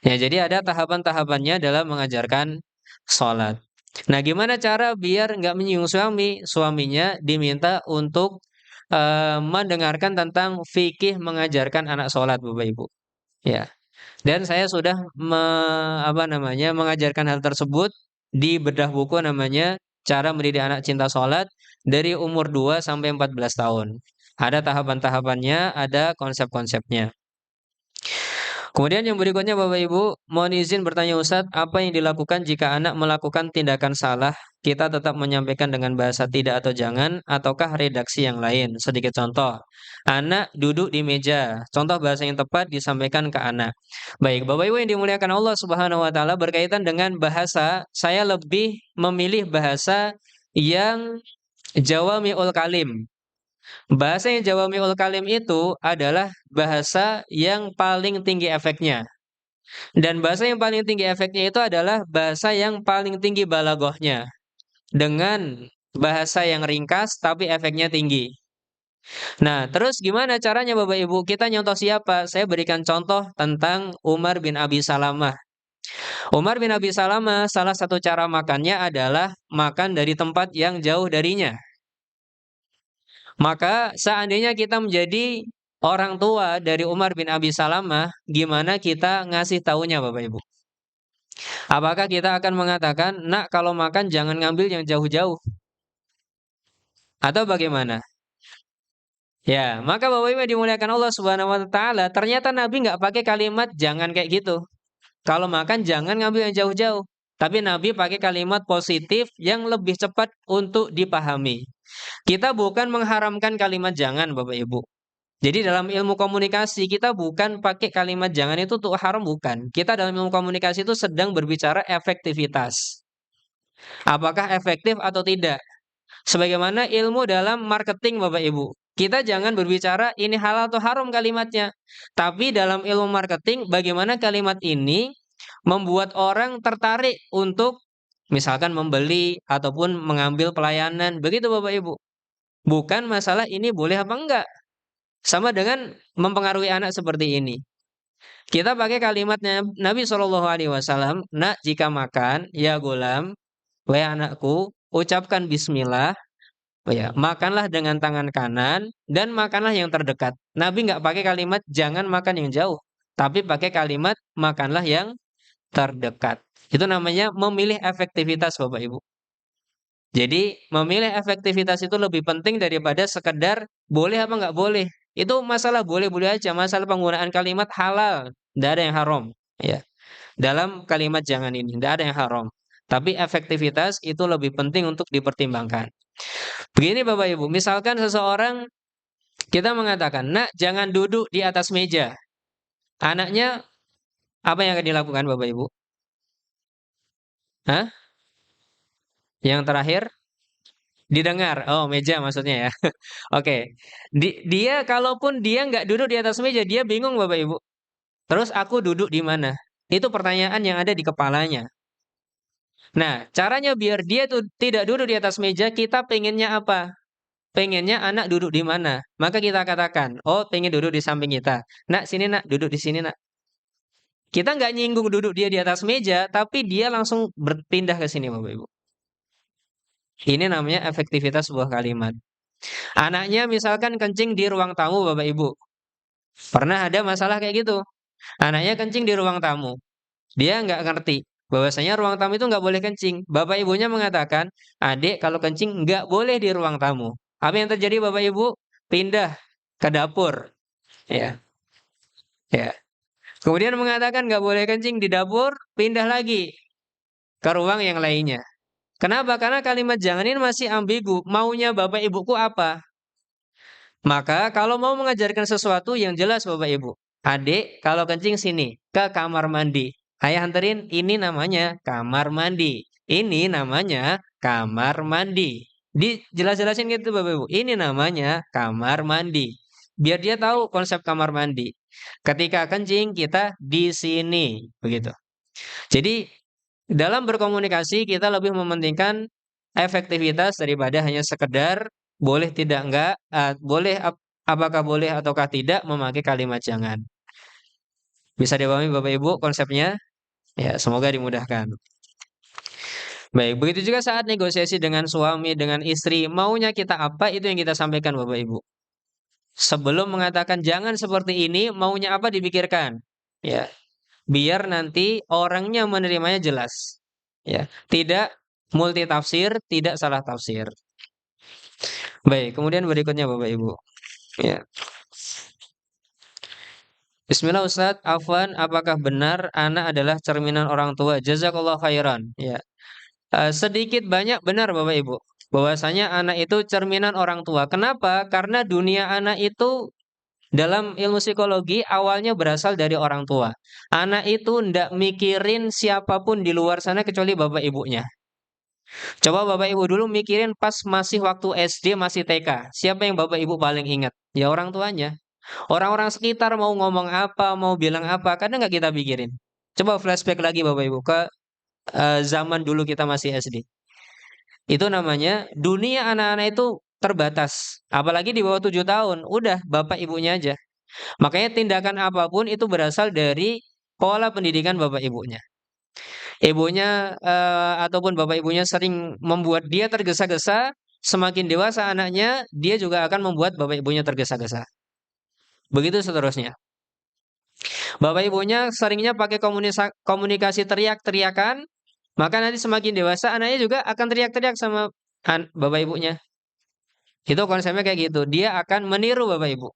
Ya, jadi ada tahapan-tahapannya dalam mengajarkan sholat. Nah, gimana cara biar nggak menyinggung suami? Suaminya diminta untuk mendengarkan tentang fikih mengajarkan anak sholat Bapak Ibu. Ya. Dan saya sudah mengajarkan hal tersebut di bedah buku namanya Cara Mendidik Anak Cinta Sholat dari umur 2 sampai 14 tahun. Ada tahapan-tahapannya, ada konsep-konsepnya. Kemudian yang berikutnya Bapak Ibu, mohon izin bertanya Ustadz, apa yang dilakukan jika anak melakukan tindakan salah? Kita tetap menyampaikan dengan bahasa tidak atau jangan, ataukah redaksi yang lain? Sedikit contoh, anak duduk di meja, contoh bahasa yang tepat disampaikan ke anak. Baik, Bapak Ibu yang dimuliakan Allah Subhanahu wa taala, berkaitan dengan bahasa, saya lebih memilih bahasa yang jawami'ul kalim. Bahasa yang jawami'ul kalim itu adalah bahasa yang paling tinggi efeknya. Dan bahasa yang paling tinggi efeknya itu adalah bahasa yang paling tinggi balagohnya. Dengan bahasa yang ringkas tapi efeknya tinggi. Nah, terus gimana caranya Bapak Ibu? Kita nyontoh siapa? Saya berikan contoh tentang Umar bin Abi Salamah. Umar bin Abi Salamah, salah satu cara makannya adalah makan dari tempat yang jauh darinya. Maka seandainya kita menjadi orang tua dari Umar bin Abi Salamah, gimana kita ngasih taunya Bapak Ibu? Apakah kita akan mengatakan, "Nak, kalau makan jangan ngambil yang jauh-jauh." Atau bagaimana? Ya, maka Bapak Ibu yang dimuliakan Allah Subhanahu wa taala, ternyata Nabi nggak pakai kalimat jangan kayak gitu. Kalau makan jangan ngambil yang jauh-jauh. Tapi Nabi pakai kalimat positif yang lebih cepat untuk dipahami. Kita bukan mengharamkan kalimat jangan, Bapak Ibu. Jadi dalam ilmu komunikasi kita bukan pakai kalimat jangan itu untuk haram, bukan. Kita dalam ilmu komunikasi itu sedang berbicara efektivitas. Apakah efektif atau tidak? Sebagaimana ilmu dalam marketing Bapak Ibu. Kita jangan berbicara ini halal atau haram kalimatnya. Tapi dalam ilmu marketing bagaimana kalimat ini membuat orang tertarik untuk misalkan membeli ataupun mengambil pelayanan. Begitu Bapak Ibu. Bukan masalah ini boleh apa enggak. Sama dengan mempengaruhi anak seperti ini. Kita pakai kalimatnya Nabi Shallallahu Alaihi Wasallam, nak jika makan, ya gulam, wahai anakku, ucapkan Bismillah. Oh ya, makanlah dengan tangan kanan dan makanlah yang terdekat. Nabi nggak pakai kalimat jangan makan yang jauh, tapi pakai kalimat makanlah yang terdekat. Itu namanya memilih efektivitas Bapak Ibu. Jadi memilih efektivitas itu lebih penting daripada sekedar boleh apa nggak boleh. Itu masalah boleh-boleh aja, masalah penggunaan kalimat halal, tidak ada yang haram. Ya, dalam kalimat jangan ini, tidak ada yang haram. Tapi efektivitas itu lebih penting untuk dipertimbangkan. Begini Bapak Ibu, misalkan seseorang kita mengatakan, nak jangan duduk di atas meja. Anaknya apa yang akan dilakukan Bapak Ibu? Hah? Yang terakhir didengar. Oh, meja maksudnya ya. Oke. Dia kalaupun dia nggak duduk di atas meja, dia bingung Bapak Ibu. Terus aku duduk di mana? Itu pertanyaan yang ada di kepalanya. Nah, caranya biar dia tuh tidak duduk di atas meja, kita pengennya apa? Pengennya anak duduk di mana? Maka kita katakan, oh pengen duduk di samping kita. Nak, sini nak, duduk di sini nak. Kita nggak nyinggung duduk dia di atas meja, tapi dia langsung berpindah ke sini Bapak Ibu. Ini namanya efektivitas sebuah kalimat. Anaknya misalkan kencing di ruang tamu Bapak Ibu. Pernah ada masalah kayak gitu. Anaknya kencing di ruang tamu. Dia nggak ngerti bahwasanya ruang tamu itu nggak boleh kencing. Bapak ibunya mengatakan, adik kalau kencing nggak boleh di ruang tamu. Apa yang terjadi Bapak Ibu? Pindah ke dapur. Ya, ya. Kemudian mengatakan nggak boleh kencing di dapur, pindah lagi ke ruang yang lainnya. Kenapa? Karena kalimat jangan ini masih ambigu. Maunya Bapak Ibuku apa? Maka kalau mau mengajarkan sesuatu yang jelas Bapak Ibu. Adik, kalau kencing sini, ke kamar mandi. Ayah anterin, ini namanya kamar mandi. Ini namanya kamar mandi. Dijelas-jelasin gitu Bapak Ibu. Ini namanya kamar mandi. Biar dia tahu konsep kamar mandi. Ketika kencing kita di sini, begitu. Jadi dalam berkomunikasi kita lebih mementingkan efektivitas daripada hanya sekedar boleh tidak enggak, apakah boleh ataukah tidak memakai kalimat jangan. Bisa dipahami Bapak Ibu konsepnya? Ya, semoga dimudahkan. Baik, begitu juga saat negosiasi dengan suami, dengan istri, maunya kita apa itu yang kita sampaikan Bapak Ibu. Sebelum mengatakan jangan seperti ini, maunya apa dipikirkan. Ya, biar nanti orangnya menerimanya jelas. Ya, tidak multi tafsir, tidak salah tafsir. Baik, kemudian berikutnya Bapak Ibu. Ya. Bismillah Ustadz, Afwan, apakah benar anak adalah cerminan orang tua? Jazakallah khairan. Ya. Sedikit banyak benar Bapak Ibu. Bahwasanya anak itu cerminan orang tua. Kenapa? Karena dunia anak itu dalam ilmu psikologi awalnya berasal dari orang tua. Anak itu ndak mikirin siapapun di luar sana kecuali bapak ibunya. Coba Bapak Ibu dulu mikirin pas masih waktu SD, masih TK. Siapa yang Bapak Ibu paling ingat? Ya orang tuanya. Orang-orang sekitar mau ngomong apa, mau bilang apa, kadang nggak kita pikirin. Coba flashback lagi Bapak Ibu ke zaman dulu kita masih SD. Itu namanya dunia anak-anak itu terbatas. Apalagi di bawah 7 tahun. Udah Bapak Ibunya aja. Makanya tindakan apapun itu berasal dari pola pendidikan Bapak Ibunya. Ibunya ataupun bapak ibunya sering membuat dia tergesa-gesa, semakin dewasa anaknya, dia juga akan membuat bapak ibunya tergesa-gesa. Begitu seterusnya. Bapak ibunya seringnya pakai komunikasi teriak-teriakan, maka nanti semakin dewasa anaknya juga akan teriak-teriak sama bapak ibunya. Itu konsepnya kayak gitu. Dia akan meniru bapak ibu.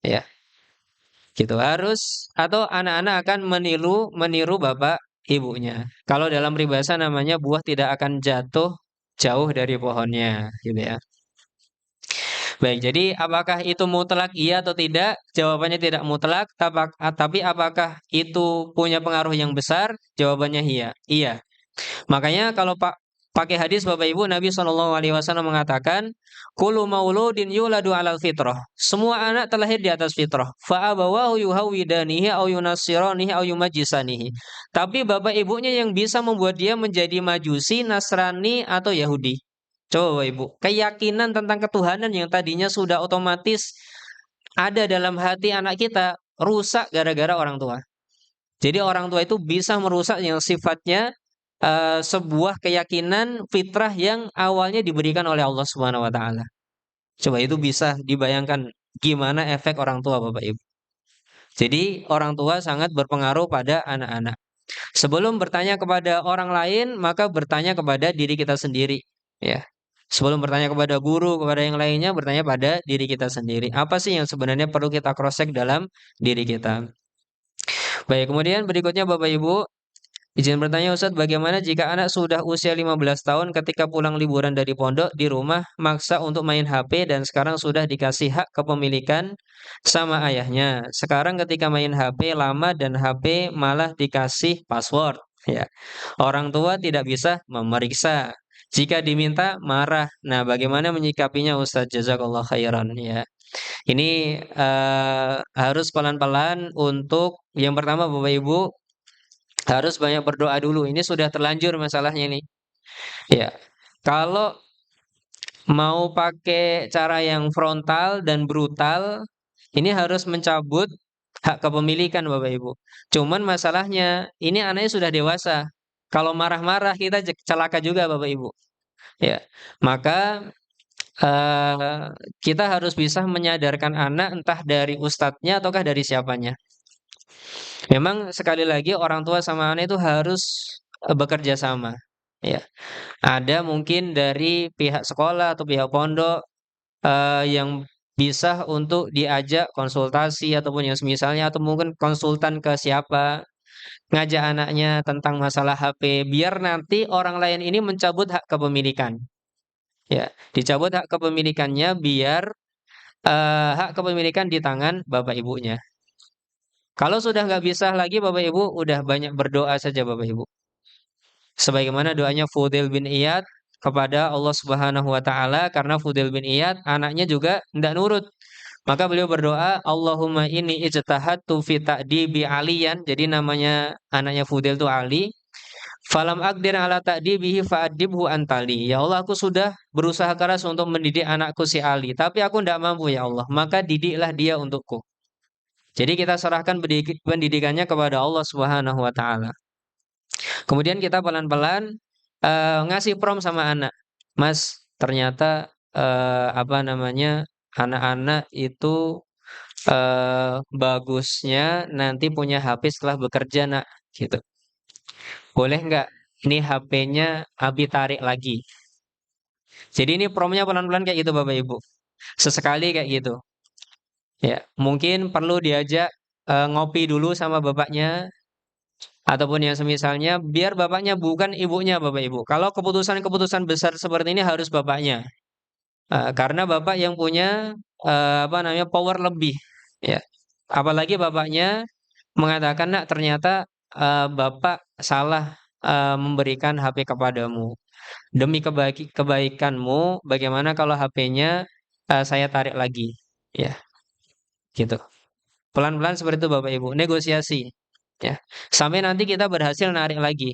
Ya, gitu harus atau anak-anak akan meniru meniru bapak ibunya. Kalau dalam peribahasa namanya buah tidak akan jatuh jauh dari pohonnya, gitu ya. Baik, jadi apakah itu mutlak iya atau tidak? Jawabannya tidak mutlak, tapi apakah itu punya pengaruh yang besar? Jawabannya iya. Iya. Makanya kalau pakai hadis Bapak Ibu Nabi SAW mengatakan, "Kullu mauludin yuladu 'alal fitrah." Semua anak terlahir di atas fitrah. Fa abawahu yuhawidanihi au yunassiranihi au yumajjisanihi. Tapi bapak ibunya yang bisa membuat dia menjadi Majusi, Nasrani atau Yahudi. Coba Bapak Ibu, keyakinan tentang ketuhanan yang tadinya sudah otomatis ada dalam hati anak kita rusak gara-gara orang tua. Jadi orang tua itu bisa merusak yang sifatnya sebuah keyakinan fitrah yang awalnya diberikan oleh Allah Subhanahu wa taala. Coba itu bisa dibayangkan gimana efek orang tua Bapak Ibu. Jadi orang tua sangat berpengaruh pada anak-anak. Sebelum bertanya kepada orang lain, maka bertanya kepada diri kita sendiri, ya. Sebelum bertanya kepada guru, kepada yang lainnya, bertanya pada diri kita sendiri. Apa sih yang sebenarnya perlu kita cross check dalam diri kita? Baik, kemudian berikutnya Bapak Ibu, izin bertanya Ustadz, bagaimana jika anak sudah usia 15 tahun ketika pulang liburan dari pondok di rumah maksa untuk main HP dan sekarang sudah dikasih hak kepemilikan sama ayahnya. Sekarang ketika main HP lama dan HP malah dikasih password. Ya, orang tua tidak bisa memeriksa. Jika diminta marah. Nah, bagaimana menyikapinya Ustadz? Jazakallah khairan ya. Ini harus pelan-pelan untuk yang pertama Bapak Ibu harus banyak berdoa dulu. Ini sudah terlanjur masalahnya ini. Ya. Kalau mau pakai cara yang frontal dan brutal, ini harus mencabut hak kepemilikan Bapak Ibu. Cuman masalahnya ini anaknya sudah dewasa. Kalau marah-marah kita celaka juga Bapak Ibu. Ya. Maka eh, kita harus bisa menyadarkan anak entah dari ustadznya ataukah dari siapanya. Memang sekali lagi orang tua sama anak itu harus bekerja sama. Ya, ada mungkin dari pihak sekolah atau pihak pondok yang bisa untuk diajak konsultasi ataupun yang semisalnya atau mungkin konsultan ke siapa ngajak anaknya tentang masalah HP biar nanti orang lain ini mencabut hak kepemilikan. Ya, dicabut hak kepemilikannya biar hak kepemilikan di tangan bapak ibunya. Kalau sudah nggak bisa lagi Bapak Ibu, udah banyak berdoa saja Bapak Ibu. Sebagaimana doanya Fudail bin Iyad kepada Allah Subhanahu wa taala karena Fudail bin Iyad anaknya juga tidak nurut. Maka beliau berdoa, Allahumma inni ijtahadtu fi ta'dibi aliyan. Jadi namanya anaknya Fudail itu Ali. Falam aqdir ala ta'dibihi fa'adibhu antali. Ya Allah, aku sudah berusaha keras untuk mendidik anakku si Ali, tapi aku tidak mampu ya Allah. Maka didiklah dia untukku. Jadi kita serahkan pendidikannya kepada Allah Subhanahu wa taala. Kemudian kita pelan-pelan ngasih prom sama anak. Mas, ternyata apa namanya? Anak-anak itu bagusnya nanti punya HP setelah bekerja, Nak, gitu. Boleh nggak ini HP-nya Abi tarik lagi? Jadi ini promnya pelan-pelan kayak gitu Bapak Ibu. Sesekali kayak gitu. Ya, mungkin perlu diajak ngopi dulu sama bapaknya ataupun yang semisalnya biar bapaknya bukan ibunya Bapak Ibu. Kalau keputusan-keputusan besar seperti ini harus bapaknya. Karena bapak yang punya apa namanya power lebih ya. Apalagi bapaknya mengatakan nak ternyata bapak salah memberikan HP kepadamu. Demi kebaikanmu, bagaimana kalau HP-nya saya tarik lagi? Ya, gitu. Pelan-pelan seperti itu Bapak Ibu, negosiasi. Ya, sampai nanti kita berhasil narik lagi.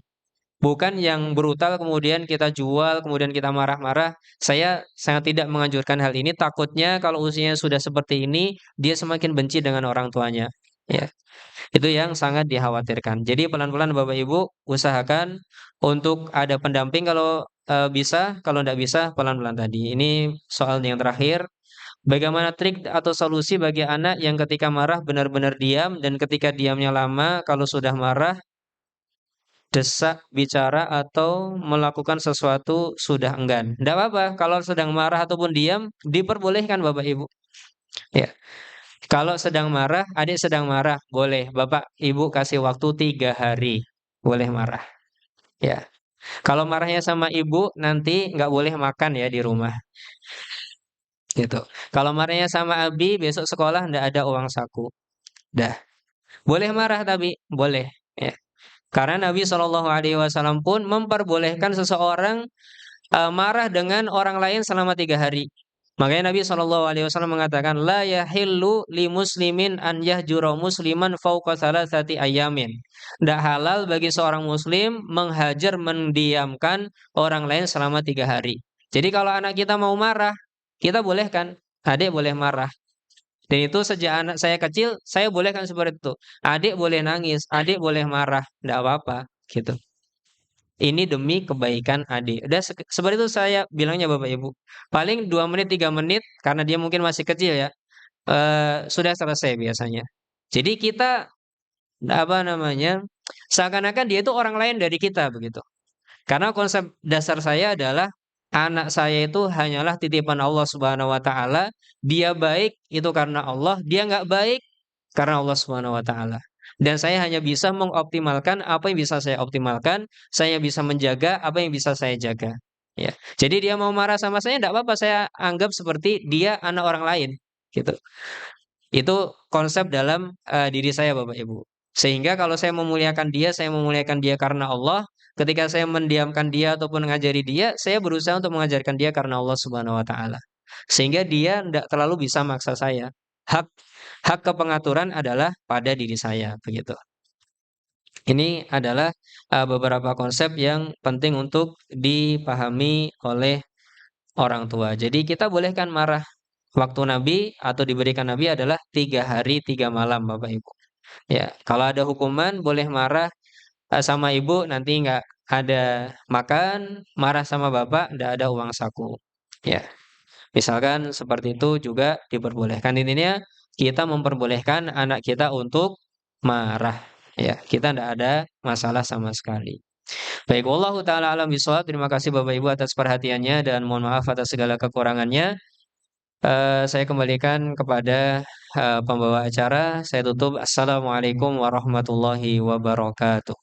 Bukan yang brutal kemudian kita jual, kemudian kita marah-marah. Saya sangat tidak menganjurkan hal ini. Takutnya kalau usianya sudah seperti ini, dia semakin benci dengan orang tuanya. Ya, itu yang sangat dikhawatirkan. Jadi pelan-pelan Bapak Ibu usahakan untuk ada pendamping kalau bisa, kalau tidak bisa pelan-pelan tadi. Ini soal yang terakhir. Bagaimana trik atau solusi bagi anak yang ketika marah benar-benar diam dan ketika diamnya lama, kalau sudah marah desak, bicara atau melakukan sesuatu sudah enggan. Tidak apa-apa, kalau sedang marah ataupun diam, diperbolehkan Bapak Ibu. Ya, kalau sedang marah, adik sedang marah, boleh. Bapak Ibu kasih waktu 3 hari, boleh marah. Ya, kalau marahnya sama ibu, nanti nggak boleh makan ya di rumah. Gitu. Kalau marahnya sama abi, besok sekolah ndak ada uang saku. Dah, boleh marah tapi boleh. Ya. Karena Nabi SAW pun memperbolehkan seseorang marah dengan orang lain selama 3 hari. Makanya Nabi SAW mengatakan, La yahillu li muslimin an yahjura musliman fauqa salasati ayamin. Tidak halal bagi seorang muslim menghajar, mendiamkan orang lain selama 3 hari. Jadi kalau anak kita mau marah, kita bolehkan. Adik boleh marah. Dan itu sejak anak saya kecil, saya bolehkan seperti itu. Adik boleh nangis, adik boleh marah, tidak apa-apa. Gitu. Ini demi kebaikan adik. Udah seperti itu saya bilangnya Bapak Ibu. Paling 2 menit 3 menit karena dia mungkin masih kecil ya. Sudah selesai biasanya. Jadi kita apa namanya? Seakan-akan dia itu orang lain dari kita begitu. Karena konsep dasar saya adalah anak saya itu hanyalah titipan Allah Subhanahu wa taala. Dia baik itu karena Allah, dia nggak baik karena Allah Subhanahu wa taala. Dan saya hanya bisa mengoptimalkan apa yang bisa saya optimalkan, saya bisa menjaga apa yang bisa saya jaga. Ya. Jadi dia mau marah sama saya tidak apa-apa, saya anggap seperti dia anak orang lain, gitu. Itu konsep dalam diri saya Bapak Ibu. Sehingga kalau saya memuliakan dia karena Allah. Ketika saya mendiamkan dia ataupun mengajari dia, saya berusaha untuk mengajarkan dia karena Allah Subhanahu wa taala. Sehingga dia tidak terlalu bisa maksa saya. Hak hak kepengaturan adalah pada diri saya, begitu. Ini adalah beberapa konsep yang penting untuk dipahami oleh orang tua. Jadi kita bolehkan marah. Waktu Nabi atau diberikan Nabi adalah 3 hari 3 malam, Bapak Ibu. Ya, kalau ada hukuman boleh marah sama ibu, nanti nggak ada makan, marah sama bapak, nggak ada uang saku. Ya, misalkan seperti itu juga diperbolehkan. Intinya kita memperbolehkan anak kita untuk marah. Ya, kita nggak ada masalah sama sekali. Baik, wallahu taala alam bisawab. Terima kasih Bapak Ibu atas perhatiannya dan mohon maaf atas segala kekurangannya. Saya kembalikan kepada pembawa acara. Saya tutup. Assalamualaikum warahmatullahi wabarakatuh.